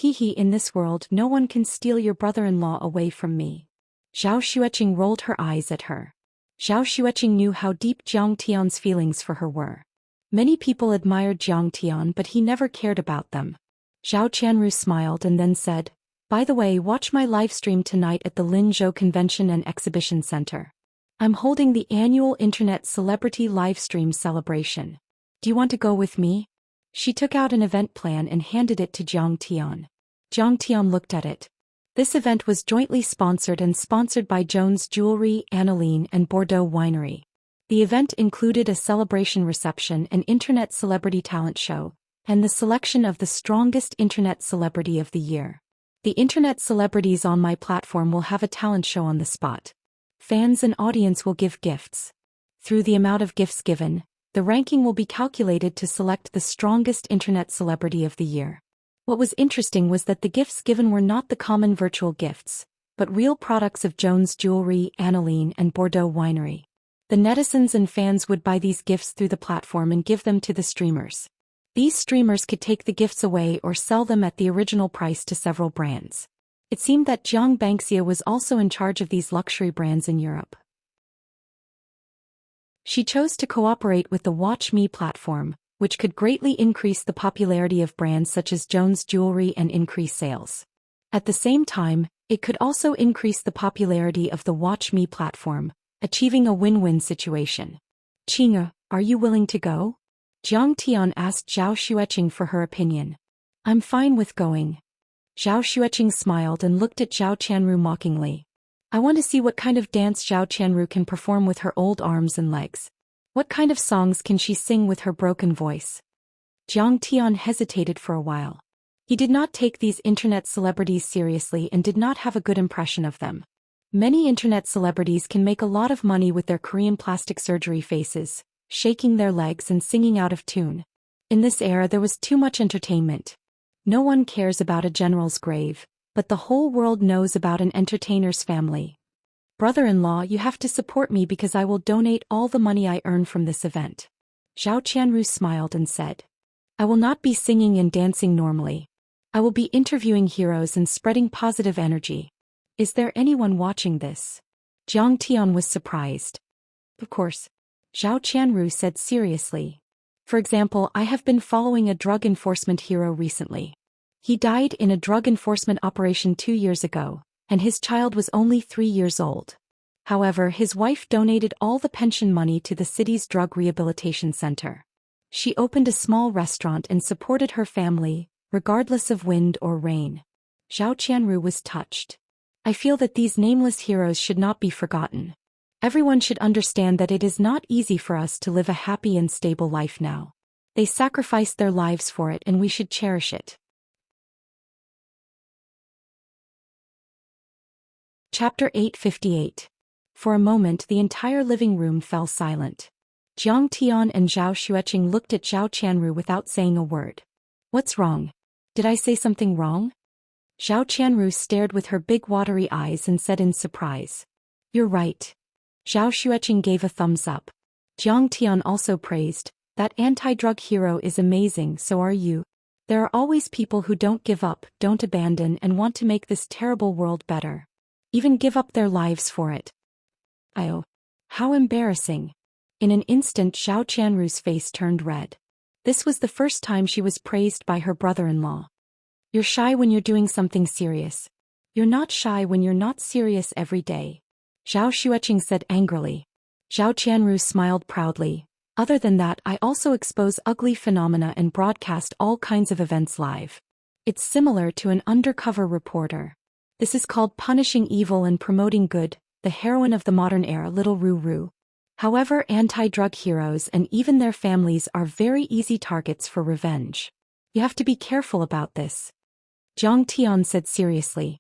In this world no one can steal your brother-in-law away from me. Zhao Xueqing rolled her eyes at her. Zhao Xueqing knew how deep Jiang Tian's feelings for her were. Many people admired Jiang Tian but he never cared about them. Zhao Qianru smiled and then said, by the way, watch my live stream tonight at the Linzhou Convention and Exhibition Center. I'm holding the annual Internet Celebrity Livestream celebration. Do you want to go with me? She took out an event plan and handed it to Jiang Tian. Jiang Tian looked at it. This event was jointly sponsored by Jones Jewelry, Aniline and Bordeaux Winery. The event included a celebration reception, an internet celebrity talent show, and the selection of the strongest internet celebrity of the year. The internet celebrities on my platform will have a talent show on the spot. Fans and audience will give gifts. Through the amount of gifts given, the ranking will be calculated to select the strongest internet celebrity of the year. What was interesting was that the gifts given were not the common virtual gifts, but real products of Jones Jewelry, Aniline and Bordeaux Winery. The netizens and fans would buy these gifts through the platform and give them to the streamers. These streamers could take the gifts away or sell them at the original price to several brands. It seemed that Jiang Bangxia was also in charge of these luxury brands in Europe. She chose to cooperate with the Watch Me platform, which could greatly increase the popularity of brands such as Jones Jewelry and increase sales. At the same time, it could also increase the popularity of the Watch Me platform, achieving a win-win situation. Qing'er, are you willing to go? Jiang Tian asked Zhao Xueqing for her opinion. I'm fine with going. Zhao Xueqing smiled and looked at Zhao Qianru mockingly. I want to see what kind of dance Zhao Qianru can perform with her old arms and legs. What kind of songs can she sing with her broken voice? Jiang Tian hesitated for a while. He did not take these internet celebrities seriously and did not have a good impression of them. Many internet celebrities can make a lot of money with their Korean plastic surgery faces, shaking their legs and singing out of tune. In this era there was too much entertainment. No one cares about a general's grave, but the whole world knows about an entertainer's family. Brother-in-law, you have to support me because I will donate all the money I earn from this event. Zhao Qianru smiled and said, I will not be singing and dancing normally. I will be interviewing heroes and spreading positive energy. Is there anyone watching this? Jiang Tian was surprised. Of course. Zhao Qianru said seriously. For example, I have been following a drug enforcement hero recently. He died in a drug enforcement operation 2 years ago, and his child was only 3 years old. However, his wife donated all the pension money to the city's drug rehabilitation center. She opened a small restaurant and supported her family, regardless of wind or rain. Zhao Qianru was touched. I feel that these nameless heroes should not be forgotten. Everyone should understand that it is not easy for us to live a happy and stable life now. They sacrificed their lives for it and we should cherish it. Chapter 858. For a moment the entire living room fell silent. Jiang Tian and Zhao Xueqing looked at Zhao Qianru without saying a word. What's wrong? Did I say something wrong? Zhao Qianru stared with her big watery eyes and said in surprise. You're right. Zhao Xueqing gave a thumbs up. Jiang Tian also praised, that anti-drug hero is amazing, so are you. There are always people who don't give up, don't abandon and want to make this terrible world better. Even give up their lives for it. Oh. How embarrassing. In an instant Zhao Qianru's face turned red. This was the first time she was praised by her brother-in-law. You're shy when you're doing something serious. You're not shy when you're not serious every day. Zhao Xueqing said angrily. Zhao Qianru smiled proudly. Other than that, I also expose ugly phenomena and broadcast all kinds of events live. It's similar to an undercover reporter. This is called punishing evil and promoting good, the heroine of the modern era, Little Ruru. However, anti-drug heroes and even their families are very easy targets for revenge. You have to be careful about this. Jiang Tian said seriously.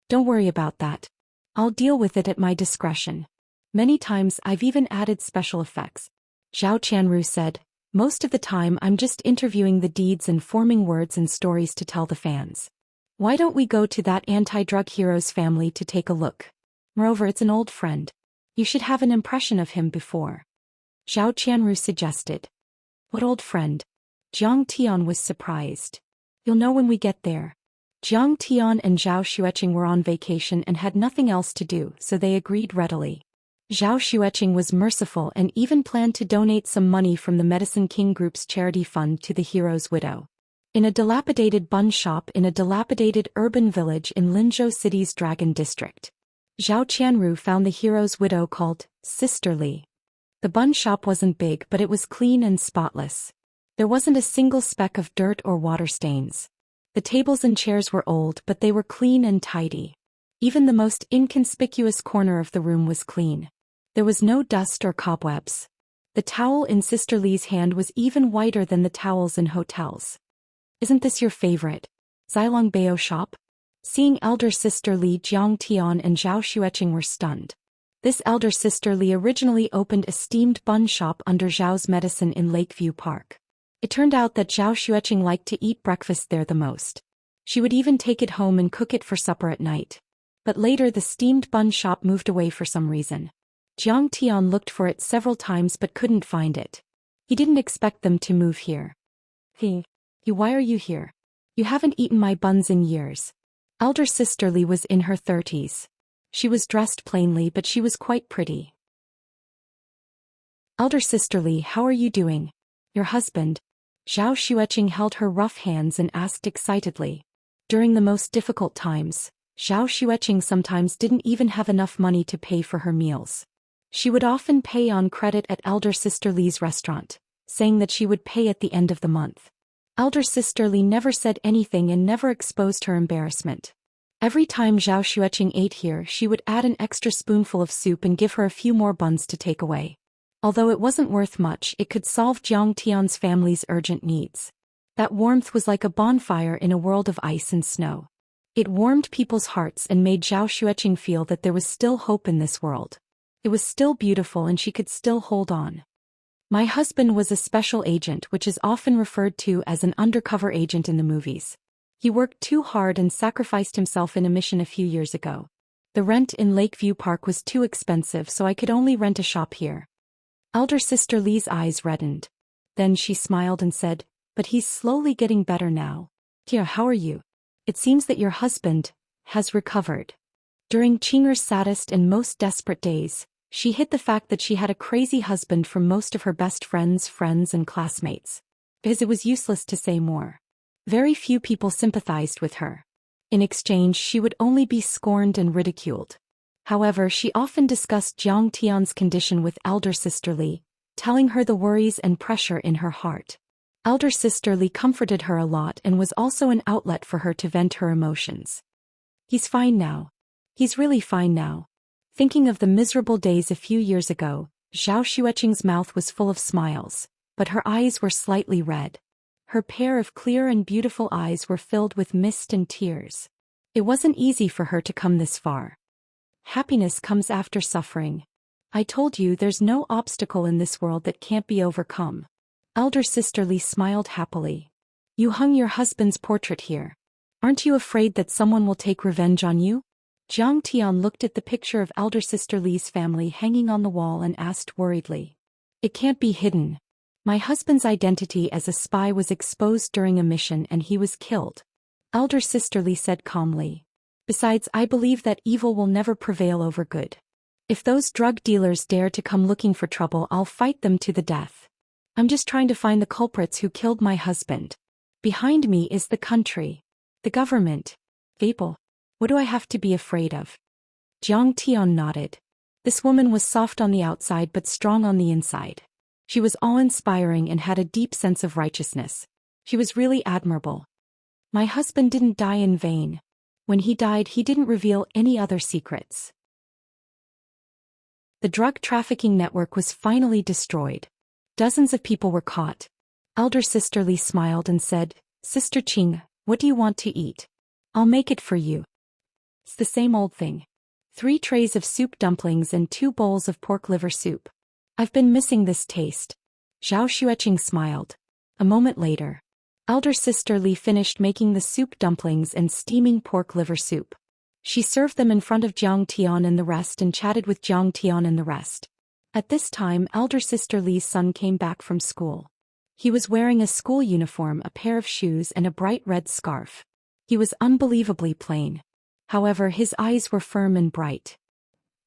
Don't worry about that. I'll deal with it at my discretion. Many times I've even added special effects. Zhao Qianru said, most of the time I'm just interviewing the deeds and forming words and stories to tell the fans. Why don't we go to that anti-drug hero's family to take a look? Moreover, it's an old friend. You should have an impression of him before. Zhao Qianru suggested. What old friend? Jiang Tian was surprised. You'll know when we get there. Jiang Tian and Zhao Xueqing were on vacation and had nothing else to do, so they agreed readily. Zhao Xueqing was merciful and even planned to donate some money from the Medicine King Group's charity fund to the hero's widow. In a dilapidated bun shop in a dilapidated urban village in Linzhou City's Dragon District, Zhao Qianru found the hero's widow called Sister Li. The bun shop wasn't big, but it was clean and spotless. There wasn't a single speck of dirt or water stains. The tables and chairs were old, but they were clean and tidy. Even the most inconspicuous corner of the room was clean. There was no dust or cobwebs. The towel in Sister Li's hand was even whiter than the towels in hotels. Isn't this your favorite Zilongbao shop? Seeing elder sister Li, Jiang Tian and Zhao Xueqing were stunned. This elder sister Li originally opened a steamed bun shop under Zhao's Medicine in Lakeview Park. It turned out that Zhao Xueqing liked to eat breakfast there the most. She would even take it home and cook it for supper at night. But later the steamed bun shop moved away for some reason. Jiang Tian looked for it several times but couldn't find it. He didn't expect them to move here. Why are you here? You haven't eaten my buns in years. Elder sister Li was in her 30s. She was dressed plainly, but she was quite pretty. Elder sister Li, how are you doing? Your husband? Zhao Xueqing held her rough hands and asked excitedly. During the most difficult times, Zhao Xueqing sometimes didn't even have enough money to pay for her meals. She would often pay on credit at elder sister Li's restaurant, saying that she would pay at the end of the month. Elder sister Li never said anything and never exposed her embarrassment. Every time Zhao Xueqing ate here, she would add an extra spoonful of soup and give her a few more buns to take away. Although it wasn't worth much, it could solve Jiang Tian's family's urgent needs. That warmth was like a bonfire in a world of ice and snow. It warmed people's hearts and made Zhao Xueqing feel that there was still hope in this world. It was still beautiful and she could still hold on. My husband was a special agent, which is often referred to as an undercover agent in the movies. He worked too hard and sacrificed himself in a mission a few years ago. The rent in Lakeview Park was too expensive, so I could only rent a shop here. Elder sister Li's eyes reddened. Then she smiled and said, "But he's slowly getting better now. Tia, how are you? It seems that your husband has recovered." During Qing'er's saddest and most desperate days, she hid the fact that she had a crazy husband from most of her best friends and classmates. Because it was useless to say more. Very few people sympathized with her. In exchange, she would only be scorned and ridiculed. However, she often discussed Jiang Tian's condition with elder sister Li, telling her the worries and pressure in her heart. Elder sister Li comforted her a lot and was also an outlet for her to vent her emotions. "He's fine now. He's really fine now." Thinking of the miserable days a few years ago, Zhao Xueqing's mouth was full of smiles, but her eyes were slightly red. Her pair of clear and beautiful eyes were filled with mist and tears. It wasn't easy for her to come this far. Happiness comes after suffering. I told you there's no obstacle in this world that can't be overcome. Elder sister Li smiled happily. "You hung your husband's portrait here. Aren't you afraid that someone will take revenge on you?" Jiang Tian looked at the picture of elder sister Li's family hanging on the wall and asked worriedly. "It can't be hidden. My husband's identity as a spy was exposed during a mission and he was killed," elder sister Li said calmly. "Besides, I believe that evil will never prevail over good. If those drug dealers dare to come looking for trouble, I'll fight them to the death. I'm just trying to find the culprits who killed my husband. Behind me is the country. The government. People. What do I have to be afraid of?" Jiang Tian nodded. This woman was soft on the outside but strong on the inside. She was awe-inspiring and had a deep sense of righteousness. She was really admirable. "My husband didn't die in vain. When he died, he didn't reveal any other secrets." The drug trafficking network was finally destroyed. Dozens of people were caught. Elder sister Li smiled and said, "Sister Qing, what do you want to eat? I'll make it for you." "It's the same old thing. 3 trays of soup dumplings and 2 bowls of pork liver soup. I've been missing this taste." Zhao Xueqing smiled. A moment later, elder sister Li finished making the soup dumplings and steaming pork liver soup. She served them in front of Jiang Tian and the rest and chatted with Jiang Tian and the rest. At this time, elder sister Li's son came back from school. He was wearing a school uniform, a pair of shoes and a bright red scarf. He was unbelievably plain. However, his eyes were firm and bright.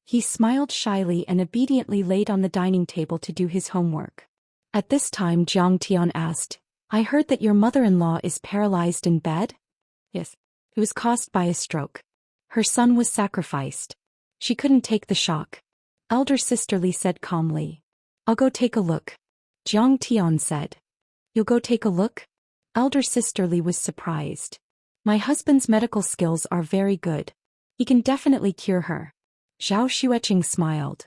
He smiled shyly and obediently laid on the dining table to do his homework. At this time, Jiang Tian asked, "I heard that your mother-in-law is paralyzed in bed?" "Yes. It was caused by a stroke. Her son was sacrificed. She couldn't take the shock," elder sister Li said calmly. "I'll go take a look," Jiang Tian said. "You'll go take a look?" Elder sister Li was surprised. "My husband's medical skills are very good. He can definitely cure her." Zhao Xueqing smiled.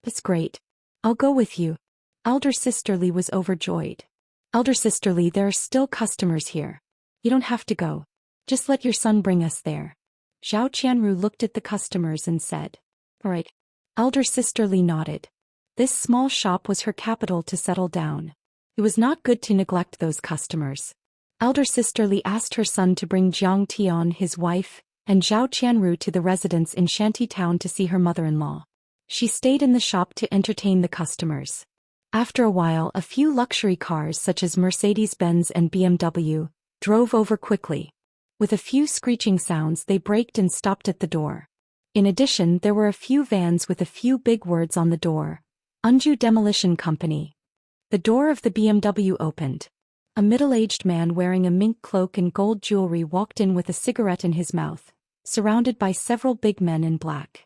"That's great. I'll go with you." Elder sister Li was overjoyed. "Elder sister Li, there are still customers here. You don't have to go. Just let your son bring us there." Zhao Qianru looked at the customers and said, "All right." Elder sister Li nodded. This small shop was her capital to settle down. It was not good to neglect those customers. Elder sister Li asked her son to bring Jiang Tian, his wife, and Zhao Qianru to the residence in Shanty Town to see her mother-in-law. She stayed in the shop to entertain the customers. After a while, a few luxury cars such as Mercedes-Benz and BMW drove over quickly. With a few screeching sounds, they braked and stopped at the door. In addition, there were a few vans with a few big words on the door. Unju Demolition Company. The door of the BMW opened. A middle-aged man wearing a mink cloak and gold jewelry walked in with a cigarette in his mouth, surrounded by several big men in black.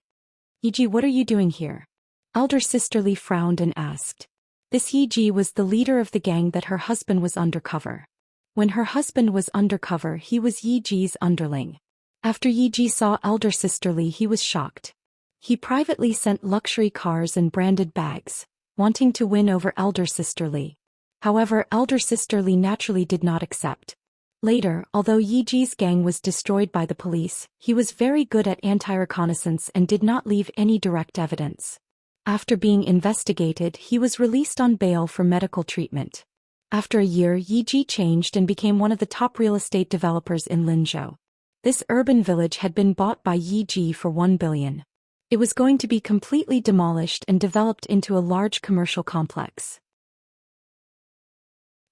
"Yiji, what are you doing here?" Elder sister Li frowned and asked. This Yiji was the leader of the gang that her husband was undercover. When her husband was undercover, he was Yiji's underling. After Yi saw elder sister Li, he was shocked. He privately sent luxury cars and branded bags, wanting to win over elder sister Li. However, elder sister Li naturally did not accept. Later, although Yi's gang was destroyed by the police, he was very good at anti-reconnaissance and did not leave any direct evidence. After being investigated, he was released on bail for medical treatment. After a year, Yi changed and became one of the top real estate developers in Linzhou. This urban village had been bought by Yi for 1 billion. It was going to be completely demolished and developed into a large commercial complex.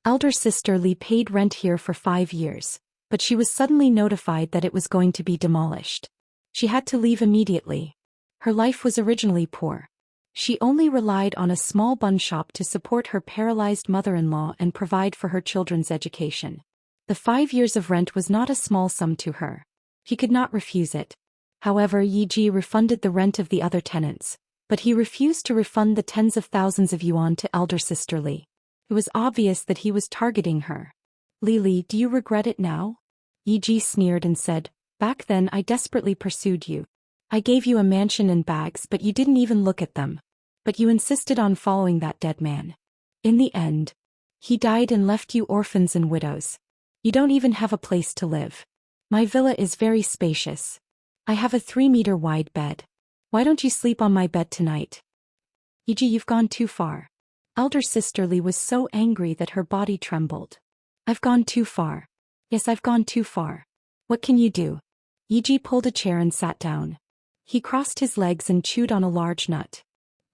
Elder sister Li paid rent here for 5 years, but she was suddenly notified that it was going to be demolished. She had to leave immediately. Her life was originally poor. She only relied on a small bun shop to support her paralyzed mother-in-law and provide for her children's education. The 5 years of rent was not a small sum to her. He could not refuse it. However, Yi refunded the rent of the other tenants, but he refused to refund the tens of thousands of yuan to elder sister Li. It was obvious that he was targeting her. Li, do you regret it now? Yi sneered and said, back then I desperately pursued you. I gave you a mansion and bags, but you didn't even look at them. But you insisted on following that dead man. In the end, he died and left you orphans and widows. You don't even have a place to live. My villa is very spacious. I have a 3-meter wide bed. Why don't you sleep on my bed tonight? Yi, you've gone too far. Elder sister Li was so angry that her body trembled. I've gone too far. Yes, I've gone too far. What can you do? Yi pulled a chair and sat down. He crossed his legs and chewed on a large nut.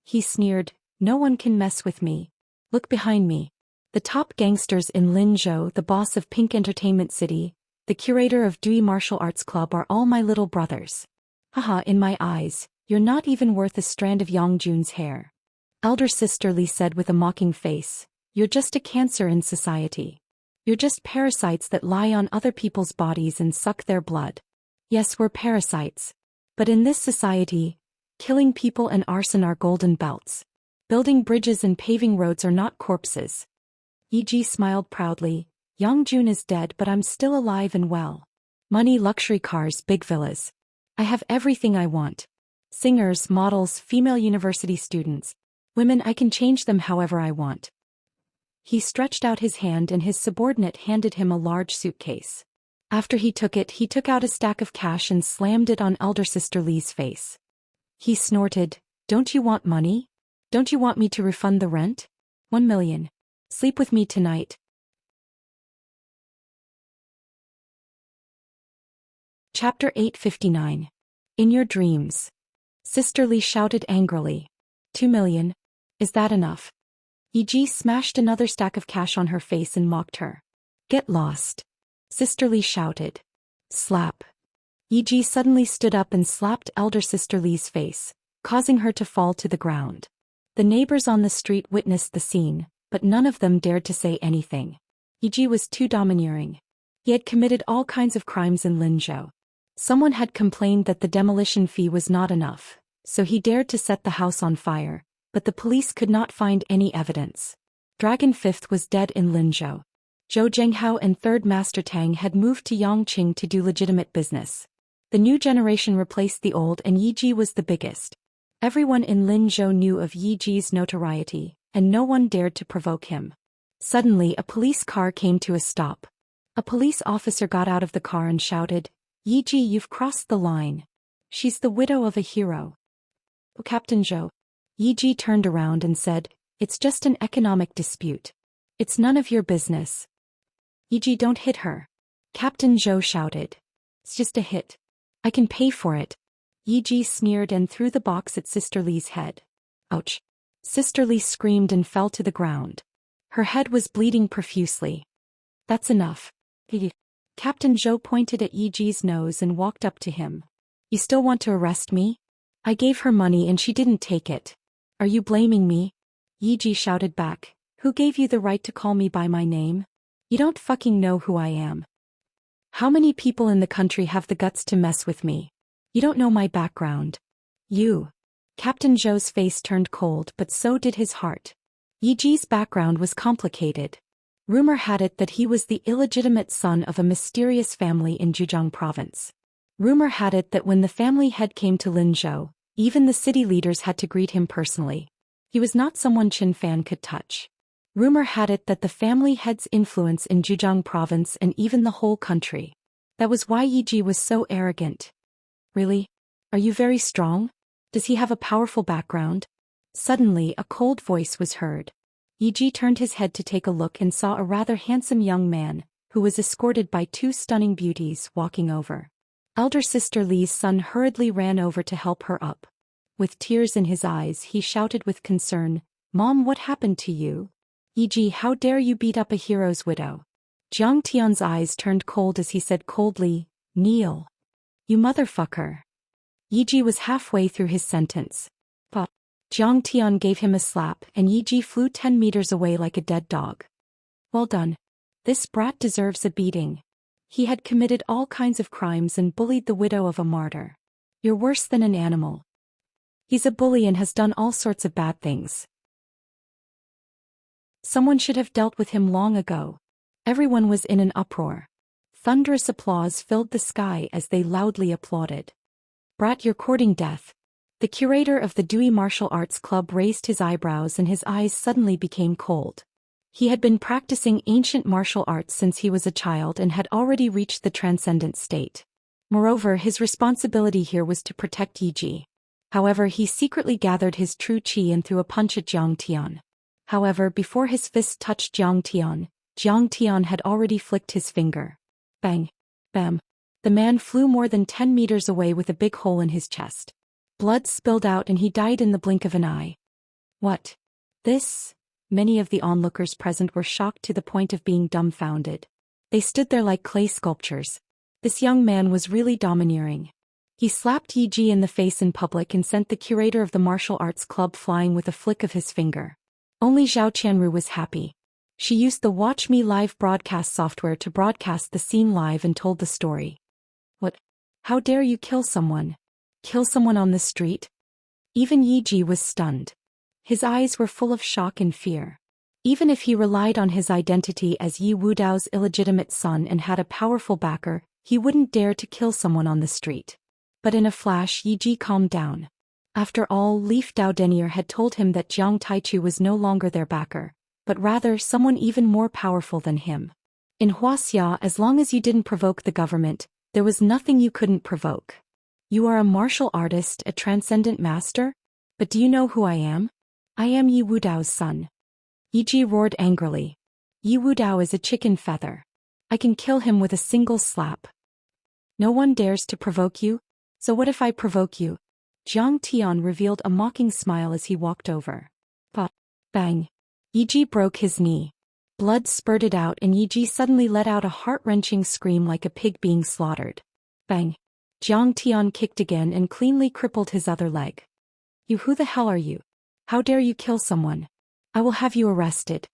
He sneered, no one can mess with me. Look behind me. The top gangsters in Linzhou, the boss of Pink Entertainment City, the curator of Dui Martial Arts Club are all my little brothers. Haha, in my eyes, you're not even worth a strand of Yangjun's hair. Elder sister Li said with a mocking face, you're just a cancer in society. You're just parasites that lie on other people's bodies and suck their blood. Yes, we're parasites. But in this society, killing people and arson are golden belts. Building bridges and paving roads are not corpses. Yi smiled proudly, Yangjun is dead but I'm still alive and well. Money, luxury cars, big villas. I have everything I want. Singers, models, female university students. Women, I can change them however I want. He stretched out his hand and his subordinate handed him a large suitcase. After he took it, he took out a stack of cash and slammed it on elder sister Li's face. He snorted, don't you want money? Don't you want me to refund the rent? 1 million. Sleep with me tonight. Chapter 859. In your dreams. Sister Li shouted angrily. 2 million. Is that enough? Yi smashed another stack of cash on her face and mocked her. Get lost. Sister Li shouted. Slap. Yi suddenly stood up and slapped elder sister Li's face, causing her to fall to the ground. The neighbors on the street witnessed the scene, but none of them dared to say anything. Yi was too domineering. He had committed all kinds of crimes in Linzhou. Someone had complained that the demolition fee was not enough, so he dared to set the house on fire, but the police could not find any evidence. Dragon Fifth was dead in Linzhou. Zhou Zhenghao and Third Master Tang had moved to Yangqing to do legitimate business. The new generation replaced the old and Yi was the biggest. Everyone in Linzhou knew of Yi's notoriety, and no one dared to provoke him. Suddenly a police car came to a stop. A police officer got out of the car and shouted, Yi, you've crossed the line. She's the widow of a hero. Oh, Captain Zhou. Yi turned around and said, it's just an economic dispute. It's none of your business. Yi, don't hit her. Captain Zhou shouted. It's just a hit. I can pay for it. Yi sneered and threw the box at Sister Li's head. Ouch. Sister Li screamed and fell to the ground. Her head was bleeding profusely. That's enough. Captain Zhou pointed at Yi's nose and walked up to him. You still want to arrest me? I gave her money and she didn't take it. Are you blaming me? Yi shouted back. Who gave you the right to call me by my name? You don't fucking know who I am. How many people in the country have the guts to mess with me? You don't know my background. You. Captain Zhou's face turned cold, but so did his heart. Yi's background was complicated. Rumor had it that he was the illegitimate son of a mysterious family in Zhejiang province. Rumor had it that when the family head came to Linzhou, even the city leaders had to greet him personally. He was not someone Qin Fan could touch. Rumor had it that the family head's influence in Zhejiang province and even the whole country. That was why Yi was so arrogant. Really? Are you very strong? Does he have a powerful background? Suddenly a cold voice was heard. Yi turned his head to take a look and saw a rather handsome young man, who was escorted by two stunning beauties, walking over. Elder sister Li's son hurriedly ran over to help her up. With tears in his eyes, he shouted with concern, "Mom, what happened to you? Yi, how dare you beat up a hero's widow?" Jiang Tian's eyes turned cold as he said coldly, "Kneel. You motherfucker." Yi was halfway through his sentence. But Jiang Tian gave him a slap and Yi flew 10 meters away like a dead dog. Well done. This brat deserves a beating. He had committed all kinds of crimes and bullied the widow of a martyr. You're worse than an animal. He's a bully and has done all sorts of bad things. Someone should have dealt with him long ago. Everyone was in an uproar. Thunderous applause filled the sky as they loudly applauded. Brat, you're courting death. The curator of the Dewey Martial Arts Club raised his eyebrows and his eyes suddenly became cold. He had been practicing ancient martial arts since he was a child and had already reached the transcendent state. Moreover, his responsibility here was to protect Yi. However, he secretly gathered his true qi and threw a punch at Jiang Tian. However, before his fist touched Jiang Tian had already flicked his finger. Bang! Bam! The man flew more than 10 meters away with a big hole in his chest. Blood spilled out and he died in the blink of an eye. What? This? Many of the onlookers present were shocked to the point of being dumbfounded. They stood there like clay sculptures. This young man was really domineering. He slapped Yi in the face in public and sent the curator of the martial arts club flying with a flick of his finger. Only Zhao Qianru was happy. She used the Watch Me Live broadcast software to broadcast the scene live and told the story. What? How dare you kill someone? Kill someone on the street? Even Yi was stunned. His eyes were full of shock and fear. Even if he relied on his identity as Yi Wudao's illegitimate son and had a powerful backer, he wouldn't dare to kill someone on the street. But in a flash Yi calmed down. After all, Leaf Dao Denier had told him that Jiang Taichu was no longer their backer, but rather someone even more powerful than him. In Wuxia, as long as you didn't provoke the government, there was nothing you couldn't provoke. You are a martial artist, a transcendent master? But do you know who I am? I am Yi Wudao's son. Yi roared angrily. Yi Wudao is a chicken feather. I can kill him with a single slap. No one dares to provoke you? So what if I provoke you? Jiang Tian revealed a mocking smile as he walked over. But, bang. Yi broke his knee. Blood spurted out and Yi suddenly let out a heart-wrenching scream like a pig being slaughtered. Bang. Jiang Tian kicked again and cleanly crippled his other leg. You, who the hell are you? How dare you kill someone? I will have you arrested.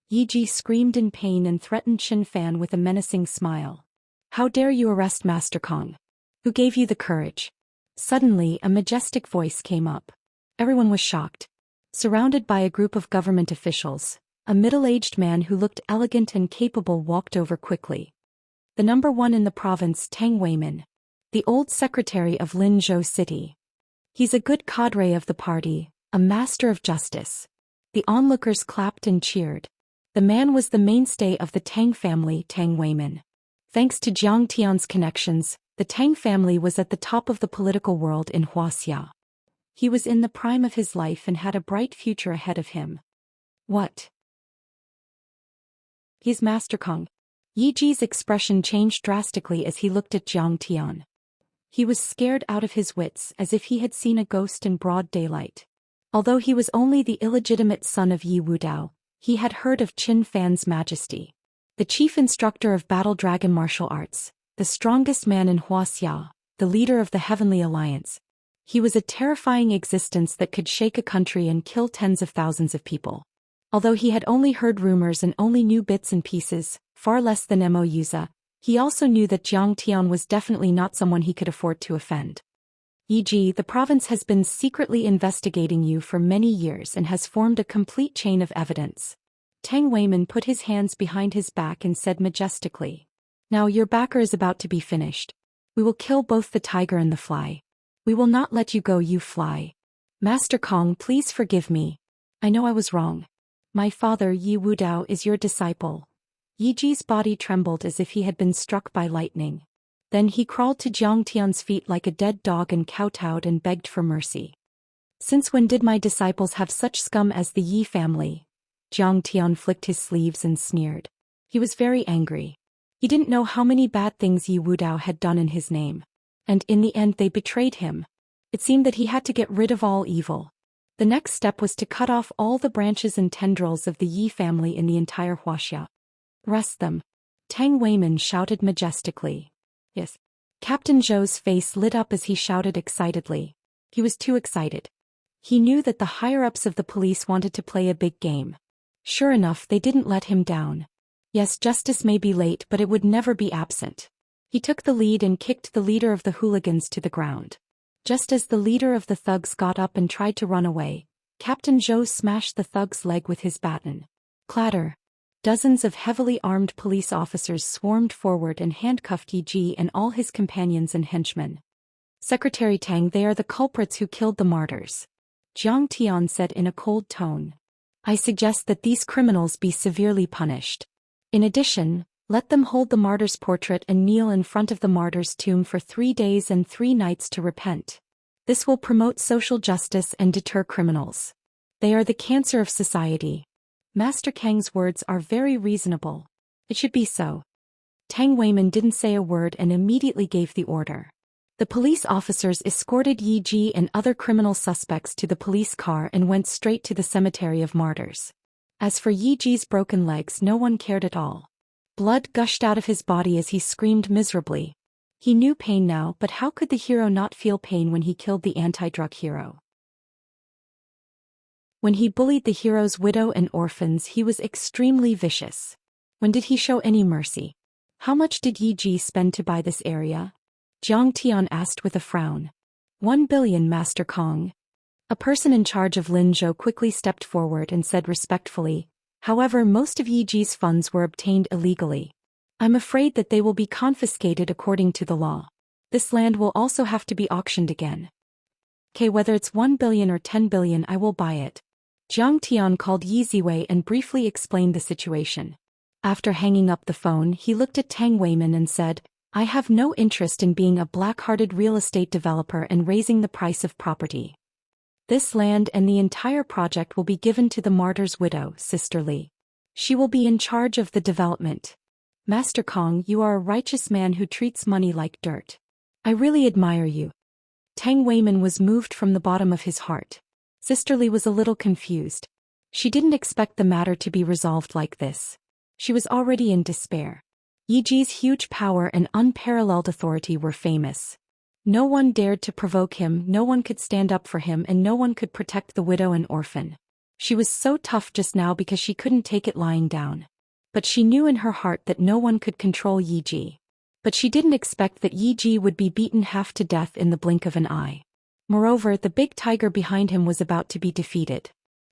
Yi screamed in pain and threatened Qin Fan with a menacing smile. How dare you arrest Master Kong? Who gave you the courage? Suddenly, a majestic voice came up. Everyone was shocked. Surrounded by a group of government officials, a middle-aged man who looked elegant and capable walked over quickly. The number one in the province, Tang Weimin. The old secretary of Linzhou City. He's a good cadre of the party, a master of justice. The onlookers clapped and cheered. The man was the mainstay of the Tang family, Tang Weimin. Thanks to Jiang Tian's connections, the Tang family was at the top of the political world in Wuxia. He was in the prime of his life and had a bright future ahead of him. What? He's Master Kong. Yi's expression changed drastically as he looked at Jiang Tian. He was scared out of his wits as if he had seen a ghost in broad daylight. Although he was only the illegitimate son of Yi Wudao, he had heard of Qin Fan's majesty. The chief instructor of Battle Dragon martial arts, the strongest man in Wuxia, the leader of the Heavenly Alliance. He was a terrifying existence that could shake a country and kill tens of thousands of people. Although he had only heard rumors and only knew bits and pieces, far less than Mouza, he also knew that Jiang Tian was definitely not someone he could afford to offend. E.g., the province has been secretly investigating you for many years and has formed a complete chain of evidence. Tang Weimin put his hands behind his back and said majestically, "Now your backer is about to be finished. We will kill both the tiger and the fly. We will not let you go, you fly. Master Kong, please forgive me. I know I was wrong. My father Yi Wudao is your disciple. Yi Ji's body trembled as if he had been struck by lightning. Then he crawled to Jiang Tian's feet like a dead dog and kowtowed and begged for mercy. Since when did my disciples have such scum as the Yi family? Jiang Tian flicked his sleeves and sneered. He was very angry. He didn't know how many bad things Yi Wudao had done in his name. And in the end they betrayed him. It seemed that he had to get rid of all evil. The next step was to cut off all the branches and tendrils of the Yi family in the entire Wuxia. Arrest them. Tang Weimin shouted majestically. Yes. Captain Zhou's face lit up as he shouted excitedly. He was too excited. He knew that the higher-ups of the police wanted to play a big game. Sure enough, they didn't let him down. Yes, justice may be late, but it would never be absent. He took the lead and kicked the leader of the hooligans to the ground. Just as the leader of the thugs got up and tried to run away, Captain Zhou smashed the thug's leg with his baton. Clatter. Dozens of heavily armed police officers swarmed forward and handcuffed Yi Ji and all his companions and henchmen. Secretary Tang, they are the culprits who killed the martyrs. Jiang Tian said in a cold tone. I suggest that these criminals be severely punished. In addition, let them hold the martyr's portrait and kneel in front of the martyr's tomb for 3 days and 3 nights to repent. This will promote social justice and deter criminals. They are the cancer of society. Master Kang's words are very reasonable. It should be so. Tang Weimin didn't say a word and immediately gave the order. The police officers escorted Yi Ji and other criminal suspects to the police car and went straight to the cemetery of martyrs. As for Yi Ji's broken legs, no one cared at all. Blood gushed out of his body as he screamed miserably. He knew pain now, but how could the hero not feel pain when he killed the anti-drug hero? When he bullied the hero's widow and orphans, he was extremely vicious. When did he show any mercy? How much did Yi Ji spend to buy this area? Jiang Tian asked with a frown. 1 billion, Master Kong. A person in charge of Lin Zhou quickly stepped forward and said respectfully, however, most of Yi Ji's funds were obtained illegally. I'm afraid that they will be confiscated according to the law. This land will also have to be auctioned again. Okay, whether it's 1 billion or 10 billion, I will buy it. Jiang Tian called Yi Ziwei and briefly explained the situation. After hanging up the phone, he looked at Tang Weimin and said, I have no interest in being a black-hearted real estate developer and raising the price of property. This land and the entire project will be given to the martyr's widow, Sister Li. She will be in charge of the development. Master Kong, you are a righteous man who treats money like dirt. I really admire you. Tang Weimin was moved from the bottom of his heart. Sister Li was a little confused. She didn't expect the matter to be resolved like this. She was already in despair. Yi Ji's huge power and unparalleled authority were famous. No one dared to provoke him, no one could stand up for him, and no one could protect the widow and orphan. She was so tough just now because she couldn't take it lying down. But she knew in her heart that no one could control Yi Ji. But she didn't expect that Yi Ji would be beaten half to death in the blink of an eye. Moreover, the big tiger behind him was about to be defeated.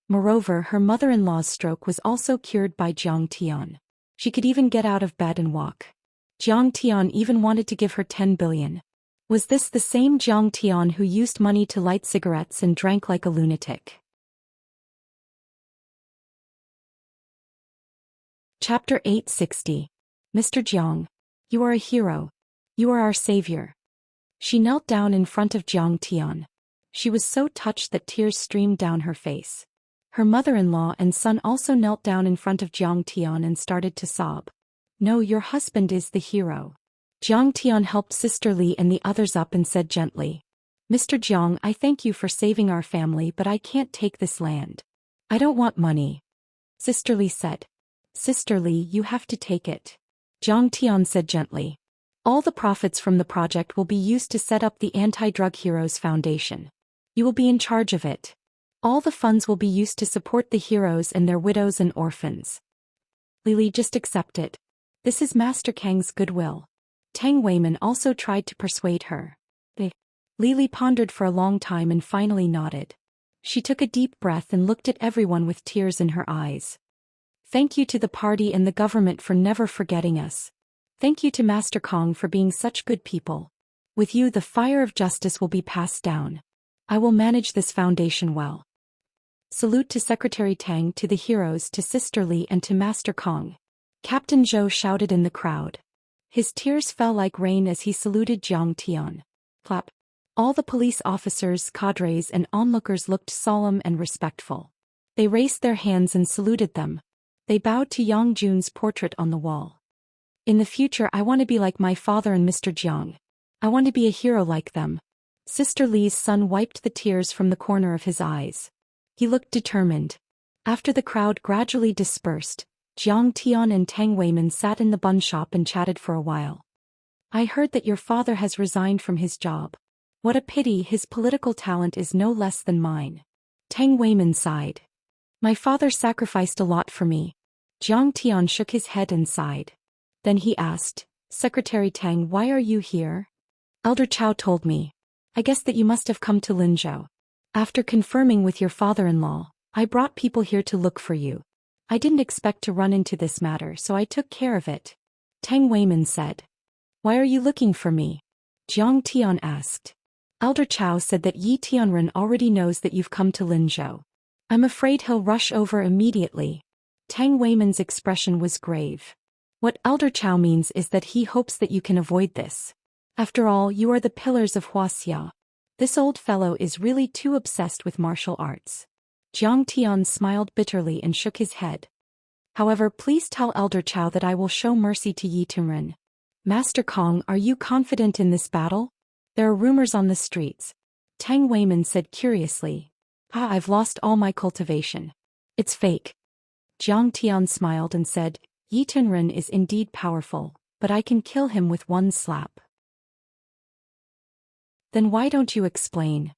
Moreover, her mother-in-law's stroke was also cured by Jiang Tian. She could even get out of bed and walk. Jiang Tian even wanted to give her 10 billion. Was this the same Jiang Tian who used money to light cigarettes and drank like a lunatic? Chapter 860. Mr. Jiang. You are a hero. You are our savior. She knelt down in front of Jiang Tian. She was so touched that tears streamed down her face. Her mother-in-law and son also knelt down in front of Jiang Tian and started to sob. No, your husband is the hero. Jiang Tian helped Sister Li and the others up and said gently, Mr. Jiang, I thank you for saving our family, but I can't take this land. I don't want money. Sister Li said. Sister Li, you have to take it. Jiang Tian said gently. All the profits from the project will be used to set up the Anti-Drug Heroes Foundation. You will be in charge of it. All the funds will be used to support the heroes and their widows and orphans. Lili, just accept it. This is Master Kang's goodwill. Tang Weimin also tried to persuade her. Lili pondered for a long time and finally nodded. She took a deep breath and looked at everyone with tears in her eyes. Thank you to the party and the government for never forgetting us. Thank you to Master Kong for being such good people. With you the fire of justice will be passed down. I will manage this foundation well. Salute to Secretary Tang, to the heroes, to Sister Li and to Master Kong. Captain Zhou shouted in the crowd. His tears fell like rain as he saluted Jiang Tian. Clap. All the police officers, cadres and onlookers looked solemn and respectful. They raised their hands and saluted them. They bowed to Yang Jun's portrait on the wall. In the future I want to be like my father and Mr. Jiang. I want to be a hero like them. Sister Li's son wiped the tears from the corner of his eyes. He looked determined. After the crowd gradually dispersed, Jiang Tian and Tang Weiman sat in the bun shop and chatted for a while. I heard that your father has resigned from his job. What a pity, his political talent is no less than mine. Tang Weiman sighed. My father sacrificed a lot for me. Jiang Tian shook his head and sighed. Then he asked, Secretary Tang, why are you here? Elder Chow told me. I guess that you must have come to Linzhou. After confirming with your father-in-law, I brought people here to look for you. I didn't expect to run into this matter, so I took care of it. Tang Weiman said. Why are you looking for me? Jiang Tian asked. Elder Chow said that Yi Tianren already knows that you've come to Linzhou. I'm afraid he'll rush over immediately. Tang Weiman's expression was grave. What Elder Chow means is that he hopes that you can avoid this. After all, you are the pillars of Wuxia. This old fellow is really too obsessed with martial arts. Jiang Tian smiled bitterly and shook his head. However, please tell Elder Chow that I will show mercy to Yi Tianren. Master Kong, are you confident in this battle? There are rumors on the streets. Tang Weiman said curiously. I've lost all my cultivation. It's fake. Jiang Tian smiled and said, Yi Tianren is indeed powerful, but I can kill him with one slap. Then why don't you explain?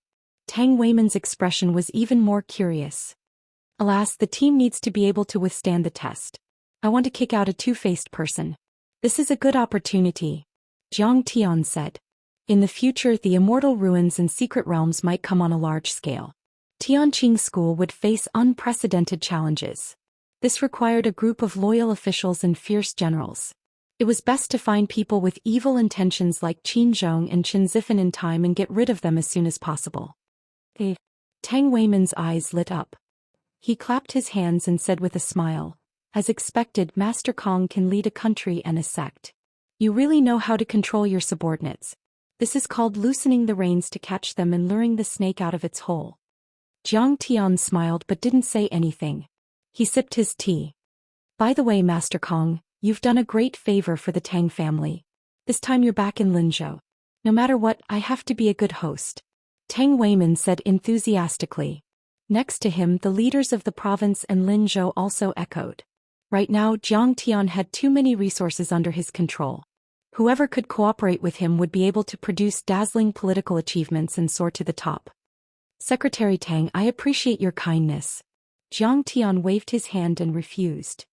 Tang Weiman's expression was even more curious. Alas, the team needs to be able to withstand the test. I want to kick out a two-faced person. This is a good opportunity. Jiang Tian said. In the future, the immortal ruins and secret realms might come on a large scale. Tianqing School would face unprecedented challenges. This required a group of loyal officials and fierce generals. It was best to find people with evil intentions like Qin Zhong and Qin Zifen in time and get rid of them as soon as possible. Tang Weiman's eyes lit up. He clapped his hands and said with a smile, as expected, Master Kong can lead a country and a sect. You really know how to control your subordinates. This is called loosening the reins to catch them and luring the snake out of its hole. Jiang Tian smiled but didn't say anything. He sipped his tea. By the way, Master Kong, you've done a great favor for the Tang family. This time you're back in Linzhou. No matter what, I have to be a good host. Tang Weiman said enthusiastically. Next to him, the leaders of the province and Linzhou also echoed. Right now, Jiang Tian had too many resources under his control. Whoever could cooperate with him would be able to produce dazzling political achievements and soar to the top. Secretary Tang, I appreciate your kindness. Jiang Tian waved his hand and refused.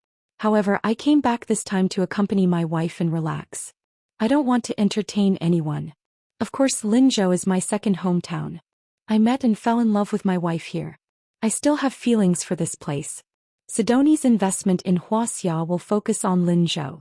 However, I came back this time to accompany my wife and relax. I don't want to entertain anyone. Of course, Linzhou is my second hometown. I met and fell in love with my wife here. I still have feelings for this place. Sidoni's investment in Wuxia will focus on Linzhou.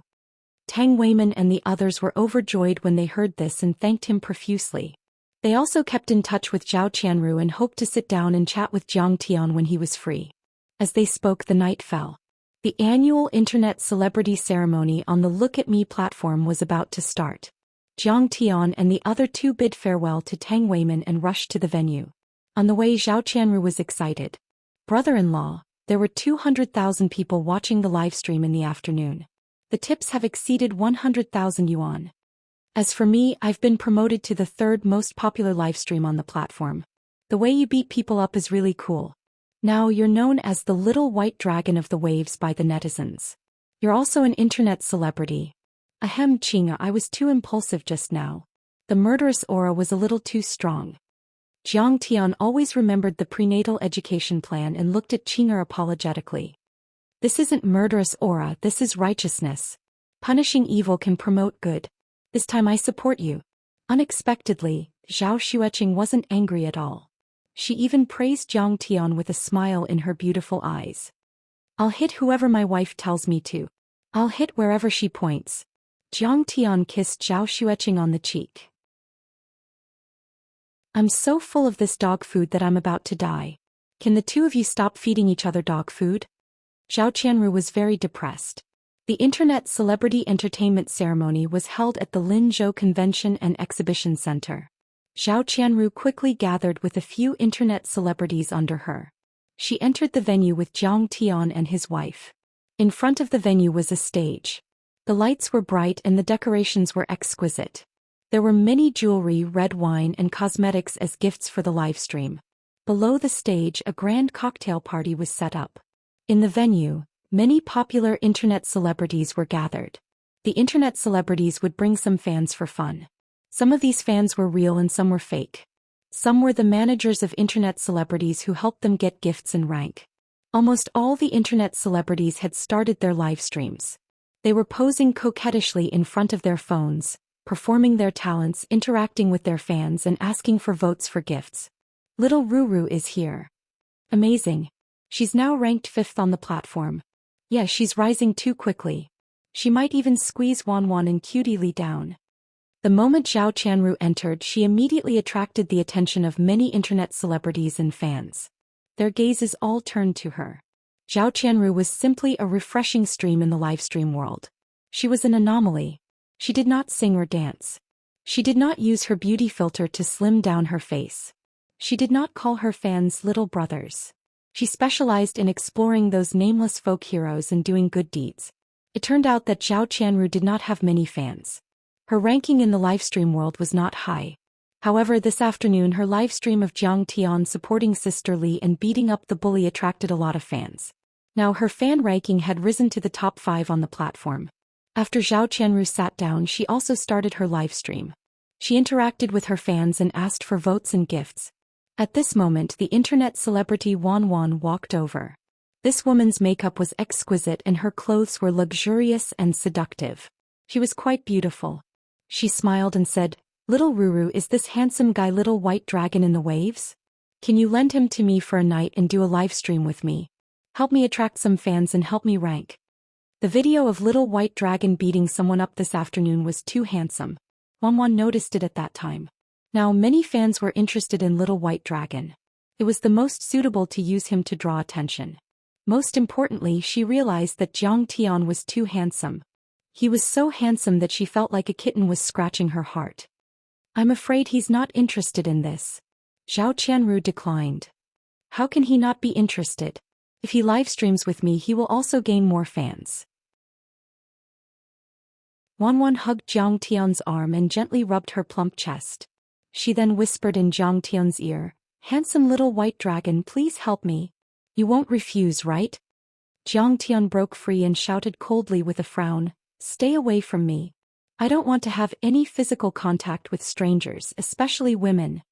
Tang Weiman and the others were overjoyed when they heard this and thanked him profusely. They also kept in touch with Zhao Qianru and hoped to sit down and chat with Jiang Tian when he was free. As they spoke, the night fell. The annual Internet Celebrity Ceremony on the Look at Me platform was about to start. Jiang Tian and the other two bid farewell to Tang Weiman and rushed to the venue. On the way, Zhao Qianru was excited. Brother-in-law, there were 200,000 people watching the livestream in the afternoon. The tips have exceeded 100,000 yuan. As for me, I've been promoted to the third most popular livestream on the platform. The way you beat people up is really cool. Now you're known as the little white dragon of the waves by the netizens. You're also an internet celebrity. Ahem, Qinga, I was too impulsive just now. The murderous aura was a little too strong. Jiang Tian always remembered the prenatal education plan and looked at Qinga apologetically. This isn't murderous aura, this is righteousness. Punishing evil can promote good. This time I support you. Unexpectedly, Zhao Xueqing wasn't angry at all. She even praised Jiang Tian with a smile in her beautiful eyes. I'll hit whoever my wife tells me to. I'll hit wherever she points. Jiang Tian kissed Zhao Xueqing on the cheek. I'm so full of this dog food that I'm about to die. Can the two of you stop feeding each other dog food? Zhou Qianru was very depressed. The Internet Celebrity Entertainment Ceremony was held at the Linzhou Convention and Exhibition Center. Zhou Qianru quickly gathered with a few Internet celebrities under her. She entered the venue with Jiang Tian and his wife. In front of the venue was a stage. The lights were bright and the decorations were exquisite. There were many jewelry, red wine and cosmetics as gifts for the livestream. Below the stage, a grand cocktail party was set up. In the venue, many popular Internet celebrities were gathered. The Internet celebrities would bring some fans for fun. Some of these fans were real and some were fake. Some were the managers of Internet celebrities who helped them get gifts and rank. Almost all the Internet celebrities had started their live streams. They were posing coquettishly in front of their phones, performing their talents, interacting with their fans and asking for votes for gifts. Little Ruru is here. Amazing. She's now ranked 5th on the platform. Yeah, she's rising too quickly. She might even squeeze Wanwan and Cutie Li down. The moment Zhou Qianru entered, she immediately attracted the attention of many Internet celebrities and fans. Their gazes all turned to her. Zhou Qianru was simply a refreshing stream in the livestream world. She was an anomaly. She did not sing or dance. She did not use her beauty filter to slim down her face. She did not call her fans little brothers. She specialized in exploring those nameless folk heroes and doing good deeds. It turned out that Zhou Qianru did not have many fans. Her ranking in the livestream world was not high. However, this afternoon her livestream of Jiang Tian supporting Sister Li and beating up the bully attracted a lot of fans. Now her fan ranking had risen to the top 5 on the platform. After Zhou Qianru sat down, she also started her livestream. She interacted with her fans and asked for votes and gifts. At this moment, the Internet celebrity Wanwan walked over. This woman's makeup was exquisite and her clothes were luxurious and seductive. She was quite beautiful. She smiled and said, "Little Ruru, is this handsome guy Little White Dragon in the waves? Can you lend him to me for a night and do a live stream with me? Help me attract some fans and help me rank." The video of Little White Dragon beating someone up this afternoon was too handsome. Wanwan noticed it at that time. Now many fans were interested in Little White Dragon. It was the most suitable to use him to draw attention. Most importantly, she realized that Jiang Tian was too handsome. He was so handsome that she felt like a kitten was scratching her heart. "I'm afraid he's not interested in this." Zhou Qianru declined. "How can he not be interested? If he live streams with me, he will also gain more fans." Wanwan hugged Jiang Tian's arm and gently rubbed her plump chest. She then whispered in Jiang Tian's ear, "Handsome Little White Dragon, please help me. You won't refuse, right?" Jiang Tian broke free and shouted coldly with a frown, "Stay away from me. I don't want to have any physical contact with strangers, especially women.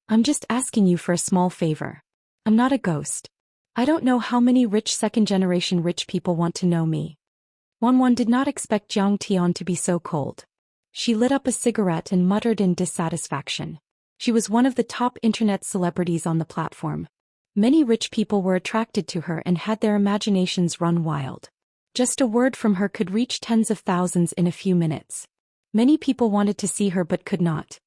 I'm just asking you for a small favor. I'm not a ghost. I don't know how many rich second-generation rich people want to know me." Wanwan did not expect Jiang Tian to be so cold. She lit up a cigarette and muttered in dissatisfaction. She was one of the top Internet celebrities on the platform. Many rich people were attracted to her and had their imaginations run wild. Just a word from her could reach tens of thousands in a few minutes. Many people wanted to see her but could not.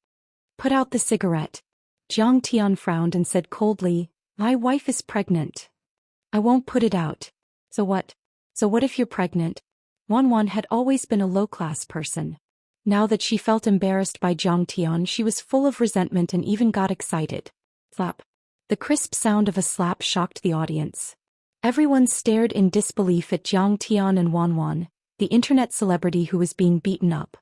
"Put out the cigarette." Jiang Tian frowned and said coldly, "My wife is pregnant. I won't put it out." "So what? So what if you're pregnant?" Wanwan had always been a low-class person. Now that she felt embarrassed by Jiang Tian, she was full of resentment and even got excited. Slap. The crisp sound of a slap shocked the audience. Everyone stared in disbelief at Jiang Tian and Wanwan, the Internet celebrity who was being beaten up.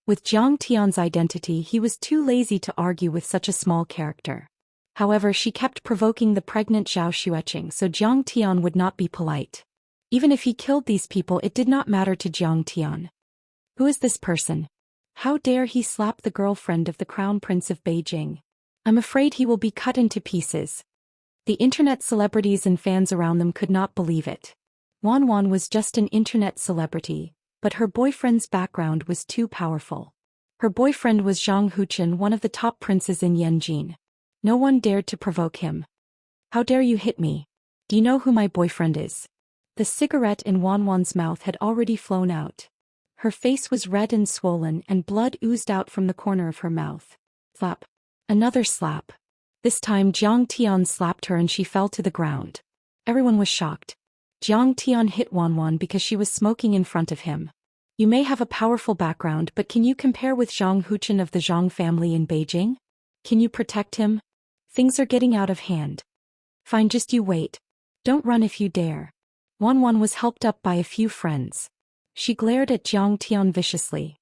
With Jiang Tian's identity, he was too lazy to argue with such a small character. However, she kept provoking the pregnant Zhao Xueqing, so Jiang Tian would not be polite. Even if he killed these people, it did not matter to Jiang Tian. Who is this person? How dare he slap the girlfriend of the Crown Prince of Beijing? I'm afraid he will be cut into pieces. The Internet celebrities and fans around them could not believe it. Wanwan was just an Internet celebrity, but her boyfriend's background was too powerful. Her boyfriend was Zhang Huchen, one of the top princes in Yanjin. No one dared to provoke him. "How dare you hit me? Do you know who my boyfriend is?" The cigarette in Wanwan's mouth had already flown out. Her face was red and swollen and blood oozed out from the corner of her mouth. Flap. Another slap. This time Zhang Tian slapped her and she fell to the ground. Everyone was shocked. Zhang Tian hit Wanwan because she was smoking in front of him. You may have a powerful background, but can you compare with Zhang Huchen of the Zhang family in Beijing? Can you protect him? Things are getting out of hand. Fine, just you wait. Don't run if you dare. Wanwan was helped up by a few friends. She glared at Zhang Tian viciously.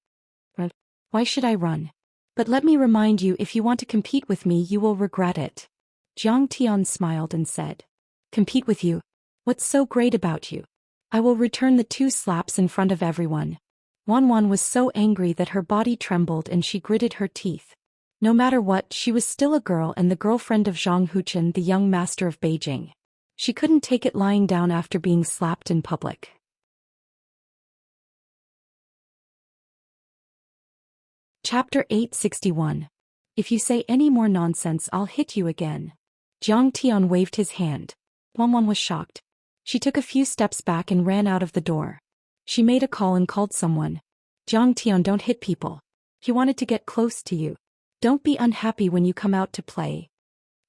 Why should I run? But let me remind you, if you want to compete with me you will regret it. Zhang Tian smiled and said. Compete with you? What's so great about you? I will return the 2 slaps in front of everyone. Wanwan was so angry that her body trembled and she gritted her teeth. No matter what, she was still a girl and the girlfriend of Zhang Huchen, the young master of Beijing. She couldn't take it lying down after being slapped in public. Chapter 861. If you say any more nonsense I'll hit you again. Zhang Tian waved his hand. Wanwan was shocked. She took a few steps back and ran out of the door. She made a call and called someone. Zhang Tian, don't hit people. He wanted to get close to you. Don't be unhappy when you come out to play.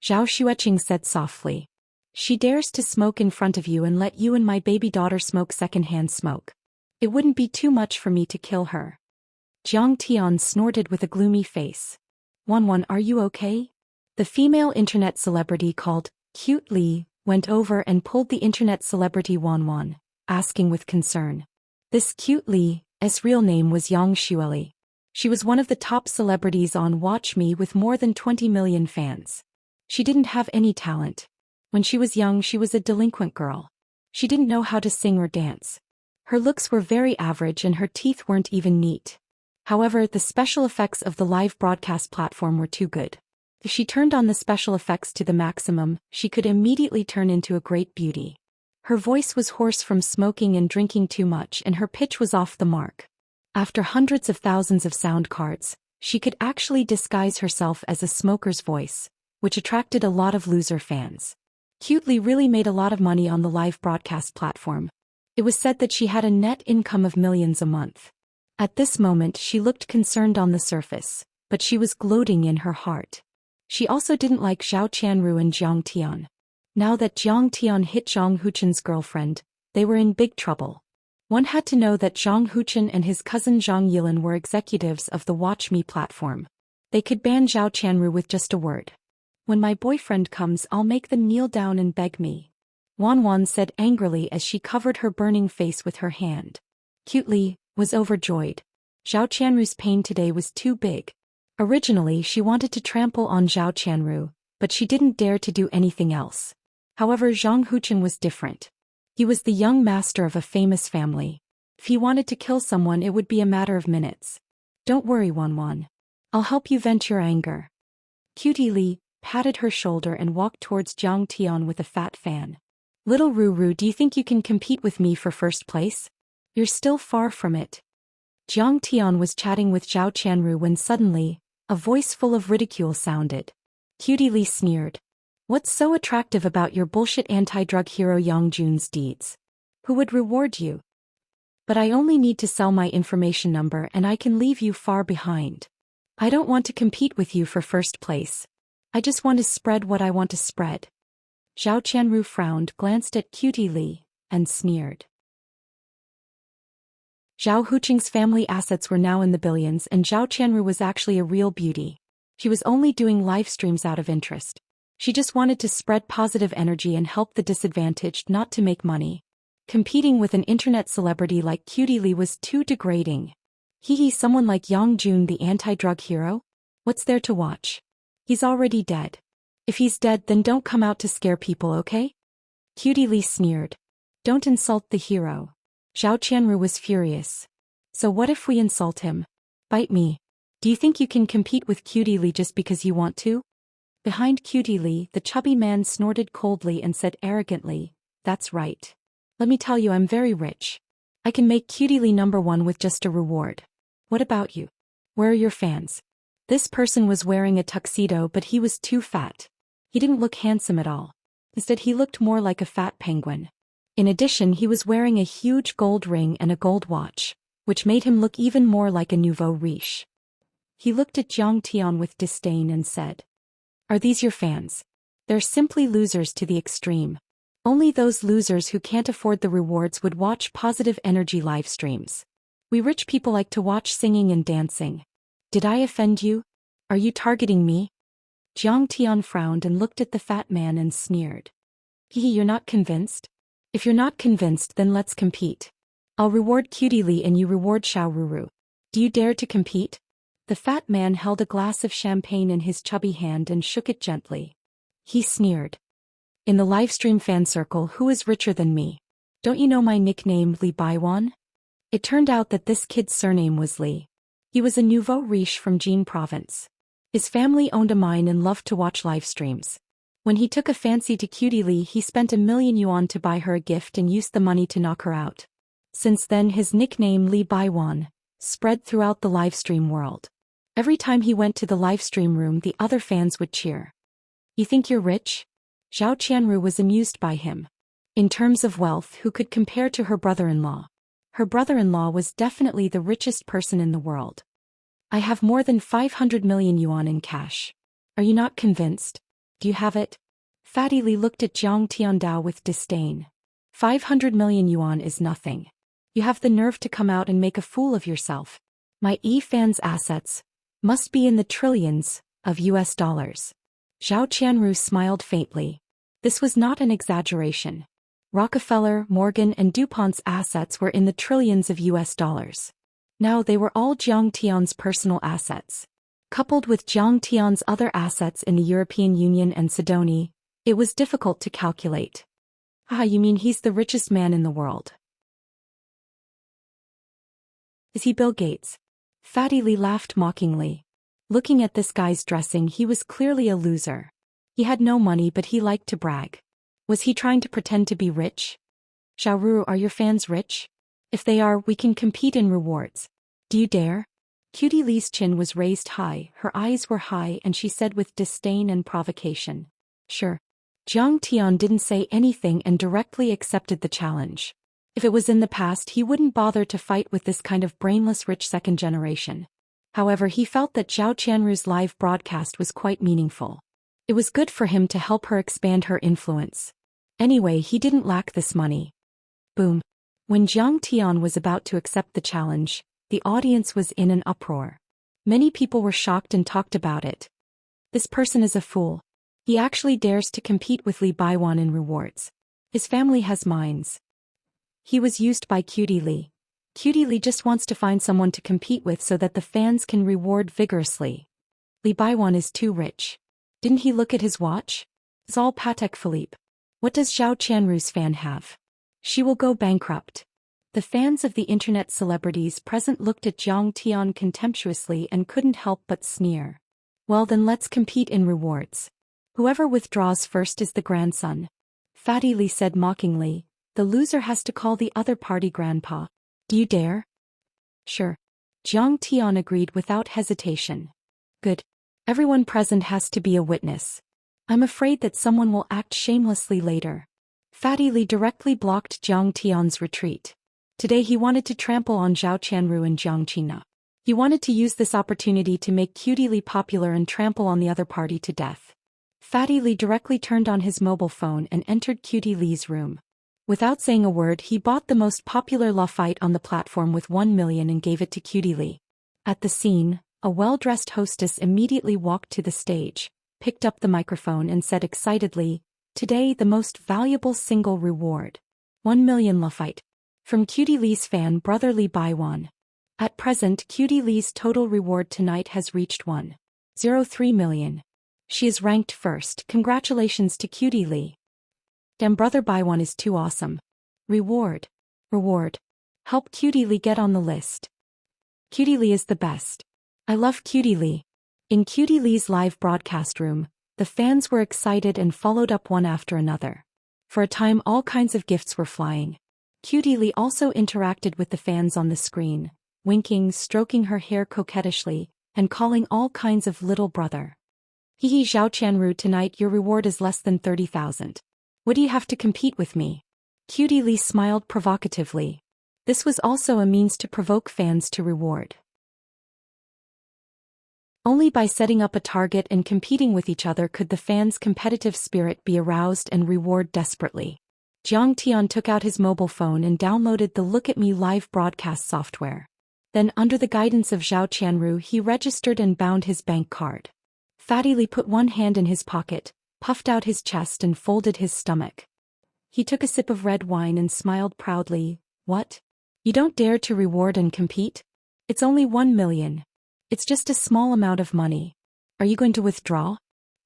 Zhao Xueqing said softly. She dares to smoke in front of you and let you and my baby daughter smoke secondhand smoke. It wouldn't be too much for me to kill her. Zhang Tian snorted with a gloomy face. Wanwan, are you okay? The female internet celebrity called Cute Li went over and pulled the internet celebrity Wanwan, asking with concern. This Cute Li's real name was Yang Xueli. She was one of the top celebrities on Watch Me with more than 20 million fans. She didn't have any talent. When she was young she was a delinquent girl. She didn't know how to sing or dance. Her looks were very average and her teeth weren't even neat. However, the special effects of the live broadcast platform were too good. If she turned on the special effects to the maximum, she could immediately turn into a great beauty. Her voice was hoarse from smoking and drinking too much and her pitch was off the mark. After hundreds of thousands of sound cards, she could actually disguise herself as a smoker's voice, which attracted a lot of loser fans. Cutely really made a lot of money on the live broadcast platform. It was said that she had a net income of millions a month. At this moment she looked concerned on the surface, but she was gloating in her heart. She also didn't like Zhao Qianru and Zhang Tian. Now that Zhang Tian hit Zhang Huchen's girlfriend, they were in big trouble. One had to know that Zhang Huchen and his cousin Zhang Yilin were executives of the Watch Me platform. They could ban Zhao Qianru with just a word. When my boyfriend comes I'll make them kneel down and beg me. Wanwan said angrily as she covered her burning face with her hand. Cute Li was overjoyed. Zhao Qianru's pain today was too big. Originally she wanted to trample on Zhao Qianru, but she didn't dare to do anything else. However, Zhang Huchen was different. He was the young master of a famous family. If he wanted to kill someone it would be a matter of minutes. Don't worry, Wanwan. I'll help you vent your anger. Cutie Li patted her shoulder and walked towards Zhang Tian with a fat fan. Little Ruru, do you think you can compete with me for first place? You're still far from it. Zhang Tian was chatting with Zhao Qianru when suddenly, a voice full of ridicule sounded. Cutie Li sneered. What's so attractive about your bullshit anti-drug hero Yang Jun's deeds? Who would reward you? But I only need to sell my information number and I can leave you far behind. I don't want to compete with you for first place. I just want to spread what I want to spread. Zhao Qianru frowned, glanced at Cutie Li, and sneered. Zhao Huqing's family assets were now in the billions and Zhao Qianru was actually a real beauty. She was only doing live streams out of interest. She just wanted to spread positive energy and help the disadvantaged, not to make money. Competing with an internet celebrity like Cutie Li was too degrading. Someone like Yang Jun, the anti-drug hero? What's there to watch? He's already dead. If he's dead then don't come out to scare people, okay? Cutie Li sneered. Don't insult the hero. Zhao Qianru was furious. So what if we insult him? Bite me. Do you think you can compete with Cutie Li just because you want to? Behind Cutie Li, the chubby man snorted coldly and said arrogantly, That's right. Let me tell you, I'm very rich. I can make Cutie Li #1 with just a reward. What about you? Where are your fans? This person was wearing a tuxedo but he was too fat. He didn't look handsome at all. Instead he looked more like a fat penguin. In addition, he was wearing a huge gold ring and a gold watch, which made him look even more like a nouveau riche. He looked at Zhang Tian with disdain and said, "Are these your fans? They're simply losers to the extreme. Only those losers who can't afford the rewards would watch positive energy live streams. We rich people like to watch singing and dancing. Did I offend you? Are you targeting me?" Zhang Tian frowned and looked at the fat man and sneered. You're not convinced? If you're not convinced, then let's compete. I'll reward Cutie Li and you reward Xiaoruru. Do you dare to compete? The fat man held a glass of champagne in his chubby hand and shook it gently. He sneered. In the livestream fan circle, who is richer than me? Don't you know my nickname, Li Baiwan? It turned out that this kid's surname was Li. He was a nouveau riche from Jin province. His family owned a mine and loved to watch live streams. When he took a fancy to Cutie Li, he spent 1,000,000 yuan to buy her a gift and used the money to knock her out. Since then, his nickname Li Baiwan spread throughout the livestream world. Every time he went to the livestream room, the other fans would cheer. You think you're rich? Zhao Qianru was amused by him. In terms of wealth, who could compare to her brother-in-law? Her brother-in-law was definitely the richest person in the world. I have more than 500 million yuan in cash. Are you not convinced? Do you have it? Fatty Li looked at Zhang Tiandao with disdain. 500 million yuan is nothing. You have the nerve to come out and make a fool of yourself. My E-fans' assets must be in the trillions of US dollars. Zhao Qianru smiled faintly. This was not an exaggeration. Rockefeller, Morgan and DuPont's assets were in the trillions of US dollars. Now they were all Zhang Tian's personal assets. Coupled with Zhang Tian's other assets in the European Union and Sidonie, it was difficult to calculate. You mean he's the richest man in the world? Is he Bill Gates? Fatty Li laughed mockingly. Looking at this guy's dressing, he was clearly a loser. He had no money, but he liked to brag. Was he trying to pretend to be rich? Xiaoruru, are your fans rich? If they are, we can compete in rewards. Do you dare? Cutie Li's chin was raised high, her eyes were high, and she said with disdain and provocation, "Sure." Zhang Tian didn't say anything and directly accepted the challenge. If it was in the past, he wouldn't bother to fight with this kind of brainless rich second generation. However, he felt that Zhao Qianru's live broadcast was quite meaningful. It was good for him to help her expand her influence. Anyway, he didn't lack this money. Boom. When Zhang Tian was about to accept the challenge, the audience was in an uproar. Many people were shocked and talked about it. This person is a fool. He actually dares to compete with Li Baiwan in rewards. His family has mines. He was used by Cutie Li. Cutie Li just wants to find someone to compete with so that the fans can reward vigorously. Li Baiwan is too rich. Didn't he look at his watch? It's all Patek Philippe. What does Zhao Qianru's fan have? She will go bankrupt. The fans of the internet celebrities present looked at Zhang Tian contemptuously and couldn't help but sneer. Well, then let's compete in rewards. Whoever withdraws first is the grandson. Fatty Li said mockingly. The loser has to call the other party grandpa. Do you dare? Sure. Zhang Tian agreed without hesitation. Good. Everyone present has to be a witness. I'm afraid that someone will act shamelessly later. Fatty Li directly blocked Zhang Tian's retreat. Today he wanted to trample on Zhao Qianru and Jiang Qina. He wanted to use this opportunity to make Cutie Li popular and trample on the other party to death. Fatty Li directly turned on his mobile phone and entered Cutie Li's room. Without saying a word, he bought the most popular La fight on the platform with 1 million and gave it to Cutie Li. At the scene, a well-dressed hostess immediately walked to the stage, picked up the microphone and said excitedly, "Today the most valuable single reward. 1 million La fight. From Cutie Li's fan brother Li Baiwan. At present, Cutie Li's total reward tonight has reached 1.03 million. She is ranked first. Congratulations to Cutie Li. Damn, brother Baiwan is too awesome. Reward. Reward. Help Cutie Li get on the list. Cutie Li is the best. I love Cutie Li." In Cutie Li's live broadcast room, the fans were excited and followed up one after another. For a time, all kinds of gifts were flying. Cutie Li also interacted with the fans on the screen, winking, stroking her hair coquettishly, and calling all kinds of little brother. Hehe, Zhao Qianru, tonight your reward is less than 30,000. What do you have to compete with me? Cutie Li smiled provocatively. This was also a means to provoke fans to reward. Only by setting up a target and competing with each other could the fans' competitive spirit be aroused and reward desperately. Zhang Tian took out his mobile phone and downloaded the Look at Me live broadcast software. Then, under the guidance of Zhao Qianru, he registered and bound his bank card. Fatty Li put one hand in his pocket, puffed out his chest and folded his stomach. He took a sip of red wine and smiled proudly. What? You don't dare to reward and compete? It's only 1 million. It's just a small amount of money. Are you going to withdraw?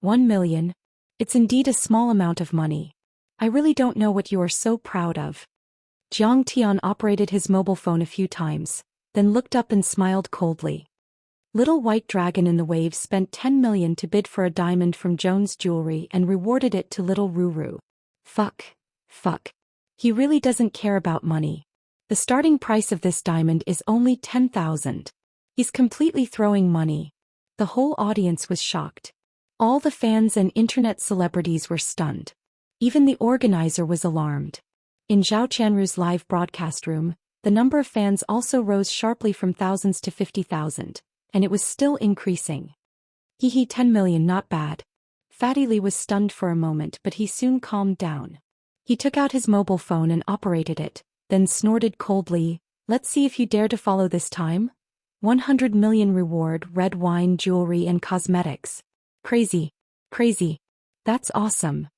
1 million? It's indeed a small amount of money. I really don't know what you are so proud of. Zhang Tian operated his mobile phone a few times, then looked up and smiled coldly. Little White Dragon in the Waves spent 10 million to bid for a diamond from Jones Jewelry and rewarded it to Little Ruru. Fuck. He really doesn't care about money. The starting price of this diamond is only 10,000. He's completely throwing money. The whole audience was shocked. All the fans and internet celebrities were stunned. Even the organizer was alarmed. In Zhao Qianru's live broadcast room, the number of fans also rose sharply from thousands to 50,000, and it was still increasing. 10 million, not bad. Fatty Li was stunned for a moment, but he soon calmed down. He took out his mobile phone and operated it, then snorted coldly, let's see if you dare to follow this time. 100 million reward, red wine, jewelry and cosmetics. Crazy. That's awesome.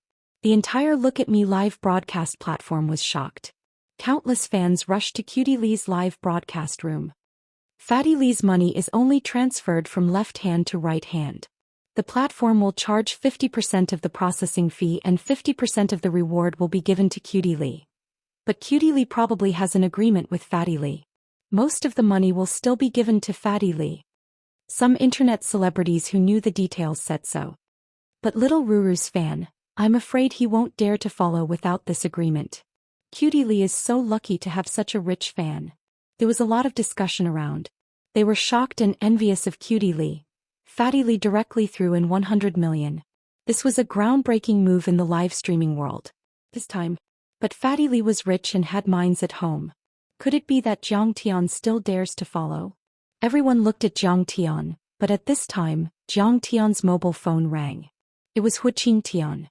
The entire Look at Me live broadcast platform was shocked. Countless fans rushed to Cutie Lee's live broadcast room. Fatty Lee's money is only transferred from left hand to right hand. The platform will charge 50% of the processing fee and 50% of the reward will be given to Cutie Lee. But Cutie Lee probably has an agreement with Fatty Lee. Most of the money will still be given to Fatty Lee. Some internet celebrities who knew the details said so. But Little Ruru's fan, I'm afraid he won't dare to follow without this agreement. Cutie Lee is so lucky to have such a rich fan. There was a lot of discussion around. They were shocked and envious of Cutie Lee. Fatty Lee directly threw in 100 million. This was a groundbreaking move in the live streaming world. This time. But Fatty Lee was rich and had mines at home. Could it be that Zhang Tian still dares to follow? Everyone looked at Zhang Tian, but at this time, Zhang Tian's mobile phone rang. It was Huqing Tian.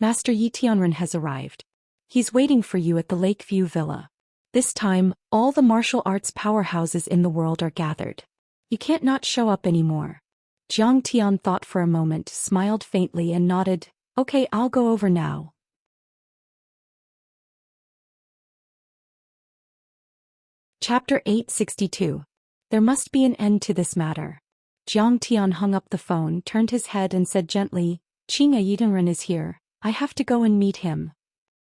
Master Yi Tianren has arrived. He's waiting for you at the Lakeview Villa. This time, all the martial arts powerhouses in the world are gathered. You can't not show up anymore. Zhang Tian thought for a moment, smiled faintly and nodded, okay, I'll go over now. Chapter 862. There must be an end to this matter. Zhang Tian hung up the phone, turned his head and said gently, Qing'a Yidenren is here. I have to go and meet him.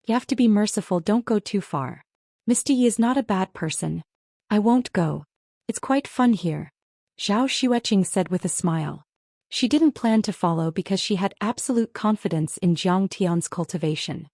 You have to be merciful, don't go too far. Mr. Yi is not a bad person. I won't go. It's quite fun here. Zhao Xueqing said with a smile. She didn't plan to follow because she had absolute confidence in Zhang Tian's cultivation.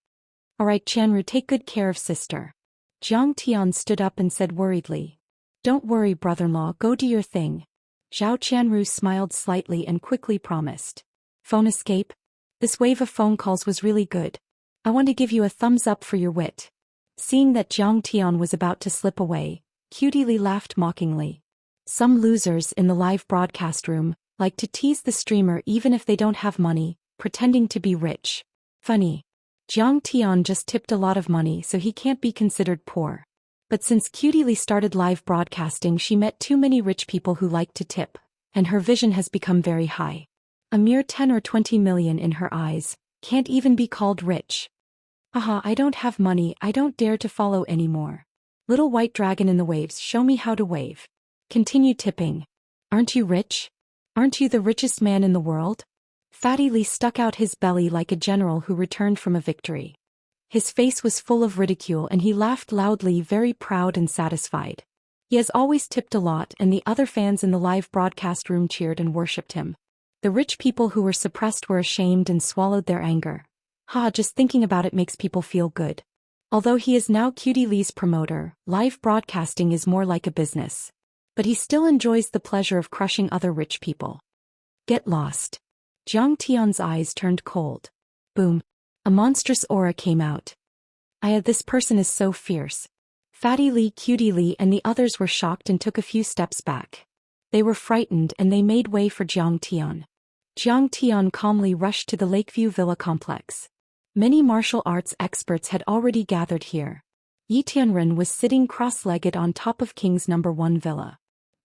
Alright Qianru, take good care of sister. Zhang Tian stood up and said worriedly. Don't worry brother-in-law, go do your thing. Zhao Qianru smiled slightly and quickly promised. Phone escape? This wave of phone calls was really good. I want to give you a thumbs up for your wit. Seeing that Zhang Tian was about to slip away, Cutie Lee laughed mockingly. Some losers in the live broadcast room like to tease the streamer even if they don't have money, pretending to be rich. Funny. Zhang Tian just tipped a lot of money so he can't be considered poor. But since Cutie Lee started live broadcasting, she met too many rich people who like to tip, and her vision has become very high. A mere 10 or 20 million in her eyes, can't even be called rich. Aha, I don't have money, I don't dare to follow anymore. Little White Dragon in the Waves, show me how to wave. Continue tipping. Aren't you rich? Aren't you the richest man in the world? Fatty Lee stuck out his belly like a general who returned from a victory. His face was full of ridicule and he laughed loudly, very proud and satisfied. He has always tipped a lot and the other fans in the live broadcast room cheered and worshipped him. The rich people who were suppressed were ashamed and swallowed their anger. Just thinking about it makes people feel good. Although he is now Cutie Lee's promoter, live broadcasting is more like a business. But he still enjoys the pleasure of crushing other rich people. Get lost. Zhang Tian's eyes turned cold. Boom. A monstrous aura came out. This person is so fierce. Fatty Lee, Cutie Lee and the others were shocked and took a few steps back. They were frightened and they made way for Zhang Tian. Zhang Tian calmly rushed to the Lakeview Villa complex. Many martial arts experts had already gathered here. Yi Tianren was sitting cross-legged on top of King's #1 villa.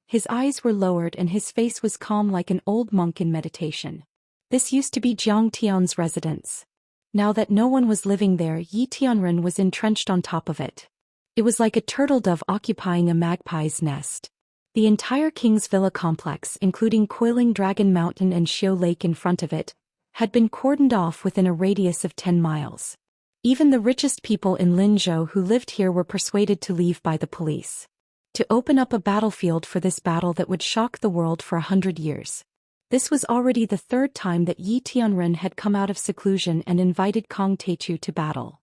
His eyes were lowered and his face was calm like an old monk in meditation. This used to be Zhang Tian's residence. Now that no one was living there, Yi Tianren was entrenched on top of it. It was like a turtle dove occupying a magpie's nest. The entire King's Villa complex, including Coiling Dragon Mountain and Xiu Lake in front of it, had been cordoned off within a radius of 10 miles. Even the richest people in Linzhou who lived here were persuaded to leave by the police. To open up a battlefield for this battle that would shock the world for 100 years. This was already the third time that Yi Tianren had come out of seclusion and invited Kang Taichu to battle.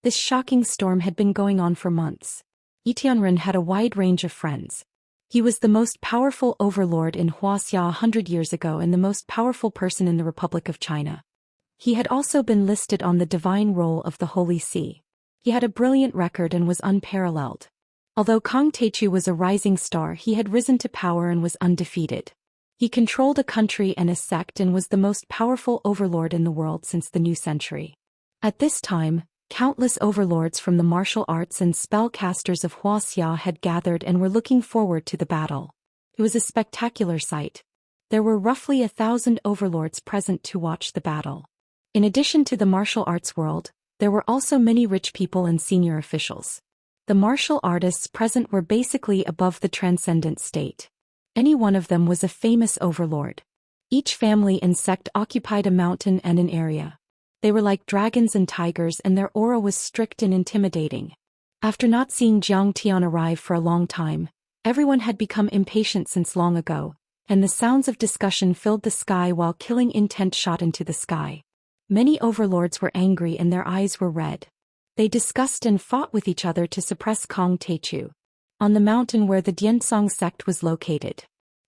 This shocking storm had been going on for months. Yi Tianren had a wide range of friends. He was the most powerful overlord in Wuxia 100 years ago and the most powerful person in the Republic of China. He had also been listed on the divine roll of the Holy See. He had a brilliant record and was unparalleled. Although Kang Taichu was a rising star, he had risen to power and was undefeated. He controlled a country and a sect and was the most powerful overlord in the world since the new century. At this time, countless overlords from the martial arts and spellcasters of Wuxia had gathered and were looking forward to the battle. It was a spectacular sight. There were roughly 1,000 overlords present to watch the battle. In addition to the martial arts world, there were also many rich people and senior officials. The martial artists present were basically above the transcendent state. Any one of them was a famous overlord. Each family and sect occupied a mountain and an area. They were like dragons and tigers and their aura was strict and intimidating. After not seeing Zhang Tian arrive for a long time, everyone had become impatient since long ago, and the sounds of discussion filled the sky while killing intent shot into the sky. Many overlords were angry and their eyes were red. They discussed and fought with each other to suppress Kang Taichu. On the mountain where the Diansong sect was located.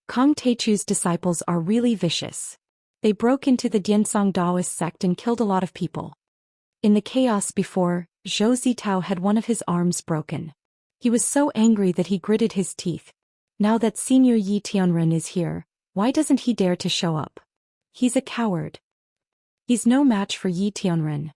Kang Taichu's disciples are really vicious. They broke into the Diansong Daoist sect and killed a lot of people. In the chaos before, Zhou Zitao had one of his arms broken. He was so angry that he gritted his teeth. Now that Senior Yi Tianren is here, why doesn't he dare to show up? He's a coward. He's no match for Yi Tianren.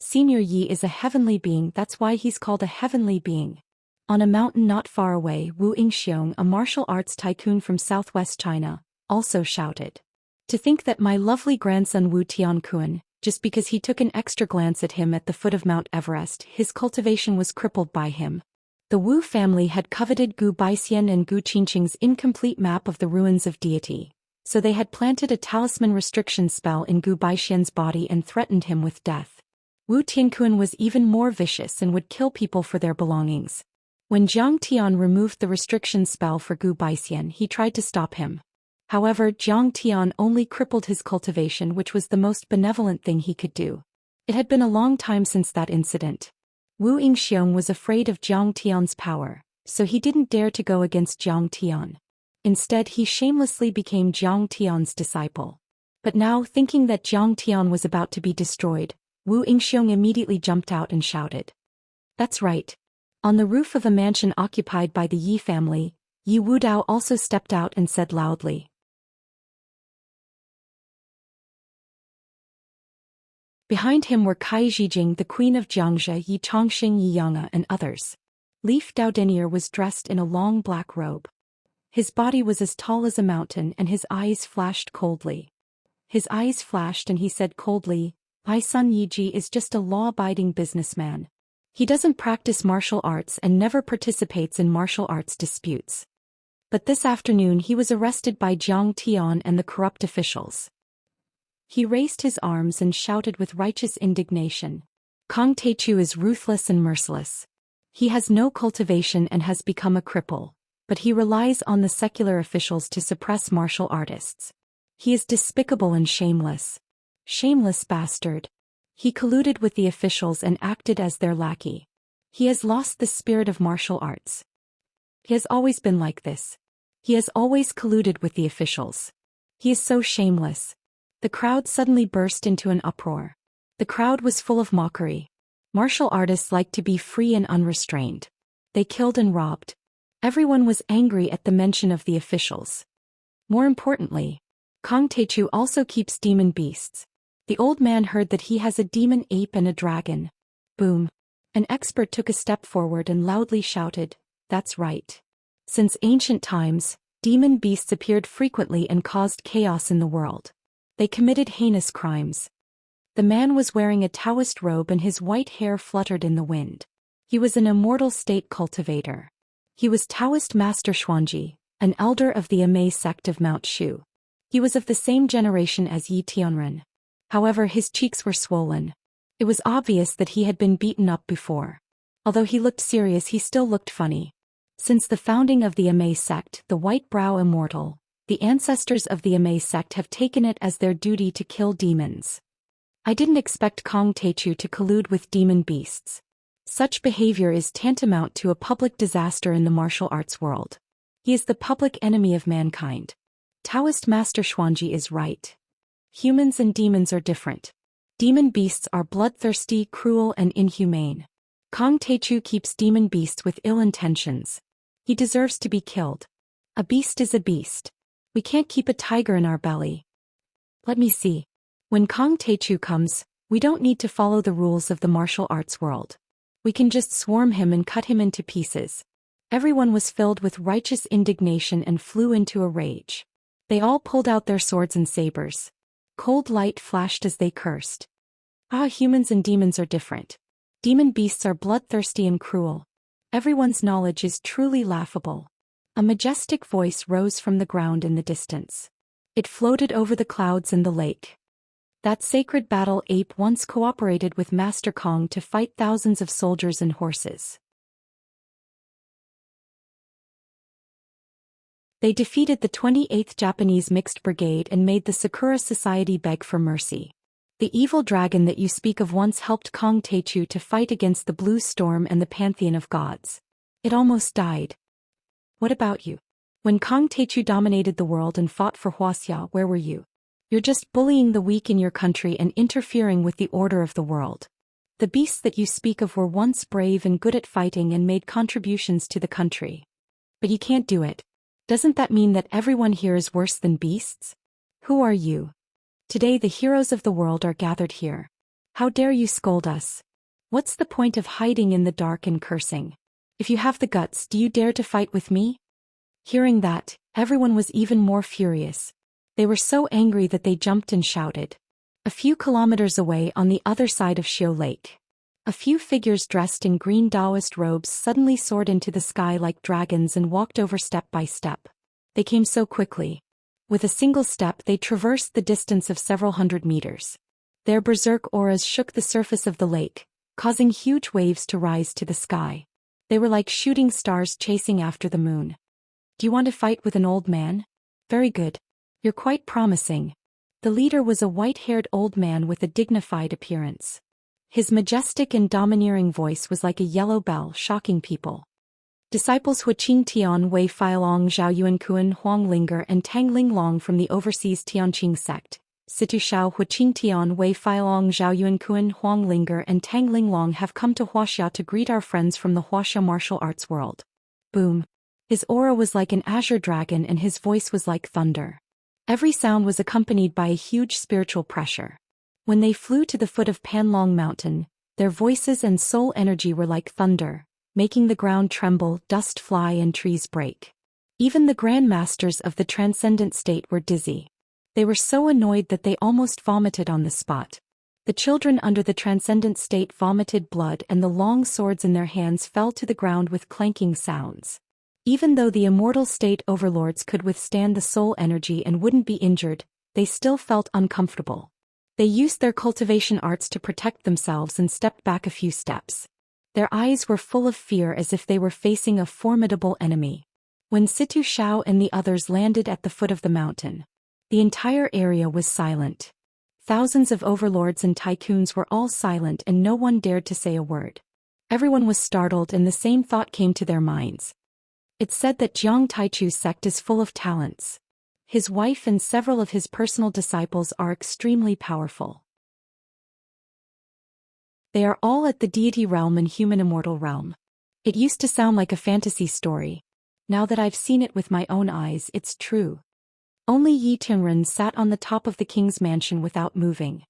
Senior Yi is a heavenly being, that's why he's called a heavenly being. On a mountain not far away, Wu Yingxiong, a martial arts tycoon from southwest China, also shouted. To think that my lovely grandson Wu Tiankuan, just because he took an extra glance at him at the foot of Mount Everest, his cultivation was crippled by him. The Wu family had coveted Gu Baixian and Gu Qingqing's incomplete map of the ruins of deity, so they had planted a talisman restriction spell in Gu Baixian's body and threatened him with death. Wu Tiankuan was even more vicious and would kill people for their belongings. When Zhang Tian removed the restriction spell for Gu Baixian, he tried to stop him. However, Zhang Tian only crippled his cultivation, which was the most benevolent thing he could do. It had been a long time since that incident. Wu Yingxiong was afraid of Zhang Tian's power, so he didn't dare to go against Zhang Tian. Instead, he shamelessly became Zhang Tian's disciple. But now, thinking that Zhang Tian was about to be destroyed, Wu Yingxiong immediately jumped out and shouted. That's right. On the roof of a mansion occupied by the Yi family, Yi Wudao also stepped out and said loudly. Behind him were Kai Zhijing, the queen of Xianxia, Yi Chongxing, Yi Yang'e, and others. Leaf Dao Denier was dressed in a long black robe. His body was as tall as a mountain and his eyes flashed coldly. His eyes flashed and he said coldly, My son Yi Ji is just a law-abiding businessman. He doesn't practice martial arts and never participates in martial arts disputes. But this afternoon he was arrested by Zhang Tian and the corrupt officials. He raised his arms and shouted with righteous indignation. Kang Taichu is ruthless and merciless. He has no cultivation and has become a cripple, but he relies on the secular officials to suppress martial artists. He is despicable and shameless. Shameless bastard. He colluded with the officials and acted as their lackey. He has lost the spirit of martial arts. He has always been like this. He has always colluded with the officials. He is so shameless. The crowd suddenly burst into an uproar. The crowd was full of mockery. Martial artists like to be free and unrestrained. They killed and robbed. Everyone was angry at the mention of the officials. More importantly, Kong Techu also keeps demon beasts. The old man heard that he has a demon ape and a dragon. Boom. An expert took a step forward and loudly shouted, "That's right. Since ancient times, demon beasts appeared frequently and caused chaos in the world. They committed heinous crimes." The man was wearing a Taoist robe and his white hair fluttered in the wind. He was an immortal state cultivator. He was Taoist Master Xuanji, an elder of the Immerse sect of Mount Shu. He was of the same generation as Yi Tianren. However, his cheeks were swollen. It was obvious that he had been beaten up before. Although he looked serious, he still looked funny. Since the founding of the Immerse sect, the White Brow Immortal, the ancestors of the Immerse sect have taken it as their duty to kill demons. I didn't expect Kong Techu to collude with demon beasts. Such behavior is tantamount to a public disaster in the martial arts world. He is the public enemy of mankind. Taoist Master Xuanji is right. Humans and demons are different. Demon beasts are bloodthirsty, cruel, and inhumane. Kong Techu keeps demon beasts with ill intentions. He deserves to be killed. A beast is a beast. We can't keep a tiger in our belly. Let me see. When Kong Techu comes, we don't need to follow the rules of the martial arts world. We can just swarm him and cut him into pieces. Everyone was filled with righteous indignation and flew into a rage. They all pulled out their swords and sabers. Cold light flashed as they cursed. Humans and demons are different. Demon beasts are bloodthirsty and cruel. Everyone's knowledge is truly laughable. A majestic voice rose from the ground in the distance. It floated over the clouds and the lake. That sacred battle ape once cooperated with Master Kong to fight thousands of soldiers and horses. They defeated the 28th Japanese Mixed Brigade and made the Sakura Society beg for mercy. The evil dragon that you speak of once helped Kong Techu to fight against the Blue Storm and the Pantheon of Gods. It almost died. What about you? When Kong Techu dominated the world and fought for Wuxia, where were you? You're just bullying the weak in your country and interfering with the order of the world. The beasts that you speak of were once brave and good at fighting and made contributions to the country. But you can't do it. Doesn't that mean that everyone here is worse than beasts? Who are you? Today the heroes of the world are gathered here. How dare you scold us? What's the point of hiding in the dark and cursing? If you have the guts, do you dare to fight with me? Hearing that, everyone was even more furious. They were so angry that they jumped and shouted. A few kilometers away on the other side of Xiu Lake, a few figures dressed in green Taoist robes suddenly soared into the sky like dragons and walked over step by step. They came so quickly. With a single step they traversed the distance of several hundred meters. Their berserk auras shook the surface of the lake, causing huge waves to rise to the sky. They were like shooting stars chasing after the moon. Do you want to fight with an old man? Very good. You're quite promising. The leader was a white-haired old man with a dignified appearance. His majestic and domineering voice was like a yellow bell, shocking people. Disciples Huqing Tian Wei Feilong Zhao Yuankuan Huang Linger and Tang Linglong from the overseas Tianqing sect, Situ Shao Huqing Tian Wei Feilong Zhao Yuankuan Huang Linger and Tang Linglong have come to Wuxia to greet our friends from the Wuxia martial arts world. Boom. His aura was like an azure dragon and his voice was like thunder. Every sound was accompanied by a huge spiritual pressure. When they flew to the foot of Panlong Mountain, their voices and soul energy were like thunder, making the ground tremble, dust fly and trees break. Even the Grand Masters of the Transcendent State were dizzy. They were so annoyed that they almost vomited on the spot. The children under the Transcendent State vomited blood and the long swords in their hands fell to the ground with clanking sounds. Even though the immortal state overlords could withstand the soul energy and wouldn't be injured, they still felt uncomfortable. They used their cultivation arts to protect themselves and stepped back a few steps. Their eyes were full of fear as if they were facing a formidable enemy. When Situ Shao and the others landed at the foot of the mountain, the entire area was silent. Thousands of overlords and tycoons were all silent and no one dared to say a word. Everyone was startled and the same thought came to their minds. It's said that Jiang Taichu's sect is full of talents. His wife and several of his personal disciples are extremely powerful. They are all at the deity realm and human immortal realm. It used to sound like a fantasy story. Now that I've seen it with my own eyes, it's true. Only Yi Tianren sat on the top of the king's mansion without moving.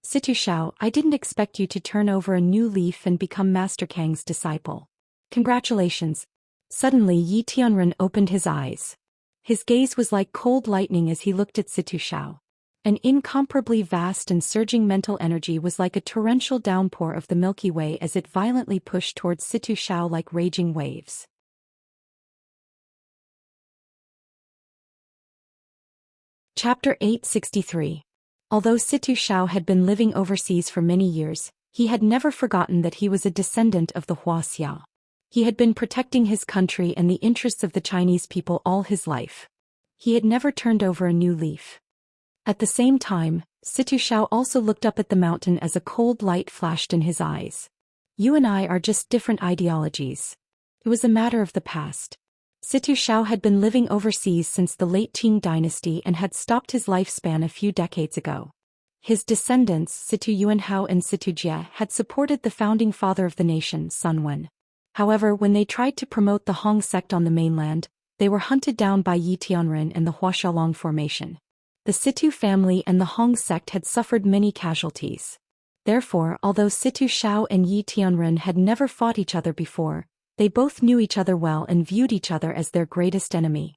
Situ Xiao, I didn't expect you to turn over a new leaf and become Master Kang's disciple. Congratulations. Suddenly Yi Tianren opened his eyes. His gaze was like cold lightning as he looked at Situ Xiao. An incomparably vast and surging mental energy was like a torrential downpour of the Milky Way as it violently pushed towards Situ Xiao like raging waves. Chapter 863. Although Situ Xiao had been living overseas for many years, he had never forgotten that he was a descendant of the Wuxia. He had been protecting his country and the interests of the Chinese people all his life. He had never turned over a new leaf. At the same time, Situ Xiao also looked up at the mountain as a cold light flashed in his eyes. You and I are just different ideologies. It was a matter of the past. Situ Xiao had been living overseas since the late Qing dynasty and had stopped his lifespan a few decades ago. His descendants, Situ Yuanhao and Situ Jie, had supported the founding father of the nation, Sun Wen. However, when they tried to promote the Hong sect on the mainland, they were hunted down by Yi Tianren and the Huaxiaolong formation. The Situ family and the Hong sect had suffered many casualties. Therefore, although Situ Xiao and Yi Tianren had never fought each other before, they both knew each other well and viewed each other as their greatest enemy.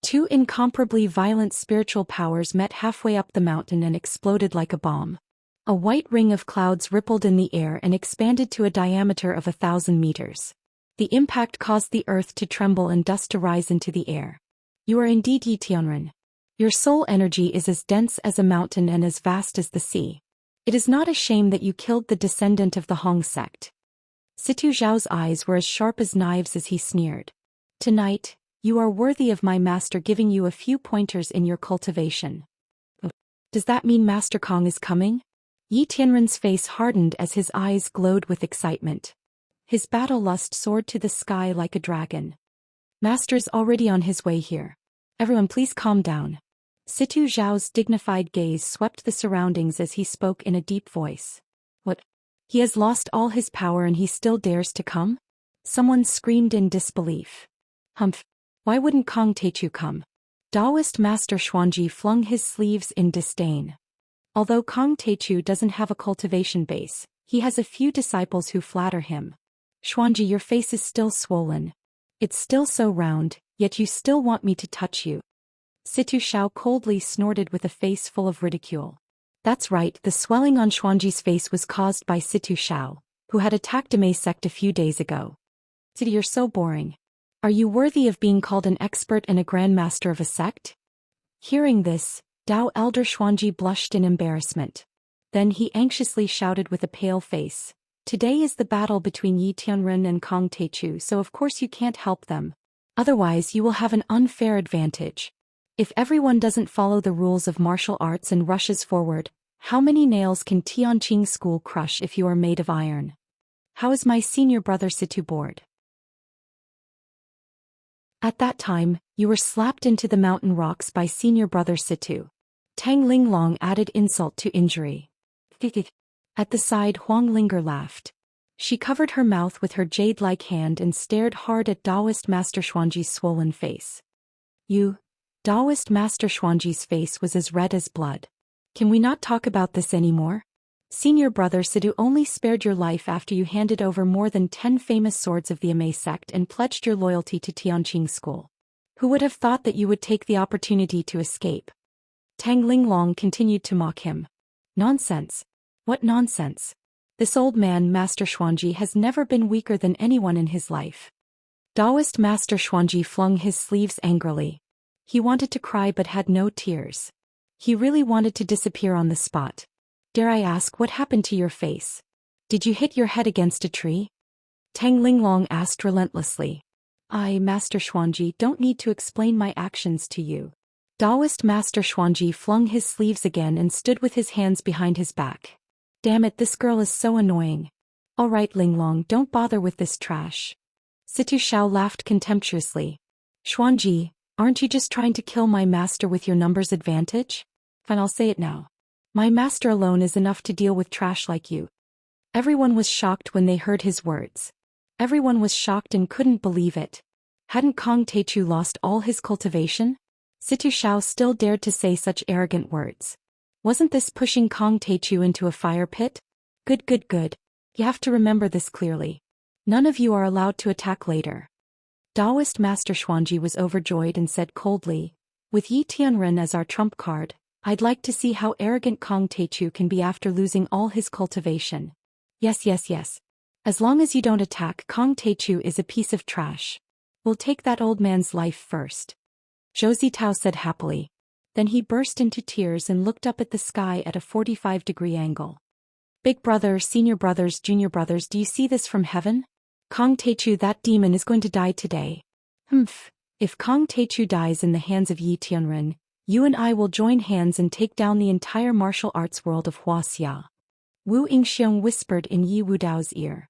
Two incomparably violent spiritual powers met halfway up the mountain and exploded like a bomb. A white ring of clouds rippled in the air and expanded to a diameter of 1,000 meters. The impact caused the earth to tremble and dust to rise into the air. You are indeed Yi Tianren. Your soul energy is as dense as a mountain and as vast as the sea. It is not a shame that you killed the descendant of the Hong sect. Situ Zhao's eyes were as sharp as knives as he sneered. Tonight, you are worthy of my master giving you a few pointers in your cultivation. Does that mean Master Kong is coming? Yi Tianren's face hardened as his eyes glowed with excitement. His battle lust soared to the sky like a dragon. Master's already on his way here. Everyone please calm down. Situ Zhao's dignified gaze swept the surroundings as he spoke in a deep voice. What? He has lost all his power and he still dares to come? Someone screamed in disbelief. Humph. Why wouldn't Kong Teichu come? Taoist Master Xuanji flung his sleeves in disdain. Although Kong Teichu doesn't have a cultivation base, he has a few disciples who flatter him. Xuanji, your face is still swollen. It's still so round, yet you still want me to touch you. Situ Xiao coldly snorted with a face full of ridicule. That's right, the swelling on Xuanji's face was caused by Situ Xiao, who had attacked Immerse sect a few days ago. Situ, you're so boring. Are you worthy of being called an expert and a grandmaster of a sect? Hearing this, Dao Elder Xuanji blushed in embarrassment. Then he anxiously shouted with a pale face. Today is the battle between Yi Tianren and Kong Teichu, so of course you can't help them. Otherwise you will have an unfair advantage. If everyone doesn't follow the rules of martial arts and rushes forward, how many nails can Tianqing school crush if you are made of iron? How is my senior brother Situ bored? At that time, you were slapped into the mountain rocks by senior brother Situ. Tang Linglong added insult to injury. At the side, Huang Linger laughed. She covered her mouth with her jade-like hand and stared hard at Taoist Master Xuanji's swollen face. Taoist Master Xuanji's face was as red as blood. Can we not talk about this anymore? Senior brother Situ only spared your life after you handed over more than 10 famous swords of the Immerse sect and pledged your loyalty to Tianqing school. Who would have thought that you would take the opportunity to escape? Tang Linglong continued to mock him. Nonsense. What nonsense? This old man, Master Xuanji, has never been weaker than anyone in his life. Taoist Master Xuanji flung his sleeves angrily. He wanted to cry but had no tears. He really wanted to disappear on the spot. Dare I ask, what happened to your face? Did you hit your head against a tree? Tang Linglong asked relentlessly. I, Master Xuanji, don't need to explain my actions to you. Taoist Master Xuanji flung his sleeves again and stood with his hands behind his back. Damn it, this girl is so annoying. All right, Linglong, don't bother with this trash. Situ Xiao laughed contemptuously. Xuanji, aren't you just trying to kill my master with your numbers advantage? Fine, I'll say it now. My master alone is enough to deal with trash like you. Everyone was shocked when they heard his words. Everyone was shocked and couldn't believe it. Hadn't Kong Teichu lost all his cultivation? Situ Shao still dared to say such arrogant words. Wasn't this pushing Kong Teichu into a fire pit? Good, good, good. You have to remember this clearly. None of you are allowed to attack later. Taoist Master Xuanji was overjoyed and said coldly, with Yi Tianren as our trump card, I'd like to see how arrogant Kong Teichu can be after losing all his cultivation. Yes, yes, yes. As long as you don't attack, Kong Teichu is a piece of trash. We'll take that old man's life first. Zhou Zitao said happily. Then he burst into tears and looked up at the sky at a 45-degree angle. Big brother, senior brothers, junior brothers, do you see this from heaven? Kong Teichu, that demon is going to die today. Humph. If Kong Teichu dies in the hands of Yi Tianren, you and I will join hands and take down the entire martial arts world of Wuxia. Wu Yingxiong whispered in Yi Wudao's ear.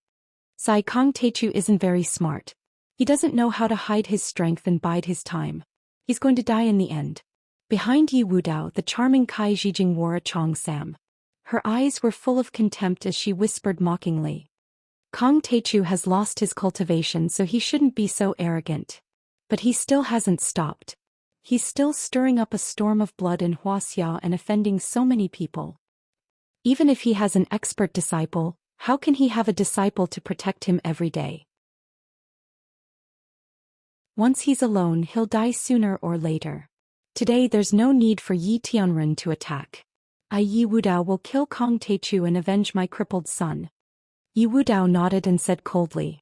Sai, Kong Teichu isn't very smart. He doesn't know how to hide his strength and bide his time. He's going to die in the end. Behind Yi Wudao, the charming Kai Zhijing wore a Chong Sam. Her eyes were full of contempt as she whispered mockingly. Kong Teichu has lost his cultivation, so he shouldn't be so arrogant. But he still hasn't stopped. He's still stirring up a storm of blood in Wuxia and offending so many people. Even if he has an expert disciple, how can he have a disciple to protect him every day? Once he's alone, he'll die sooner or later. Today there's no need for Yi Tianren to attack. Yi Wudao will kill Kong Teichu and avenge my crippled son. Yi Wudao nodded and said coldly.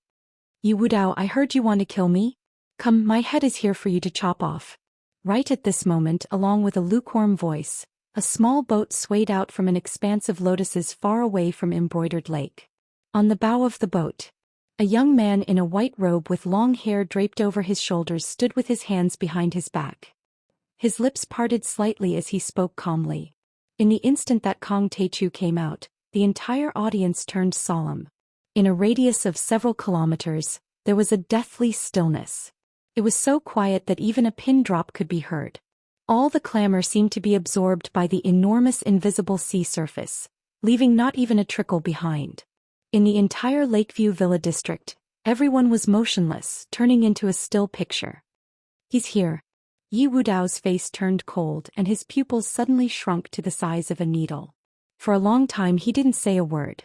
Yi Wudao, I heard you want to kill me? Come, my head is here for you to chop off. Right at this moment, along with a lukewarm voice, a small boat swayed out from an expanse of lotuses far away from embroidered lake. On the bow of the boat, a young man in a white robe with long hair draped over his shoulders stood with his hands behind his back. His lips parted slightly as he spoke calmly. In the instant that Kong Teichu came out, the entire audience turned solemn. In a radius of several kilometers, there was a deathly stillness. It was so quiet that even a pin drop could be heard. All the clamor seemed to be absorbed by the enormous invisible sea surface, leaving not even a trickle behind. In the entire Lakeview Villa district, everyone was motionless, turning into a still picture. He's here. Yi Wudao's face turned cold and his pupils suddenly shrunk to the size of a needle. For a long time he didn't say a word.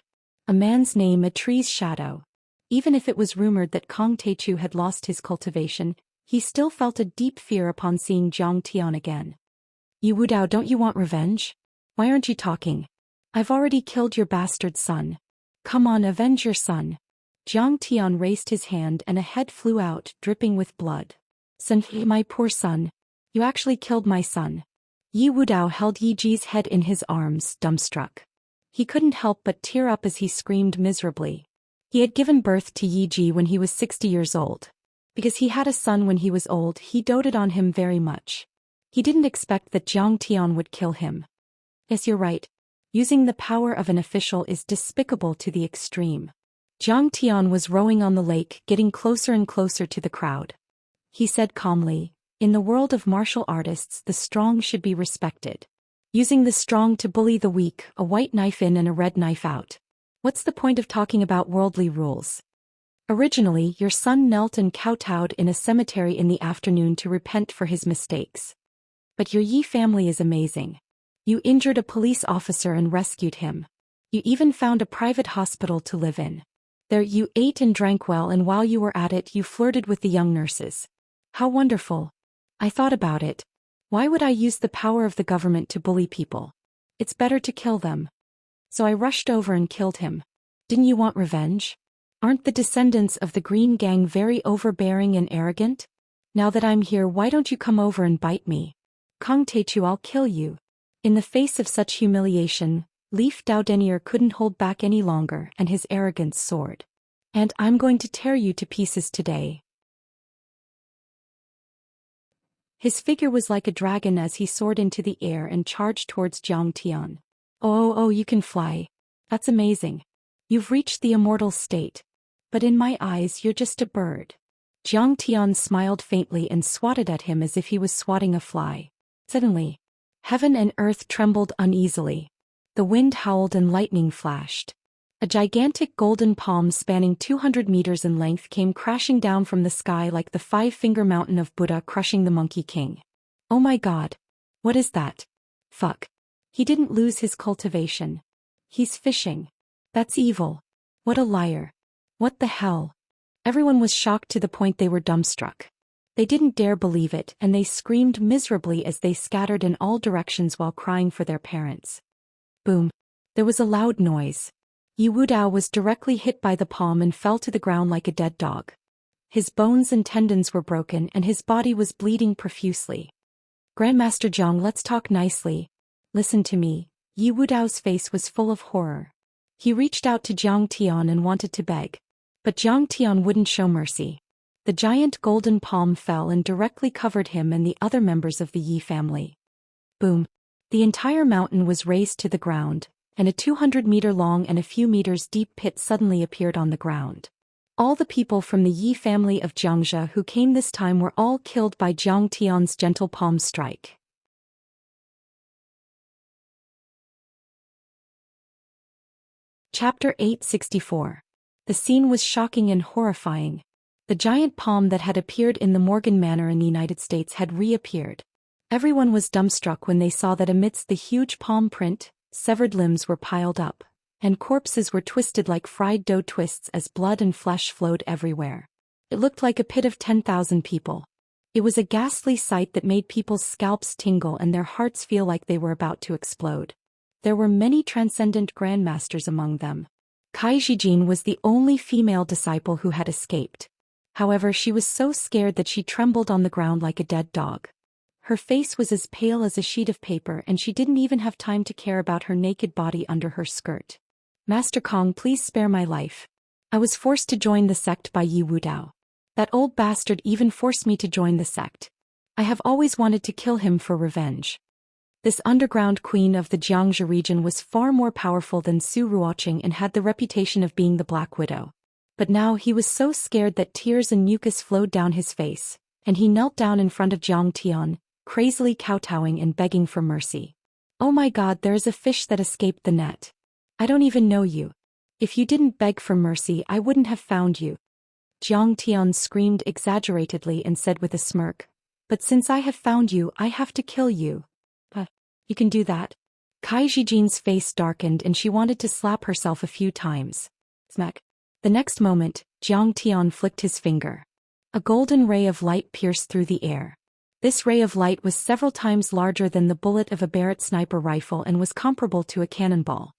A man's name, a tree's shadow. Even if it was rumored that Kong Teichu had lost his cultivation, he still felt a deep fear upon seeing Jiang Tian again. Yi Wudao, don't you want revenge? Why aren't you talking? I've already killed your bastard son. Come on, avenge your son. Jiang Tian raised his hand and a head flew out, dripping with blood. Son, my poor son. You actually killed my son. Yi Wudao held Yi Ji's head in his arms, dumbstruck. He couldn't help but tear up as he screamed miserably. He had given birth to Yi Ji when he was 60 years old. Because he had a son when he was old, he doted on him very much. He didn't expect that Jiang Tian would kill him. Yes, you're right. Using the power of an official is despicable to the extreme. Jiang Tian was rowing on the lake, getting closer and closer to the crowd. He said calmly, in the world of martial artists, the strong should be respected. Using the strong to bully the weak, a white knife in and a red knife out. What's the point of talking about worldly rules? Originally, your son knelt and kowtowed in a cemetery in the afternoon to repent for his mistakes. But your Yi family is amazing. You injured a police officer and rescued him. You even found a private hospital to live in. There you ate and drank well, and while you were at it you flirted with the young nurses. How wonderful. I thought about it. Why would I use the power of the government to bully people? It's better to kill them. So I rushed over and killed him. Didn't you want revenge? Aren't the descendants of the Green Gang very overbearing and arrogant? Now that I'm here, why don't you come over and bite me? Kong Teichu, I'll kill you. In the face of such humiliation, Leaf Dao Denier couldn't hold back any longer and his arrogance soared. And I'm going to tear you to pieces today. His figure was like a dragon as he soared into the air and charged towards Jiang Tian. Oh, you can fly. That's amazing. You've reached the immortal state. But in my eyes you're just a bird. Jiang Tian smiled faintly and swatted at him as if he was swatting a fly. Suddenly, heaven and earth trembled uneasily. The wind howled and lightning flashed. A gigantic golden palm spanning 200 meters in length came crashing down from the sky like the five-finger mountain of Buddha crushing the Monkey King. Oh my god. What is that? Fuck. He didn't lose his cultivation. He's fishing. That's evil. What a liar. What the hell? Everyone was shocked to the point they were dumbstruck. They didn't dare believe it, and they screamed miserably as they scattered in all directions while crying for their parents. Boom. There was a loud noise. Wu Dao was directly hit by the palm and fell to the ground like a dead dog. His bones and tendons were broken and his body was bleeding profusely. Grandmaster Zhang, let's talk nicely. Listen to me. Wu Dao's face was full of horror. He reached out to Jiang Tian and wanted to beg. But Jiang Tian wouldn't show mercy. The giant golden palm fell and directly covered him and the other members of the Yi family. Boom. The entire mountain was razed to the ground, and a 200-meter-long and a few meters deep pit suddenly appeared on the ground. All the people from the Yi family of Xianxia who came this time were all killed by Jiang Tian's gentle palm strike. Chapter 864. The scene was shocking and horrifying. The giant palm that had appeared in the Morgan Manor in the United States had reappeared. Everyone was dumbstruck when they saw that amidst the huge palm print, severed limbs were piled up, and corpses were twisted like fried dough twists as blood and flesh flowed everywhere. It looked like a pit of 10,000 people. It was a ghastly sight that made people's scalps tingle and their hearts feel like they were about to explode. There were many transcendent grandmasters among them. Kai Zhijin was the only female disciple who had escaped. However, she was so scared that she trembled on the ground like a dead dog. Her face was as pale as a sheet of paper and she didn't even have time to care about her naked body under her skirt. Master Kong, please spare my life. I was forced to join the sect by Wu Dao. That old bastard even forced me to join the sect. I have always wanted to kill him for revenge. This underground queen of the Jiangxia region was far more powerful than Su Ruoqing and had the reputation of being the Black Widow. But now he was so scared that tears and mucus flowed down his face, and he knelt down in front of Jiang Tian, crazily kowtowing and begging for mercy. Oh my god, there is a fish that escaped the net. I don't even know you. If you didn't beg for mercy, I wouldn't have found you. Jiang Tian screamed exaggeratedly and said with a smirk, but since I have found you, I have to kill you. You can do that? Kai Zhijin's face darkened and she wanted to slap herself a few times. Smack. The next moment, Jiang Tian flicked his finger. A golden ray of light pierced through the air. This ray of light was several times larger than the bullet of a Barrett sniper rifle and was comparable to a cannonball.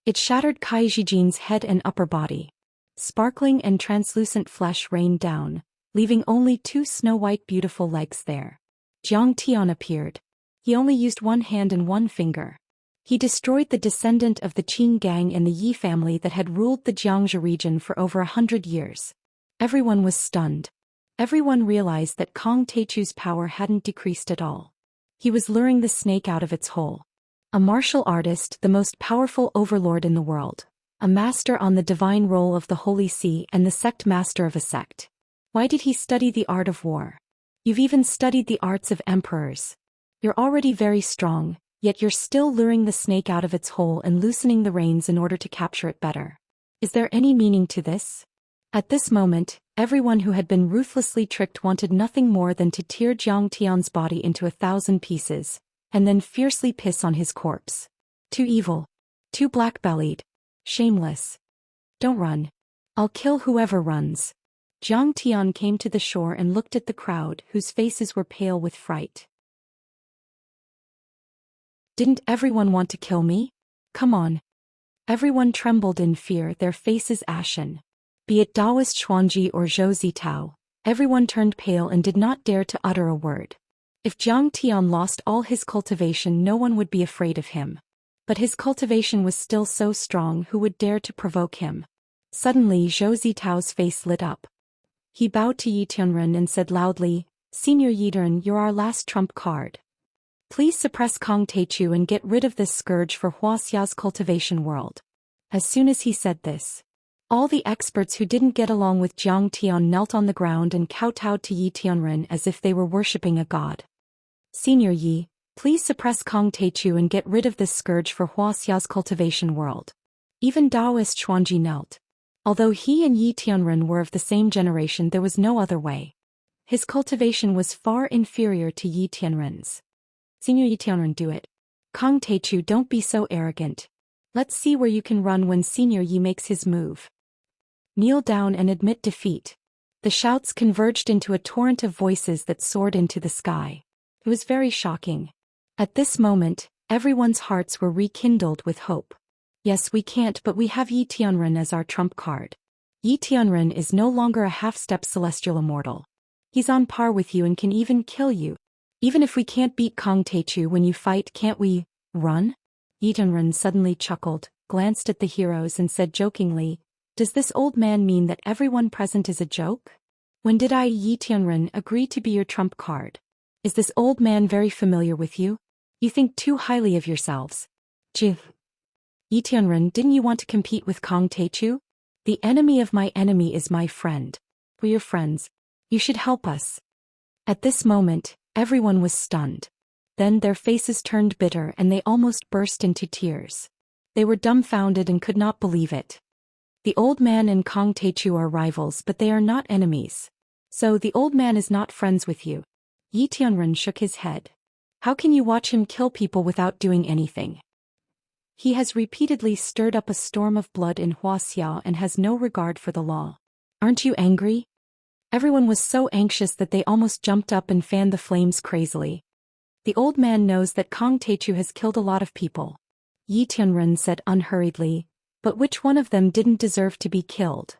It shattered Kai Zhijin's head and upper body. Sparkling and translucent flesh rained down, leaving only two snow-white beautiful legs there. Jiang Tian appeared. He only used one hand and one finger. He destroyed the descendant of the Qin gang and the Yi family that had ruled the Jiangxia region for over 100 years. Everyone was stunned. Everyone realized that Kong Teichu's power hadn't decreased at all. He was luring the snake out of its hole. A martial artist, the most powerful overlord in the world. A master on the divine roll of the Holy See and the sect master of a sect. Why did he study the art of war? You've even studied the arts of emperors. You're already very strong, yet you're still luring the snake out of its hole and loosening the reins in order to capture it better. Is there any meaning to this? At this moment, everyone who had been ruthlessly tricked wanted nothing more than to tear Jiang Tian's body into 1,000 pieces, and then fiercely piss on his corpse. Too evil. Too black-bellied. Shameless. Don't run. I'll kill whoever runs. Jiang Tian came to the shore and looked at the crowd, whose faces were pale with fright. Didn't everyone want to kill me? Come on. Everyone trembled in fear, their faces ashen. Be it Taoist Xuanji or Zhou Zitao, everyone turned pale and did not dare to utter a word. If Jiang Tian lost all his cultivation, no one would be afraid of him. But his cultivation was still so strong, who would dare to provoke him? Suddenly Zhou Zitao's face lit up. He bowed to Yi Tianren and said loudly, Senior Yitern, you're our last trump card. Please suppress Kong Teichu and get rid of this scourge for Wuxia's cultivation world. As soon as he said this, all the experts who didn't get along with Jiang Tian knelt on the ground and kowtowed to Yi Tianren as if they were worshipping a god. Senior Yi, please suppress Kong Teichu and get rid of this scourge for Wuxia's cultivation world. Even Taoist Xuanji knelt. Although he and Yi Tianren were of the same generation, there was no other way. His cultivation was far inferior to Yi Tianren's. Senior Yi Tianren, do it. Kang Teichu, don't be so arrogant. Let's see where you can run when Senior Yi makes his move. Kneel down and admit defeat. The shouts converged into a torrent of voices that soared into the sky. It was very shocking. At this moment, everyone's hearts were rekindled with hope. Yes, we can't, but we have Yi Tianren as our trump card. Yi Tianren is no longer a half-step celestial immortal. He's on par with you and can even kill you. Even if we can't beat Kang Teichu when you fight, can't we run? Yi Tianren suddenly chuckled, glanced at the heroes and said jokingly, does this old man mean that everyone present is a joke? When did I, Yi Tianren, agree to be your trump card? Is this old man very familiar with you? You think too highly of yourselves. Yi Tianren, didn't you want to compete with Kang Teichu? The enemy of my enemy is my friend. We're your friends. You should help us. At this moment, everyone was stunned. Then their faces turned bitter and they almost burst into tears. They were dumbfounded and could not believe it. The old man and Kang Teichu are rivals, but they are not enemies. So the old man is not friends with you. Yi Tianren shook his head. How can you watch him kill people without doing anything? He has repeatedly stirred up a storm of blood in Wuxia and has no regard for the law. Aren't you angry? Everyone was so anxious that they almost jumped up and fanned the flames crazily. The old man knows that Kang Teichu has killed a lot of people. Yi Tianren said unhurriedly, but which one of them didn't deserve to be killed?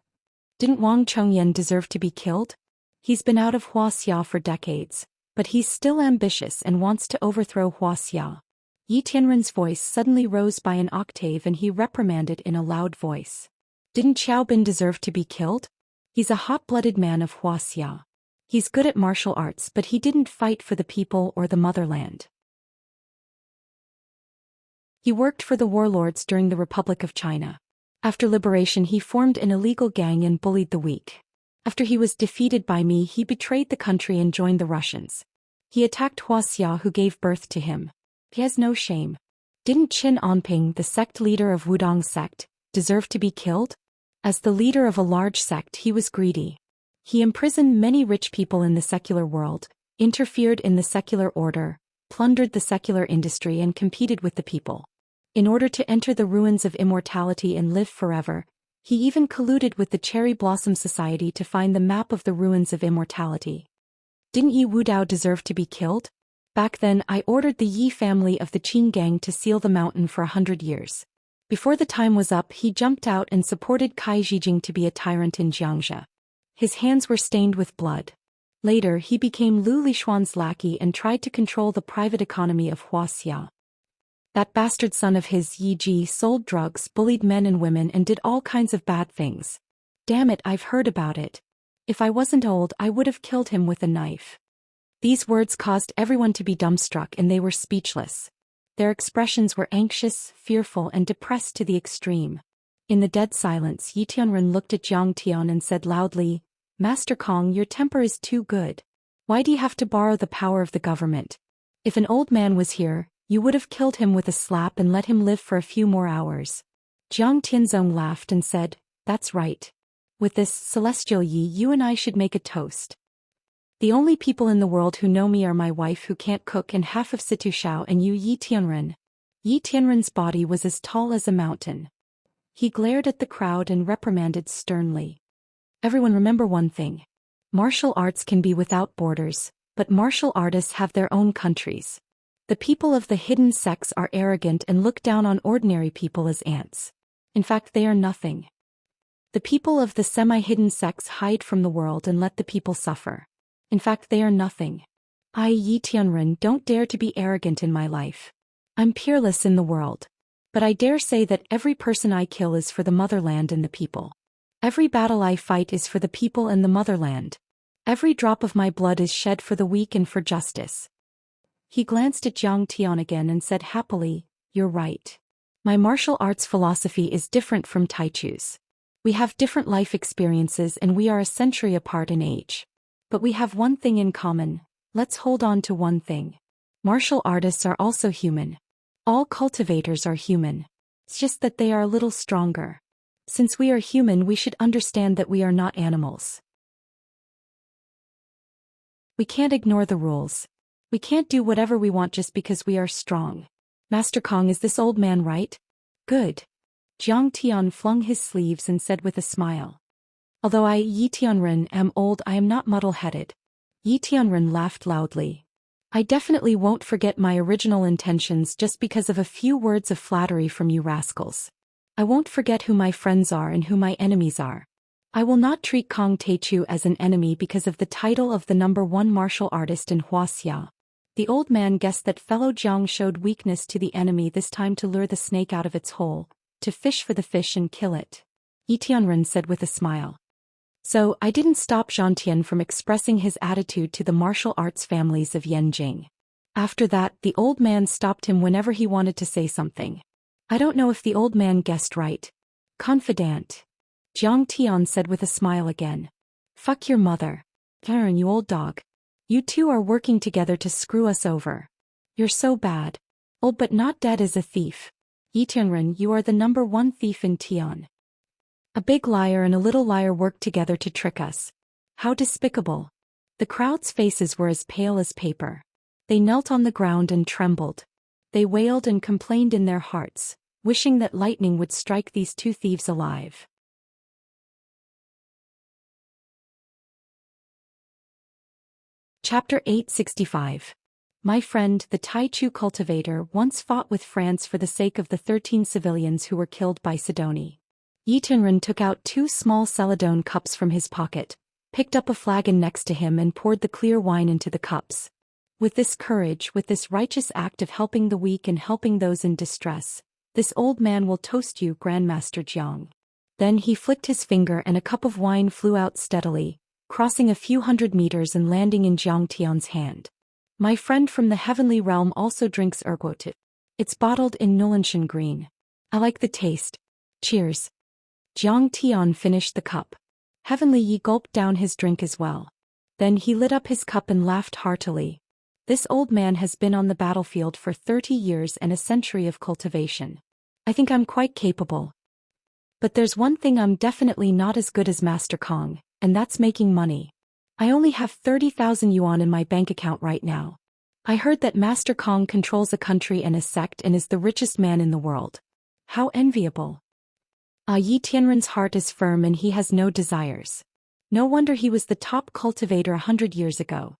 Didn't Wang Chongyan deserve to be killed? He's been out of Wuxia for decades, but he's still ambitious and wants to overthrow Wuxia. Yi Tianren's voice suddenly rose by an octave and he reprimanded in a loud voice. Didn't Xiaobin deserve to be killed? He's a hot-blooded man of Wuxia. He's good at martial arts, but he didn't fight for the people or the motherland. He worked for the warlords during the Republic of China. After liberation, he formed an illegal gang and bullied the weak. After he was defeated by me, he betrayed the country and joined the Russians. He attacked Wuxia, who gave birth to him. He has no shame. Didn't Qin Anping, the sect leader of Wudong sect, deserve to be killed? As the leader of a large sect, he was greedy. He imprisoned many rich people in the secular world, interfered in the secular order, plundered the secular industry and competed with the people. In order to enter the ruins of immortality and live forever, he even colluded with the Cherry Blossom Society to find the map of the ruins of immortality. Didn't Yi Wudao deserve to be killed? Back then, I ordered the Yi family of the Qin gang to seal the mountain for 100 years. Before the time was up, he jumped out and supported Kai Zhijing to be a tyrant in Xianxia. His hands were stained with blood. Later, he became Lu Lishuan's lackey and tried to control the private economy of Wuxia. That bastard son of his, Yi Ji, sold drugs, bullied men and women and did all kinds of bad things. Damn it, I've heard about it. If I wasn't old, I would have killed him with a knife. These words caused everyone to be dumbstruck and they were speechless. Their expressions were anxious, fearful and depressed to the extreme. In the dead silence, Yi Tianren looked at Jiang Tian and said loudly, Master Kong, your temper is too good. Why do you have to borrow the power of the government? If an old man was here, you would have killed him with a slap and let him live for a few more hours. Jiang Tianzong laughed and said, that's right. With this, Celestial Yi, you and I should make a toast. The only people in the world who know me are my wife who can't cook and half of Situ Shao and you, Yi Tianren. Yi Tianren's body was as tall as a mountain. He glared at the crowd and reprimanded sternly. Everyone remember one thing. Martial arts can be without borders, but martial artists have their own countries. The people of the hidden sects are arrogant and look down on ordinary people as ants. In fact, they are nothing. The people of the semi-hidden sects hide from the world and let the people suffer. In fact, they are nothing. I, Yi Tianren, don't dare to be arrogant in my life. I'm peerless in the world. But I dare say that every person I kill is for the motherland and the people. Every battle I fight is for the people and the motherland. Every drop of my blood is shed for the weak and for justice. He glanced at Jiang Tian again and said happily, you're right. My martial arts philosophy is different from Taichu's. We have different life experiences and we are a century apart in age. But we have one thing in common. Let's hold on to one thing. Martial artists are also human. All cultivators are human. It's just that they are a little stronger. Since we are human, we should understand that we are not animals. We can't ignore the rules. We can't do whatever we want just because we are strong. Master Kong, is this old man right? Good. Zhang Tian flung his sleeves and said with a smile. Although I, Yi Tianren, am old, I am not muddle-headed. Yi Tianren laughed loudly. I definitely won't forget my original intentions just because of a few words of flattery from you rascals. I won't forget who my friends are and who my enemies are. I will not treat Kong Teichu as an enemy because of the title of the #1 martial artist in Wuxia. The old man guessed that fellow Jiang showed weakness to the enemy this time to lure the snake out of its hole, to fish for the fish and kill it. Yi Tianren said with a smile. So, I didn't stop Zhantian from expressing his attitude to the martial arts families of Yanjing. After that, the old man stopped him whenever he wanted to say something. I don't know if the old man guessed right. Confidant. Zhang Tian said with a smile again. Fuck your mother. Karen, you old dog. You two are working together to screw us over. You're so bad. Old but not dead as a thief. Yi Tianren, you are the #1 thief in Tian. A big liar and a little liar worked together to trick us. How despicable. The crowd's faces were as pale as paper. They knelt on the ground and trembled. They wailed and complained in their hearts, wishing that lightning would strike these two thieves alive. Chapter 865. My friend, the Taichu Cultivator, once fought with France for the sake of the 13 civilians who were killed by Sidoni. Yi Tianren took out 2 small celadone cups from his pocket, picked up a flagon next to him and poured the clear wine into the cups. With this courage, with this righteous act of helping the weak and helping those in distress, this old man will toast you, Grandmaster Jiang. Then he flicked his finger and a cup of wine flew out steadily, crossing a few hundred meters and landing in Zhang Tian's hand. My friend from the heavenly realm also drinks ergotit. It's bottled in Nulanshan green. I like the taste. Cheers. Zhang Tian finished the cup. Heavenly Yi gulped down his drink as well. Then he lit up his cup and laughed heartily. This old man has been on the battlefield for 30 years and a century of cultivation. I think I'm quite capable. But there's one thing I'm definitely not as good as Master Kong, and that's making money. I only have 30,000 yuan in my bank account right now. I heard that Master Kong controls a country and a sect and is the richest man in the world. How enviable. Yi Tianren's heart is firm and he has no desires. No wonder he was the top cultivator 100 years ago.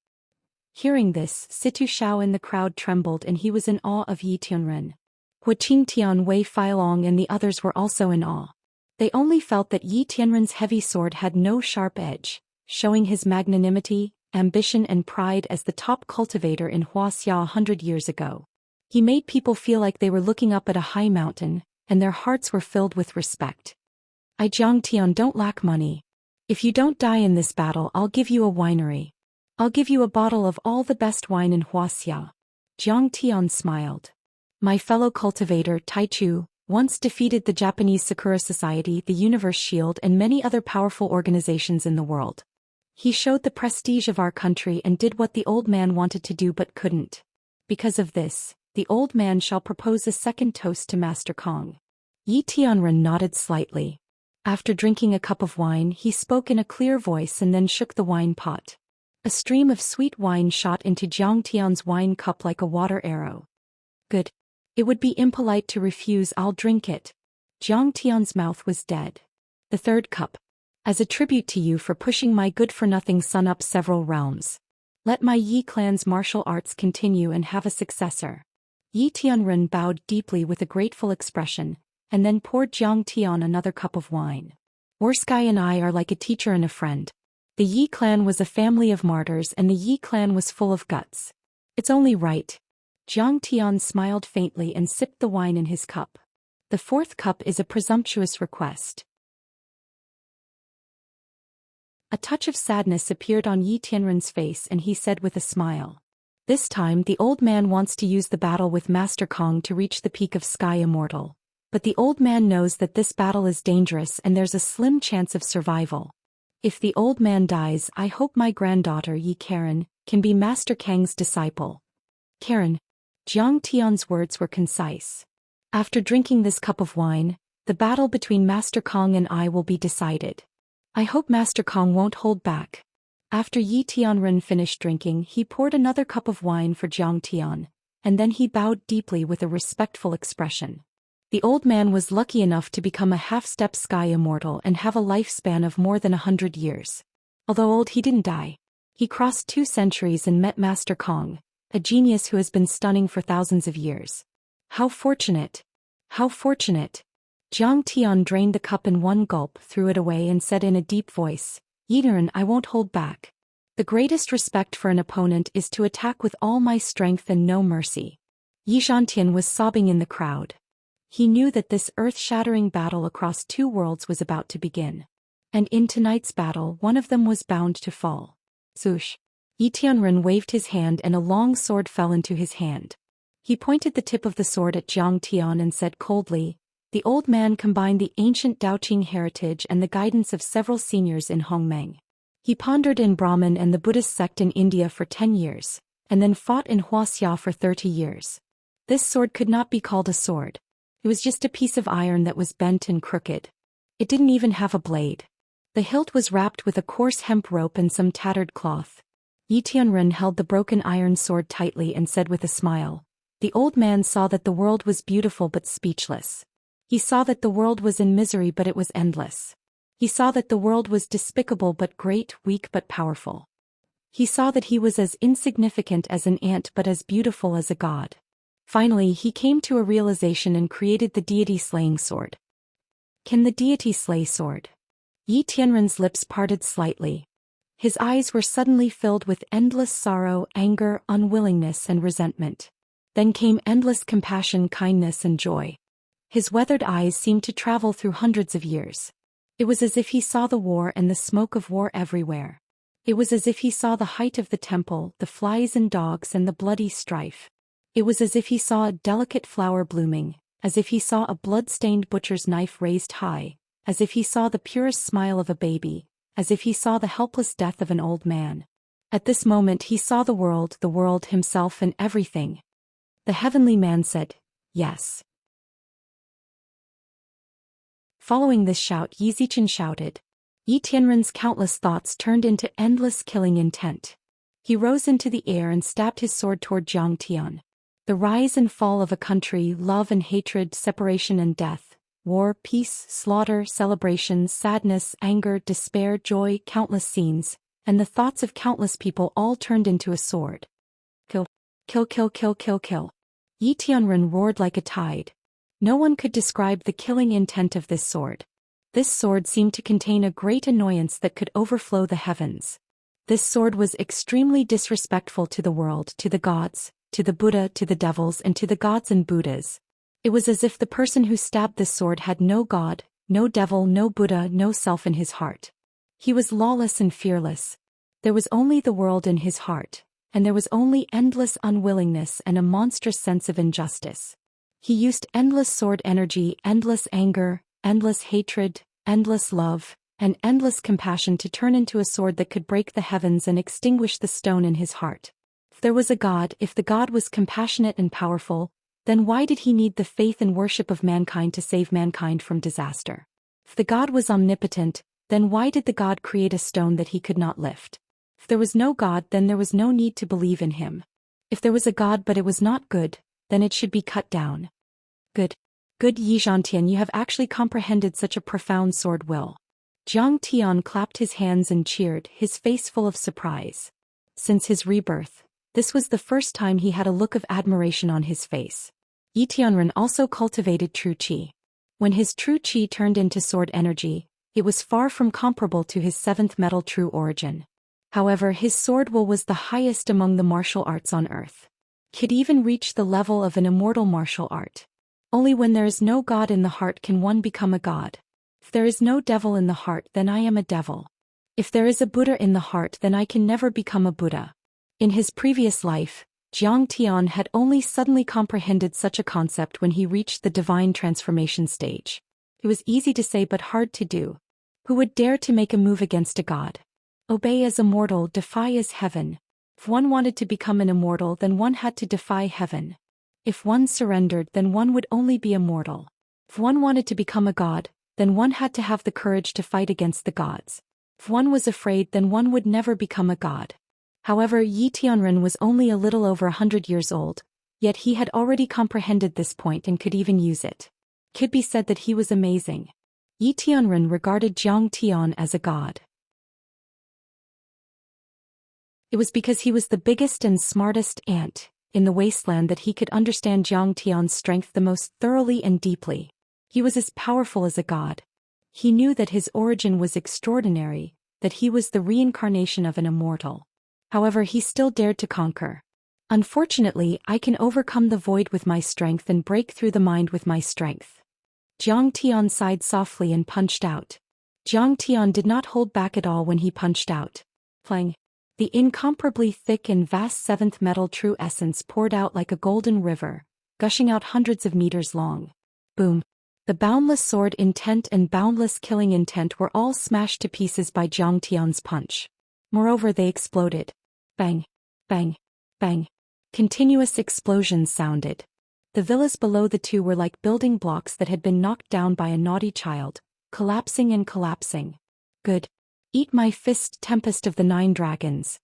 Hearing this, Situ Shao in the crowd trembled and he was in awe of Yi Tianren. Hu Qingtian, Wei Feilong and the others were also in awe. They only felt that Yi Tianren's heavy sword had no sharp edge, showing his magnanimity, ambition and pride as the top cultivator in Wuxia 100 years ago. He made people feel like they were looking up at a high mountain, and their hearts were filled with respect. I, Zhang Tian, don't lack money. If you don't die in this battle, I'll give you a winery. I'll give you a bottle of all the best wine in Wuxia. Zhang Tian smiled. My fellow cultivator, Taichu, once defeated the Japanese Sakura Society, the Universe Shield and many other powerful organizations in the world. He showed the prestige of our country and did what the old man wanted to do but couldn't. Because of this, the old man shall propose a second toast to Master Kong. Yi Tianren nodded slightly. After drinking a cup of wine, he spoke in a clear voice and then shook the wine pot. A stream of sweet wine shot into Zhang Tian's wine cup like a water arrow. Good. It would be impolite to refuse. I'll drink it. Zhang Tian's mouth was dead. The third cup. As a tribute to you for pushing my good-for-nothing son up several realms. Let my Yi clan's martial arts continue and have a successor. Yi Tianren bowed deeply with a grateful expression, and then poured Zhang Tian another cup of wine. Orsky and I are like a teacher and a friend. The Yi clan was a family of martyrs and the Yi clan was full of guts. It's only right. Zhang Tian smiled faintly and sipped the wine in his cup. The fourth cup is a presumptuous request. A touch of sadness appeared on Yi Tianren's face and he said with a smile. This time the old man wants to use the battle with Master Kong to reach the peak of Sky Immortal. But the old man knows that this battle is dangerous and there's a slim chance of survival. If the old man dies, I hope my granddaughter Yi Karen can be Master Kang's disciple. Karen. Zhang Tian's words were concise. After drinking this cup of wine, the battle between Master Kong and I will be decided. I hope Master Kong won't hold back. After Yi Tianren finished drinking, he poured another cup of wine for Jiang Tian, and then he bowed deeply with a respectful expression. The old man was lucky enough to become a half-step sky immortal and have a lifespan of more than 100 years. Although old, he didn't die. He crossed 2 centuries and met Master Kong, a genius who has been stunning for thousands of years. How fortunate! How fortunate! Jiang Tian drained the cup in one gulp, threw it away and said in a deep voice, Yiren, I won't hold back. The greatest respect for an opponent is to attack with all my strength and no mercy. Yi Zhantian was sobbing in the crowd. He knew that this earth-shattering battle across 2 worlds was about to begin. And in tonight's battle, one of them was bound to fall. Zoosh! Yi Tianren waved his hand and a long sword fell into his hand. He pointed the tip of the sword at Jiang Tian and said coldly, the old man combined the ancient Daoqing heritage and the guidance of several seniors in Hongmeng. He pondered in Brahmin and the Buddhist sect in India for 10 years, and then fought in Wuxia for 30 years. This sword could not be called a sword. It was just a piece of iron that was bent and crooked. It didn't even have a blade. The hilt was wrapped with a coarse hemp rope and some tattered cloth. Yi Tianren held the broken iron sword tightly and said with a smile, the old man saw that the world was beautiful but speechless. He saw that the world was in misery but it was endless. He saw that the world was despicable but great, weak but powerful. He saw that he was as insignificant as an ant but as beautiful as a god. Finally, he came to a realization and created the deity-slaying sword. Can the deity slay sword? Yi Tianren's lips parted slightly. His eyes were suddenly filled with endless sorrow, anger, unwillingness and resentment. Then came endless compassion, kindness and joy. His weathered eyes seemed to travel through hundreds of years. It was as if he saw the war and the smoke of war everywhere. It was as if he saw the height of the temple, the flies and dogs and the bloody strife. It was as if he saw a delicate flower blooming, as if he saw a blood-stained butcher's knife raised high, as if he saw the purest smile of a baby, as if he saw the helpless death of an old man. At this moment he saw the world himself and everything. The heavenly man said, yes. Following this shout, Yi Zichen shouted. Yi Tianren's countless thoughts turned into endless killing intent. He rose into the air and stabbed his sword toward Jiang Tian. The rise and fall of a country, love and hatred, separation and death, war, peace, slaughter, celebration, sadness, anger, despair, joy, countless scenes, and the thoughts of countless people all turned into a sword. Kill, kill, kill, kill, kill, kill. Yi Tianren roared like a tide. No one could describe the killing intent of this sword. This sword seemed to contain a great annoyance that could overflow the heavens. This sword was extremely disrespectful to the world, to the gods, to the Buddha, to the devils and to the gods and Buddhas. It was as if the person who stabbed this sword had no god, no devil, no Buddha, no self in his heart. He was lawless and fearless. There was only the world in his heart, and there was only endless unwillingness and a monstrous sense of injustice. He used endless sword energy, endless anger, endless hatred, endless love, and endless compassion to turn into a sword that could break the heavens and extinguish the stone in his heart. If there was a God, if the God was compassionate and powerful, then why did he need the faith and worship of mankind to save mankind from disaster? If the God was omnipotent, then why did the God create a stone that he could not lift? If there was no God, then there was no need to believe in him. If there was a God but it was not good, then it should be cut down. Good Yi Zhantian, you have actually comprehended such a profound sword will. Jiang Tian clapped his hands and cheered, his face full of surprise. Since his rebirth, this was the first time he had a look of admiration on his face. Yi Tianren also cultivated true qi. When his true qi turned into sword energy, it was far from comparable to his 7th metal true origin. However, his sword will was the highest among the martial arts on earth. Could even reach the level of an immortal martial art. Only when there is no God in the heart can one become a god. If there is no devil in the heart, then I am a devil. If there is a Buddha in the heart, then I can never become a Buddha. In his previous life, Jiang Tian had only suddenly comprehended such a concept when he reached the divine transformation stage. It was easy to say but hard to do. Who would dare to make a move against a god? Obey as a mortal, defy as heaven. If one wanted to become an immortal, then one had to defy heaven. If one surrendered, then one would only be immortal. If one wanted to become a god, then one had to have the courage to fight against the gods. If one was afraid, then one would never become a god. However, Yi Tianren was only a little over 100 years old, yet he had already comprehended this point and could even use it. Could be said that he was amazing. Yi Tianren regarded Zhang Tian as a god. It was because he was the biggest and smartest ant in the wasteland that he could understand Zhang Tian's strength the most thoroughly and deeply. He was as powerful as a god. He knew that his origin was extraordinary, that he was the reincarnation of an immortal. However, he still dared to conquer. Unfortunately, I can overcome the void with my strength and break through the mind with my strength. Zhang Tian sighed softly and punched out. Zhang Tian did not hold back at all when he punched out. Plang. The incomparably thick and vast seventh metal true essence poured out like a golden river, gushing out hundreds of meters long. Boom. The boundless sword intent and boundless killing intent were all smashed to pieces by Zhang Tian's punch. Moreover, they exploded. Bang. Bang. Bang. Continuous explosions sounded. The villas below the two were like building blocks that had been knocked down by a naughty child, collapsing and collapsing. Good. Eat my fist, tempest of the 9 dragons.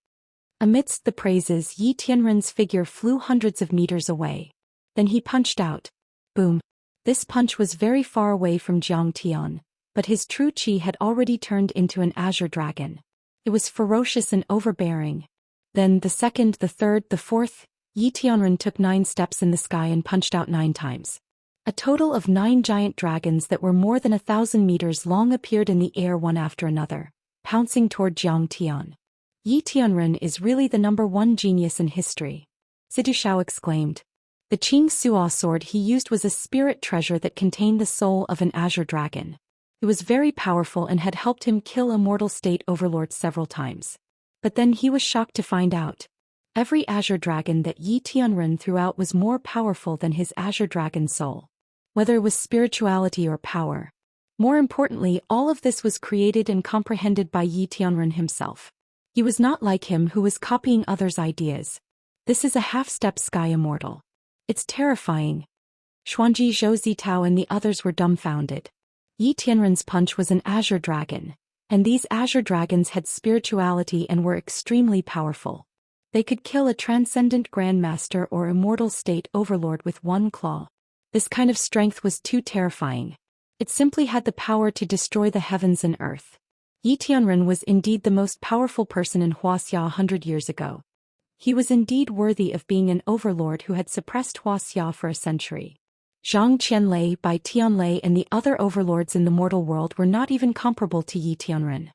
Amidst the praises, Yi Tianren's figure flew hundreds of meters away. Then he punched out. Boom. This punch was very far away from Zhang Tian, but his true chi had already turned into an azure dragon. It was ferocious and overbearing. Then the second, the third, the fourth, Yi Tianren took 9 steps in the sky and punched out 9 times. A total of 9 giant dragons that were more than 1,000 meters long appeared in the air one after another, pouncing toward Zhang Tian. Yi Tianren is really the #1 genius in history. Zidu Shao exclaimed. The Qing Suo sword he used was a spirit treasure that contained the soul of an azure dragon. It was very powerful and had helped him kill immortal state overlords several times. But then he was shocked to find out. Every azure dragon that Yi Tianren threw out was more powerful than his azure dragon soul. Whether it was spirituality or power. More importantly, all of this was created and comprehended by Yi Tianren himself. He was not like him who was copying others' ideas. This is a half-step sky immortal. It's terrifying. Xuanji, Zhou Zitao and the others were dumbfounded. Yi Tianren's punch was an azure dragon, and these azure dragons had spirituality and were extremely powerful. They could kill a transcendent grandmaster or immortal state overlord with one claw. This kind of strength was too terrifying. It simply had the power to destroy the heavens and earth. Yi Tianren was indeed the most powerful person in Wuxia 100 years ago. He was indeed worthy of being an overlord who had suppressed Wuxia for a century. Zhang Qianlei, Bai Tianlei and the other overlords in the mortal world were not even comparable to Yi Tianren.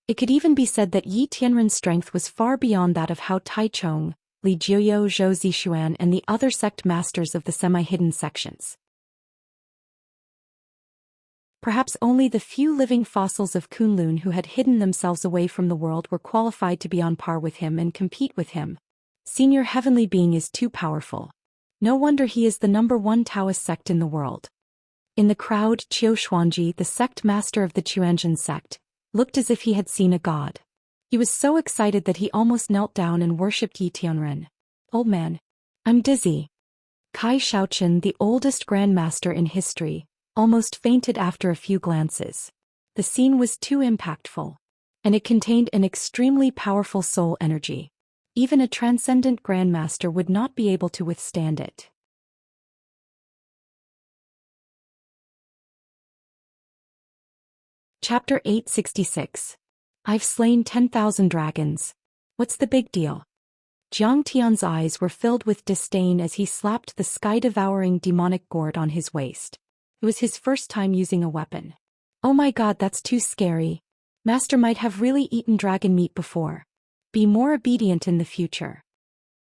It could even be said that Yi Tianren's strength was far beyond that of Hao Taichong, Li Jiuyou, Zhou Xian and the other sect masters of the semi-hidden sections. Perhaps only the few living fossils of Kunlun who had hidden themselves away from the world were qualified to be on par with him and compete with him. Senior heavenly being is too powerful. No wonder he is the #1 Taoist sect in the world. In the crowd, Qiu Xuanji, the sect master of the Quanzhen sect, looked as if he had seen a god. He was so excited that he almost knelt down and worshipped Yi Tianren. Old man. I'm dizzy. Kai Shaochen, the oldest grandmaster in history, almost fainted after a few glances. The scene was too impactful. And it contained an extremely powerful soul energy. Even a transcendent grandmaster would not be able to withstand it. Chapter 866. I've slain 10,000 dragons. What's the big deal? Zhang Tian's eyes were filled with disdain as he slapped the sky-devouring demonic gourd on his waist. It was his first time using a weapon. Oh my god, that's too scary. Master might have really eaten dragon meat before. Be more obedient in the future.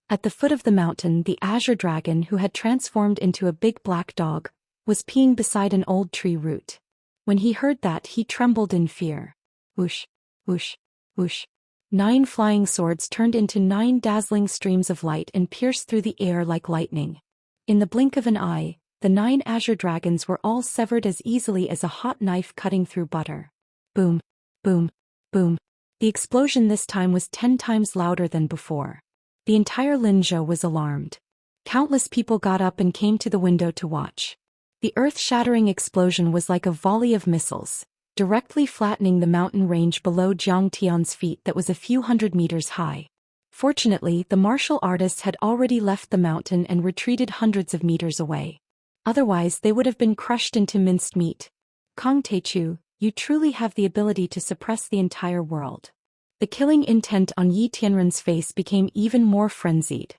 At the foot of the mountain, the azure dragon, who had transformed into a big black dog, was peeing beside an old tree root. When he heard that, he trembled in fear. Whoosh, whoosh, whoosh. 9 flying swords turned into 9 dazzling streams of light and pierced through the air like lightning. In the blink of an eye, the 9 azure dragons were all severed as easily as a hot knife cutting through butter. Boom, boom, boom. The explosion this time was 10 times louder than before. The entire Linzhou was alarmed. Countless people got up and came to the window to watch. The earth-shattering explosion was like a volley of missiles, directly flattening the mountain range below Zhang Tian's feet that was a few hundred meters high. Fortunately, the martial artists had already left the mountain and retreated hundreds of meters away. Otherwise, they would have been crushed into minced meat. Kang Teichu, you truly have the ability to suppress the entire world. The killing intent on Yi Tianren's face became even more frenzied.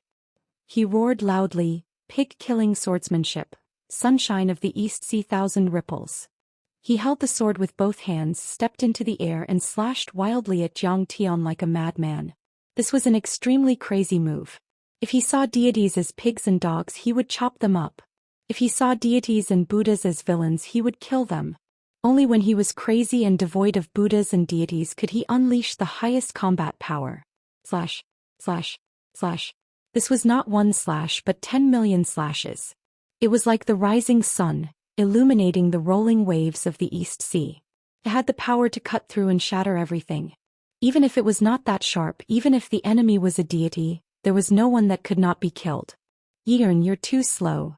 He roared loudly, pig-killing swordsmanship, sunshine of the East Sea, thousand ripples. He held the sword with both hands, stepped into the air and slashed wildly at Zhang Tian like a madman. This was an extremely crazy move. If he saw deities as pigs and dogs, he would chop them up. If he saw deities and Buddhas as villains, he would kill them. Only when he was crazy and devoid of Buddhas and deities could he unleash the highest combat power. Slash, slash, slash. This was not one slash but 10 million slashes. It was like the rising sun, illuminating the rolling waves of the East Sea. It had the power to cut through and shatter everything. Even if it was not that sharp, even if the enemy was a deity, there was no one that could not be killed. Yiren, you're too slow.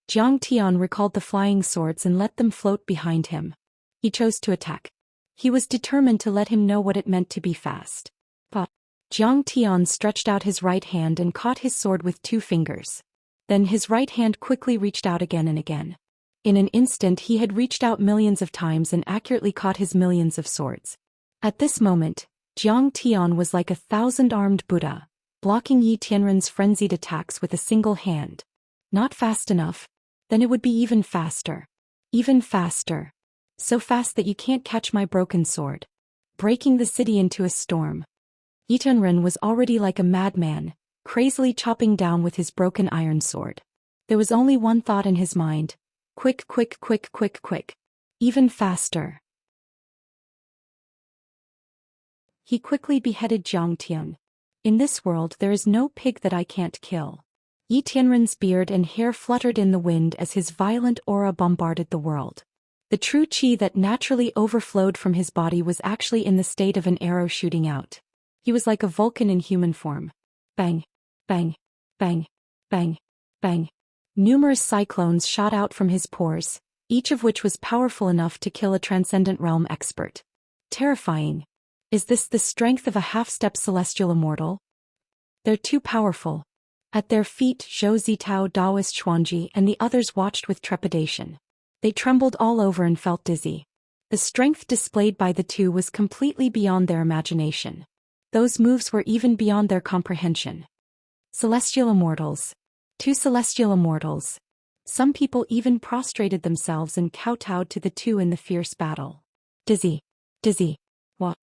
Zhang Tian recalled the flying swords and let them float behind him. He chose to attack. He was determined to let him know what it meant to be fast. But Zhang Tian stretched out his right hand and caught his sword with 2 fingers. Then his right hand quickly reached out again and again. In an instant he had reached out millions of times and accurately caught his millions of swords. At this moment, Zhang Tian was like a 1,000-armed Buddha, blocking Yi Tianren's frenzied attacks with a single hand. Not fast enough. Then it would be even faster. Even faster. So fast that you can't catch my broken sword. Breaking the city into a storm. Yi Tianren was already like a madman, crazily chopping down with his broken iron sword. There was only one thought in his mind. Quick, quick, quick, quick, quick. Even faster. He quickly beheaded Zhang Tian. In this world there is no pig that I can't kill. Yi Tianren's beard and hair fluttered in the wind as his violent aura bombarded the world. The true qi that naturally overflowed from his body was actually in the state of an arrow shooting out. He was like a Vulcan in human form. Bang, bang, bang, bang, bang. Numerous cyclones shot out from his pores, each of which was powerful enough to kill a transcendent realm expert. Terrifying. Is this the strength of a half-step celestial immortal? They're too powerful. At their feet, Zhou Zitao, Daoist Xuanji, and the others watched with trepidation. They trembled all over and felt dizzy. The strength displayed by the two was completely beyond their imagination. Those moves were even beyond their comprehension. Celestial immortals. 2 celestial immortals. Some people even prostrated themselves and kowtowed to the two in the fierce battle. Dizzy. Dizzy. What?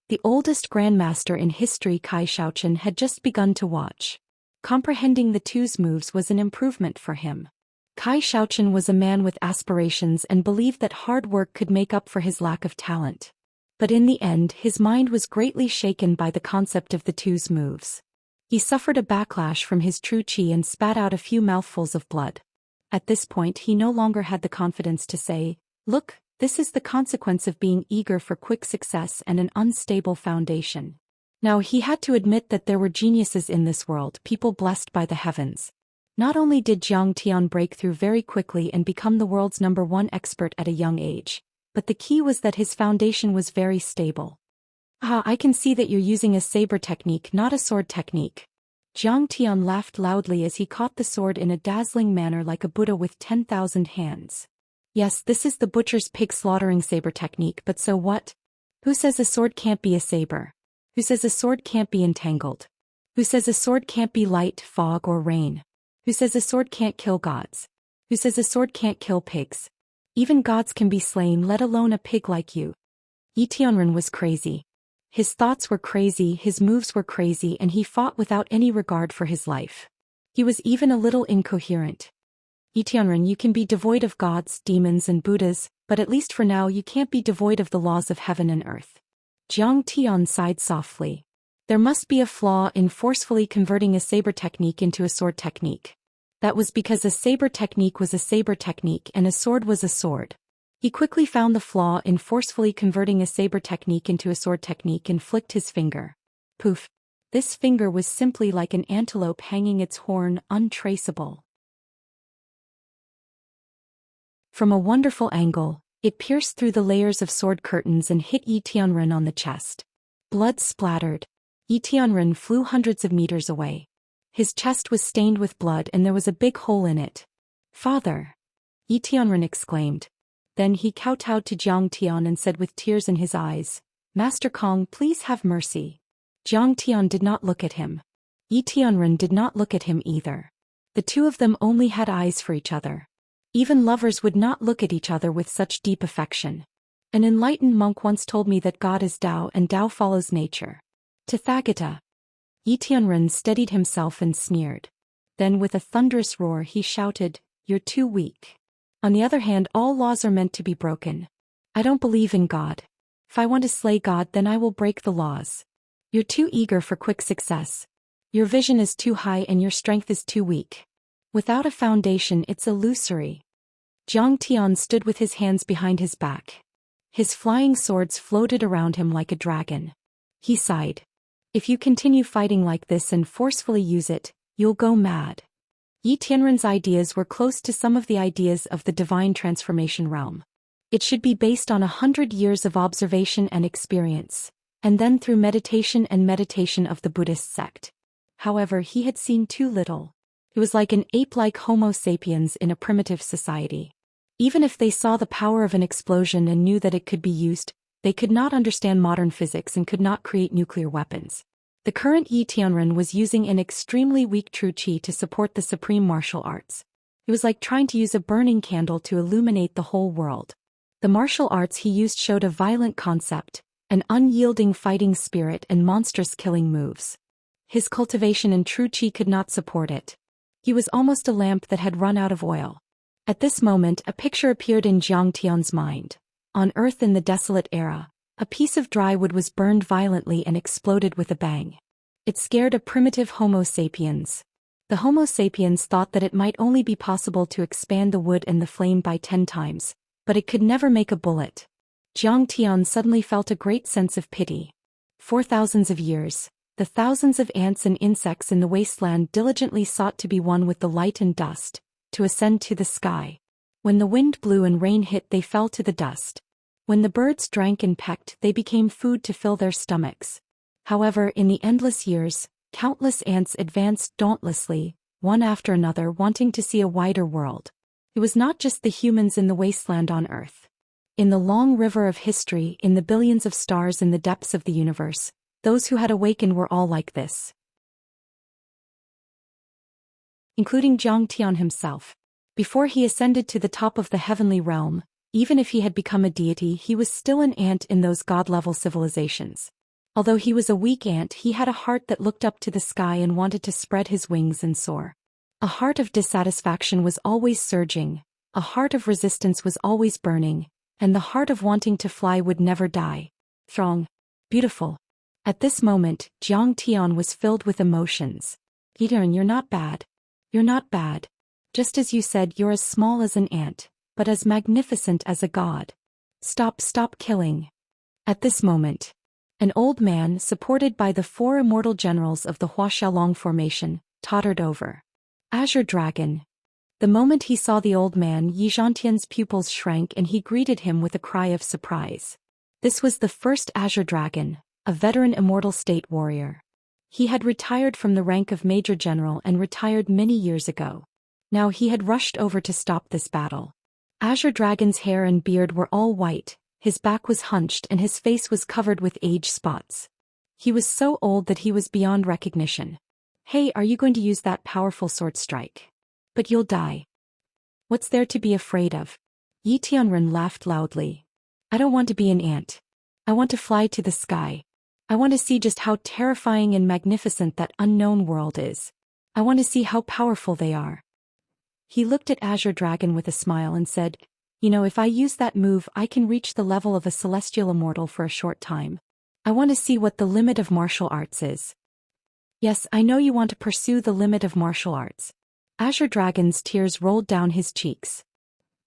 The oldest grandmaster in history, Kai Xiaoqian, had just begun to watch. Comprehending the two's moves was an improvement for him. Kai Xiaoqian was a man with aspirations and believed that hard work could make up for his lack of talent. But in the end, his mind was greatly shaken by the concept of the two's moves. He suffered a backlash from his true qi and spat out a few mouthfuls of blood. At this point he no longer had the confidence to say, "Look, this is the consequence of being eager for quick success and an unstable foundation." Now he had to admit that there were geniuses in this world, people blessed by the heavens. Not only did Zhang Tian break through very quickly and become the world's #1 expert at a young age, but the key was that his foundation was very stable. "Ah, I can see that you're using a saber technique, not a sword technique." Zhang Tian laughed loudly as he caught the sword in a dazzling manner like a Buddha with 10,000 hands. "Yes, this is the butcher's pig slaughtering saber technique, but so what? Who says a sword can't be a saber? Who says a sword can't be entangled? Who says a sword can't be light, fog, or rain? Who says a sword can't kill gods? Who says a sword can't kill pigs? Even gods can be slain, let alone a pig like you." Yi Tianren was crazy. His thoughts were crazy, his moves were crazy, and he fought without any regard for his life. He was even a little incoherent. "Yi Tianren, you can be devoid of gods, demons, and Buddhas, but at least for now you can't be devoid of the laws of heaven and earth." Zhang Tian sighed softly. There must be a flaw in forcefully converting a saber technique into a sword technique. That was because a saber technique was a saber technique and a sword was a sword. He quickly found the flaw in forcefully converting a saber technique into a sword technique and flicked his finger. Poof. This finger was simply like an antelope hanging its horn, untraceable. From a wonderful angle, it pierced through the layers of sword curtains and hit Yi Tianren on the chest. Blood splattered. Yi Tianren flew hundreds of meters away. His chest was stained with blood and there was a big hole in it. "Father!" Yi Tianren exclaimed. Then he kowtowed to Jiang Tian and said with tears in his eyes, "Master Kong, please have mercy." Jiang Tian did not look at him. Yi Tianren did not look at him either. The two of them only had eyes for each other. Even lovers would not look at each other with such deep affection. An enlightened monk once told me that God is Tao and Tao follows nature. Tathagata. Yi Tianren steadied himself and sneered. Then with a thunderous roar he shouted, "You're too weak. On the other hand, all laws are meant to be broken. I don't believe in God. If I want to slay God, then I will break the laws. You're too eager for quick success. Your vision is too high and your strength is too weak. Without a foundation, it's illusory." Jiang Tian stood with his hands behind his back. His flying swords floated around him like a dragon. He sighed. "If you continue fighting like this and forcefully use it, you'll go mad." Yi Tianren's ideas were close to some of the ideas of the divine transformation realm. It should be based on 100 years of observation and experience, and then through meditation of the Buddhist sect. However, he had seen too little. It was like an ape-like Homo sapiens in a primitive society. Even if they saw the power of an explosion and knew that it could be used, they could not understand modern physics and could not create nuclear weapons. The current Yi Tianren was using an extremely weak true qi to support the supreme martial arts. It was like trying to use a burning candle to illuminate the whole world. The martial arts he used showed a violent concept, an unyielding fighting spirit and monstrous killing moves. His cultivation and true qi could not support it. He was almost a lamp that had run out of oil. At this moment a picture appeared in Jiang Tian's mind. On Earth in the desolate era, a piece of dry wood was burned violently and exploded with a bang. It scared a primitive Homo sapiens. The Homo sapiens thought that it might only be possible to expand the wood and the flame by 10 times, but it could never make a bullet. Jiang Tian suddenly felt a great sense of pity. For thousands of years, the thousands of ants and insects in the wasteland diligently sought to be one with the light and dust, to ascend to the sky. When the wind blew and rain hit, they fell to the dust. When the birds drank and pecked, they became food to fill their stomachs. However, in the endless years, countless ants advanced dauntlessly, one after another, wanting to see a wider world. It was not just the humans in the wasteland on Earth. In the long river of history, in the billions of stars in the depths of the universe, those who had awakened were all like this. Including Jiang Tian himself. Before he ascended to the top of the heavenly realm, even if he had become a deity, he was still an ant in those god-level civilizations. Although he was a weak ant, he had a heart that looked up to the sky and wanted to spread his wings and soar. A heart of dissatisfaction was always surging, a heart of resistance was always burning, and the heart of wanting to fly would never die. Strong. Beautiful. At this moment, Jiang Tian was filled with emotions. "Yiren, you're not bad. You're not bad. Just as you said, you're as small as an ant, but as magnificent as a god. Stop killing." At this moment, an old man, supported by the 4 immortal generals of the Huaxiaolong formation, tottered over. Azure Dragon. The moment he saw the old man, Yi Zhantian's pupils shrank and he greeted him with a cry of surprise. This was the first Azure Dragon, a veteran immortal state warrior. He had retired from the rank of Major General and retired many years ago. Now he had rushed over to stop this battle. Azure Dragon's hair and beard were all white, his back was hunched and his face was covered with age spots. He was so old that he was beyond recognition. "Hey, are you going to use that powerful sword strike? But you'll die. What's there to be afraid of?" Yi Tianren laughed loudly. "I don't want to be an ant. I want to fly to the sky. I want to see just how terrifying and magnificent that unknown world is. I want to see how powerful they are." He looked at Azure Dragon with a smile and said, "You know, if I use that move, I can reach the level of a celestial immortal for a short time. I want to see what the limit of martial arts is." "Yes, I know you want to pursue the limit of martial arts." Azure Dragon's tears rolled down his cheeks.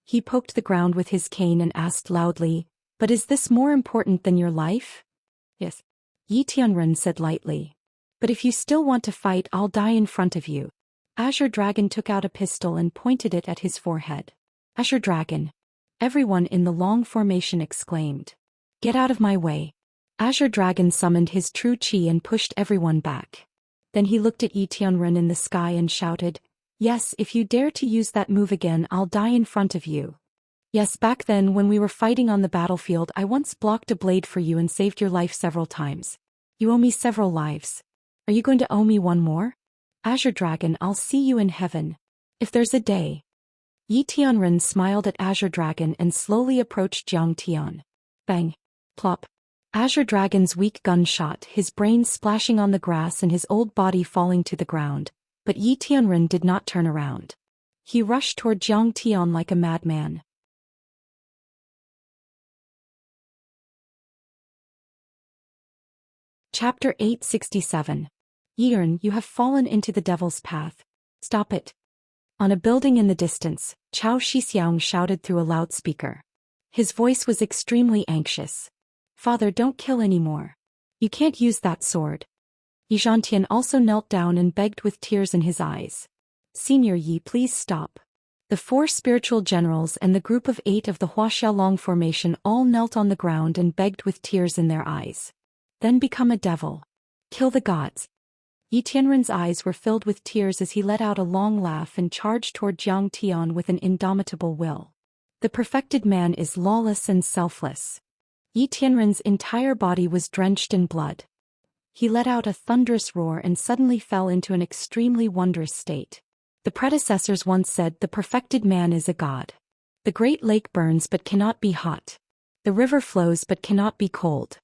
He poked the ground with his cane and asked loudly, "But is this more important than your life?" "Yes," Yi Tianren said lightly. But if you still want to fight, I'll die in front of you. Azure Dragon took out a pistol and pointed it at his forehead. Azure Dragon. Everyone in the long formation exclaimed. Get out of my way. Azure Dragon summoned his true chi and pushed everyone back. Then he looked at Yi Tianren in the sky and shouted, Yes, if you dare to use that move again, I'll die in front of you. Yes, back then when we were fighting on the battlefield, I once blocked a blade for you and saved your life several times. You owe me several lives. Are you going to owe me one more? Azure Dragon, I'll see you in heaven. If there's a day. Yi Tianren smiled at Azure Dragon and slowly approached Jiang Tian. Bang. Plop. Azure Dragon's weak gunshot, his brain splashing on the grass and his old body falling to the ground, but Yi Tianren did not turn around. He rushed toward Jiang Tian like a madman. Chapter 867. Yiren, you have fallen into the devil's path. Stop it. On a building in the distance, Chao Shixiang shouted through a loudspeaker. His voice was extremely anxious. Father, don't kill anymore. You can't use that sword. Yi Zhantian also knelt down and begged with tears in his eyes. Senior Yi, please stop. The 4 spiritual generals and the group of 8 of the Wuxia Long formation all knelt on the ground and begged with tears in their eyes. Then become a devil. Kill the gods. Yi Tianren's eyes were filled with tears as he let out a long laugh and charged toward Jiang Tian with an indomitable will. The perfected man is lawless and selfless. Yi Tianren's entire body was drenched in blood. He let out a thunderous roar and suddenly fell into an extremely wondrous state. The predecessors once said the perfected man is a god. The great lake burns but cannot be hot. The river flows but cannot be cold.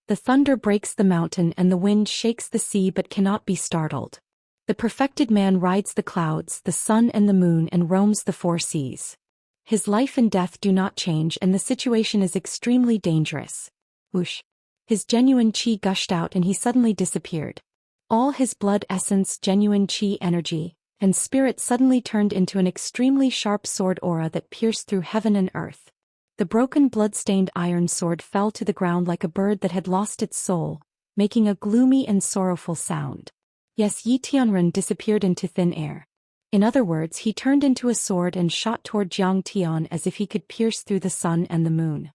The thunder breaks the mountain and the wind shakes the sea but cannot be startled. The perfected man rides the clouds, the sun and the moon and roams the 4 seas. His life and death do not change and the situation is extremely dangerous. Whoosh. His genuine chi gushed out and he suddenly disappeared. All his blood essence, genuine chi energy, and spirit suddenly turned into an extremely sharp sword aura that pierced through heaven and earth. The broken blood-stained iron sword fell to the ground like a bird that had lost its soul, making a gloomy and sorrowful sound. Yes, Yi Tianren disappeared into thin air. In other words, he turned into a sword and shot toward Jiang Tian as if he could pierce through the sun and the moon.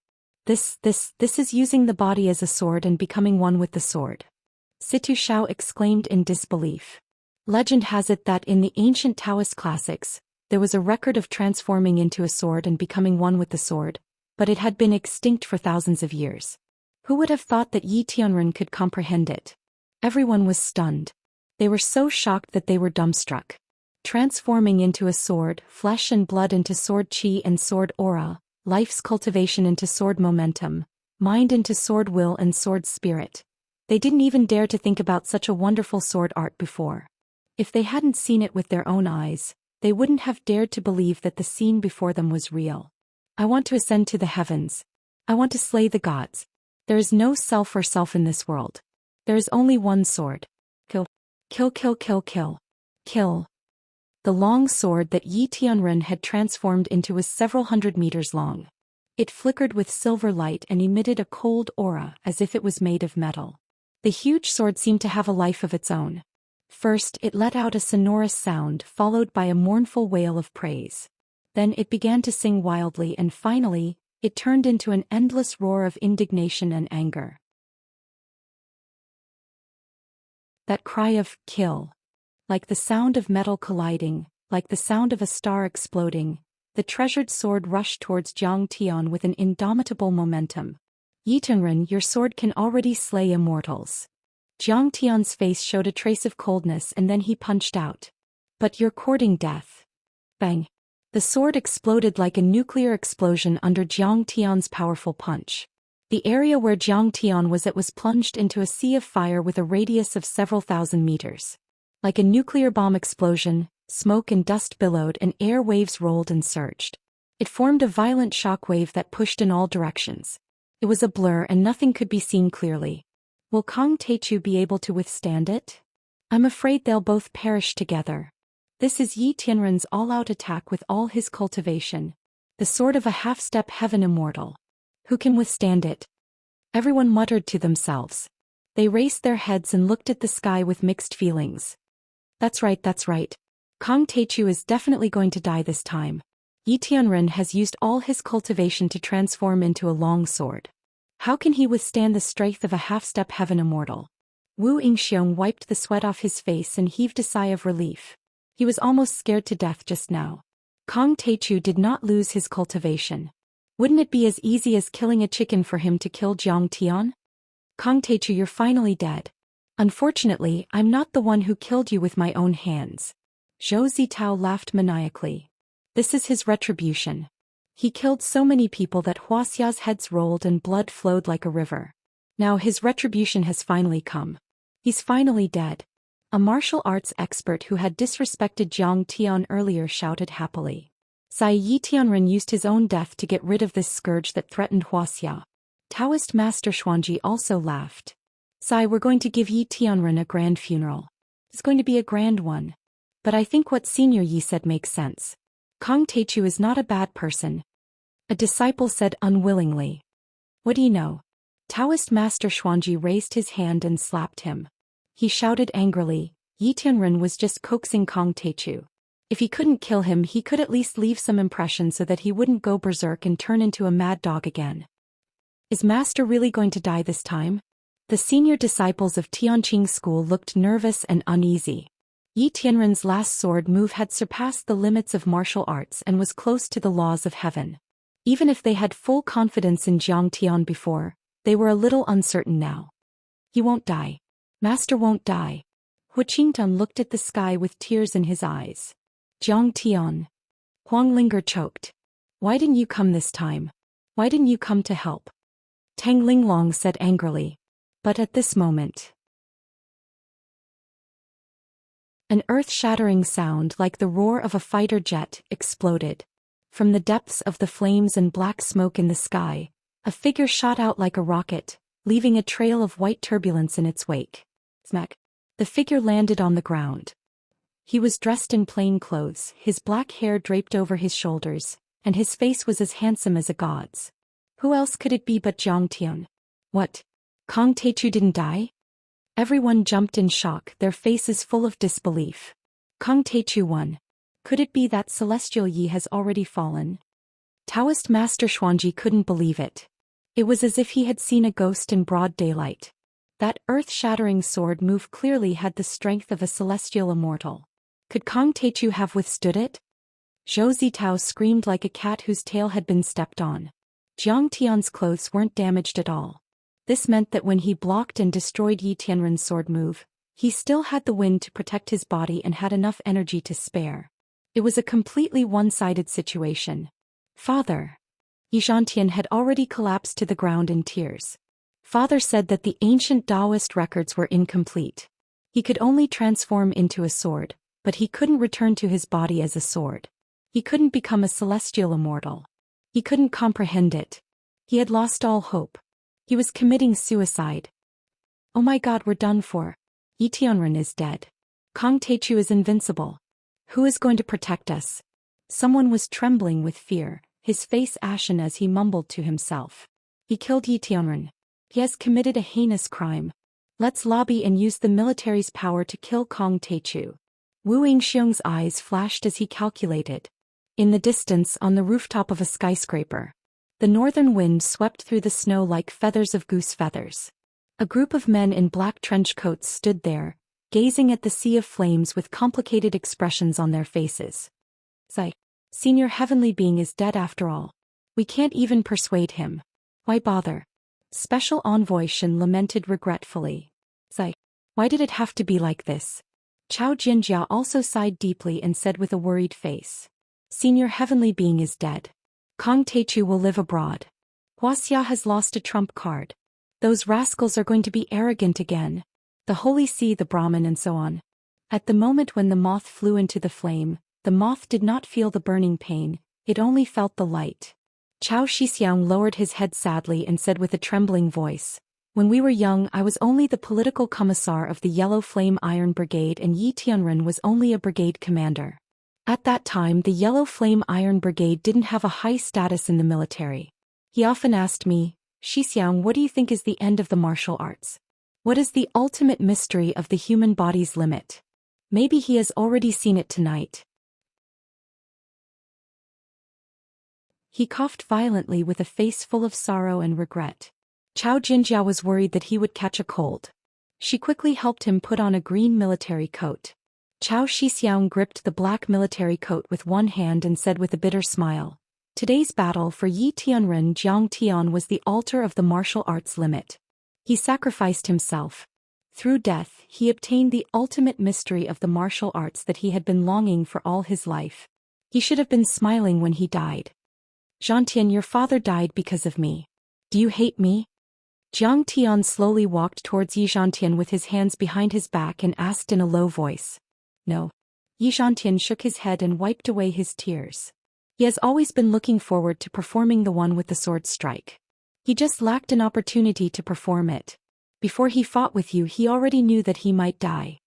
This is using the body as a sword and becoming one with the sword. Situ Shao exclaimed in disbelief. Legend has it that in the ancient Taoist classics, there was a record of transforming into a sword and becoming one with the sword, but it had been extinct for thousands of years. Who would have thought that Yi Tianren could comprehend it? Everyone was stunned. They were so shocked that they were dumbstruck. Transforming into a sword, flesh and blood into sword chi and sword aura, life's cultivation into sword momentum, mind into sword will and sword spirit. They didn't even dare to think about such a wonderful sword art before. If they hadn't seen it with their own eyes, they wouldn't have dared to believe that the scene before them was real. I want to ascend to the heavens. I want to slay the gods. There is no self or self in this world. There is only one sword. Kill. Kill, kill, kill, kill. Kill. The long sword that Yi Tianren had transformed into was several hundred meters long. It flickered with silver light and emitted a cold aura as if it was made of metal. The huge sword seemed to have a life of its own. First, it let out a sonorous sound followed by a mournful wail of praise. Then it began to sing wildly and finally, it turned into an endless roar of indignation and anger. That cry of kill. Like the sound of metal colliding, like the sound of a star exploding, the treasured sword rushed towards Jiang Tian with an indomitable momentum. Yi Tianren, your sword can already slay immortals. Jiang Tian's face showed a trace of coldness and then he punched out. But you're courting death. Bang. The sword exploded like a nuclear explosion under Jiang Tian's powerful punch. The area where Jiang Tian was at was plunged into a sea of fire with a radius of several thousand meters. Like a nuclear bomb explosion, smoke and dust billowed and air waves rolled and surged. It formed a violent shock wave that pushed in all directions. It was a blur and nothing could be seen clearly. Will Kang Teichu be able to withstand it? I'm afraid they'll both perish together. This is Yi Tianren's all-out attack with all his cultivation. The sword of a half-step heaven immortal. Who can withstand it? Everyone muttered to themselves. They raised their heads and looked at the sky with mixed feelings. That's right, that's right. Kang Teichu is definitely going to die this time. Yi Tianren has used all his cultivation to transform into a long sword. How can he withstand the strength of a half-step heaven immortal? Wu Yingxiong wiped the sweat off his face and heaved a sigh of relief. He was almost scared to death just now. Kang Teichu did not lose his cultivation. Wouldn't it be as easy as killing a chicken for him to kill Jiang Tian? Kang Teichu, you're finally dead. Unfortunately, I'm not the one who killed you with my own hands. Zhou Zitao laughed maniacally. This is his retribution. He killed so many people that Wuxia's heads rolled and blood flowed like a river. Now his retribution has finally come. He's finally dead. A martial arts expert who had disrespected Jiang Tian earlier shouted happily. Yi Tianren used his own death to get rid of this scourge that threatened Wuxia. Taoist Master Xuanji also laughed. We're going to give Yi Tianren a grand funeral. It's going to be a grand one. But I think what Senior Yi said makes sense. Kang Teichu is not a bad person. A disciple said unwillingly. What do you know? Taoist Master Xuanji raised his hand and slapped him. He shouted angrily, Yi Tianren was just coaxing Kang Teichu. If he couldn't kill him, he could at least leave some impression so that he wouldn't go berserk and turn into a mad dog again. Is Master really going to die this time? The senior disciples of Tianqing School looked nervous and uneasy. Yi Tianren's last sword move had surpassed the limits of martial arts and was close to the laws of heaven. Even if they had full confidence in Jiang Tian before, they were a little uncertain now. He won't die. Master won't die. Hu Qingtang looked at the sky with tears in his eyes. Jiang Tian. Huang Linger choked. Why didn't you come this time? Why didn't you come to help? Tang Linglong said angrily. But at this moment, an earth-shattering sound like the roar of a fighter jet exploded. From the depths of the flames and black smoke in the sky, a figure shot out like a rocket, leaving a trail of white turbulence in its wake. Smack. The figure landed on the ground. He was dressed in plain clothes, his black hair draped over his shoulders, and his face was as handsome as a god's. Who else could it be but Jiang Tian? What? Kang Teichu didn't die? Everyone jumped in shock, their faces full of disbelief. Kang Teichu won. Could it be that Celestial Yi has already fallen? Taoist Master Xuanji couldn't believe it. It was as if he had seen a ghost in broad daylight. That earth-shattering sword move clearly had the strength of a celestial immortal. Could Kang Teichu have withstood it? Zhou Zitao screamed like a cat whose tail had been stepped on. Jiang Tian's clothes weren't damaged at all. This meant that when he blocked and destroyed Yi Tianren's sword move, he still had the wind to protect his body and had enough energy to spare. It was a completely one-sided situation. Father. Yi Tian had already collapsed to the ground in tears. Father said that the ancient Taoist records were incomplete. He could only transform into a sword, but he couldn't return to his body as a sword. He couldn't become a celestial immortal. He couldn't comprehend it. He had lost all hope. He was committing suicide. Oh my God, we're done for. Yi Tianren is dead. Kang Teichu is invincible. Who is going to protect us? Someone was trembling with fear, his face ashen as he mumbled to himself. He killed Yi Tianren. He has committed a heinous crime. Let's lobby and use the military's power to kill Kang Teichu. Wu Yingxiong's eyes flashed as he calculated. In the distance, on the rooftop of a skyscraper, the northern wind swept through the snow like feathers of goose feathers. A group of men in black trench coats stood there, gazing at the sea of flames with complicated expressions on their faces. Senior heavenly being is dead after all. We can't even persuade him. Why bother? Special Envoy Shen lamented regretfully. Why did it have to be like this? Chao Jinjia also sighed deeply and said with a worried face. Senior heavenly being is dead. Kang Teichu will live abroad. Wuxia has lost a trump card. Those rascals are going to be arrogant again. The Holy See, the Brahmin and so on. At the moment when the moth flew into the flame, the moth did not feel the burning pain, it only felt the light. Chao Xixiang lowered his head sadly and said with a trembling voice, when we were young I was only the political commissar of the Yellow Flame Iron Brigade and Yi Tianren was only a brigade commander. At that time the Yellow Flame Iron Brigade didn't have a high status in the military. He often asked me, Xixiang, what do you think is the end of the martial arts? What is the ultimate mystery of the human body's limit? Maybe he has already seen it tonight. He coughed violently with a face full of sorrow and regret. Chao Jinjia was worried that he would catch a cold. She quickly helped him put on a green military coat. Chao Xixiang gripped the black military coat with one hand and said with a bitter smile, "Today's battle for Yi Tianren Jiang Tian was the altar of the martial arts limit. He sacrificed himself. Through death, he obtained the ultimate mystery of the martial arts that he had been longing for all his life. He should have been smiling when he died. Zhantian, your father died because of me. Do you hate me?" Jiang Tian slowly walked towards Yi Zhantian with his hands behind his back and asked in a low voice. "No." Yi Zhantian shook his head and wiped away his tears. He has always been looking forward to performing the one with the sword strike. He just lacked an opportunity to perform it. Before he fought with you, he already knew that he might die.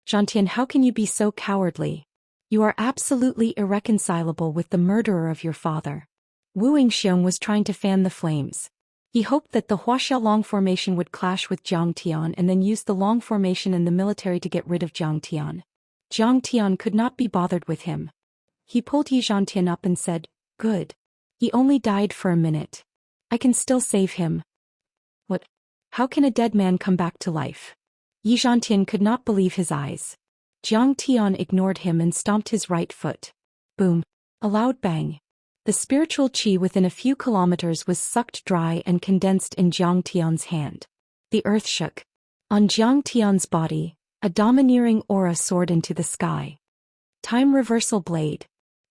Zhantian, how can you be so cowardly? You are absolutely irreconcilable with the murderer of your father. Wu Yingxiong was trying to fan the flames. He hoped that the Huaxiao long formation would clash with Jiang Tian and then use the long formation in the military to get rid of Jiang Tian. Jiang Tian could not be bothered with him. He pulled Yi Zhantian up and said, "Good. He only died for a minute. I can still save him." "What? How can a dead man come back to life?" Yi Zhantian could not believe his eyes. Jiang Tian ignored him and stomped his right foot. Boom. A loud bang. The spiritual qi within a few kilometers was sucked dry and condensed in Jiang Tian's hand. The earth shook. On Jiang Tian's body, a domineering aura soared into the sky. Time reversal blade.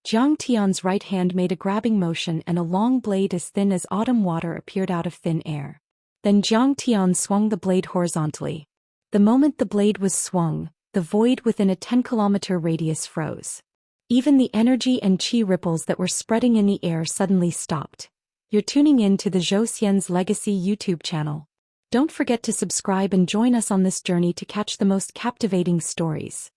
Jiang Tian's right hand made a grabbing motion and a long blade as thin as autumn water appeared out of thin air. Then Jiang Tian swung the blade horizontally. The moment the blade was swung, the void within a 10-kilometer radius froze. Even the energy and qi ripples that were spreading in the air suddenly stopped. You're tuning in to the Zhou Xian's Legacy YouTube channel. Don't forget to subscribe and join us on this journey to catch the most captivating stories.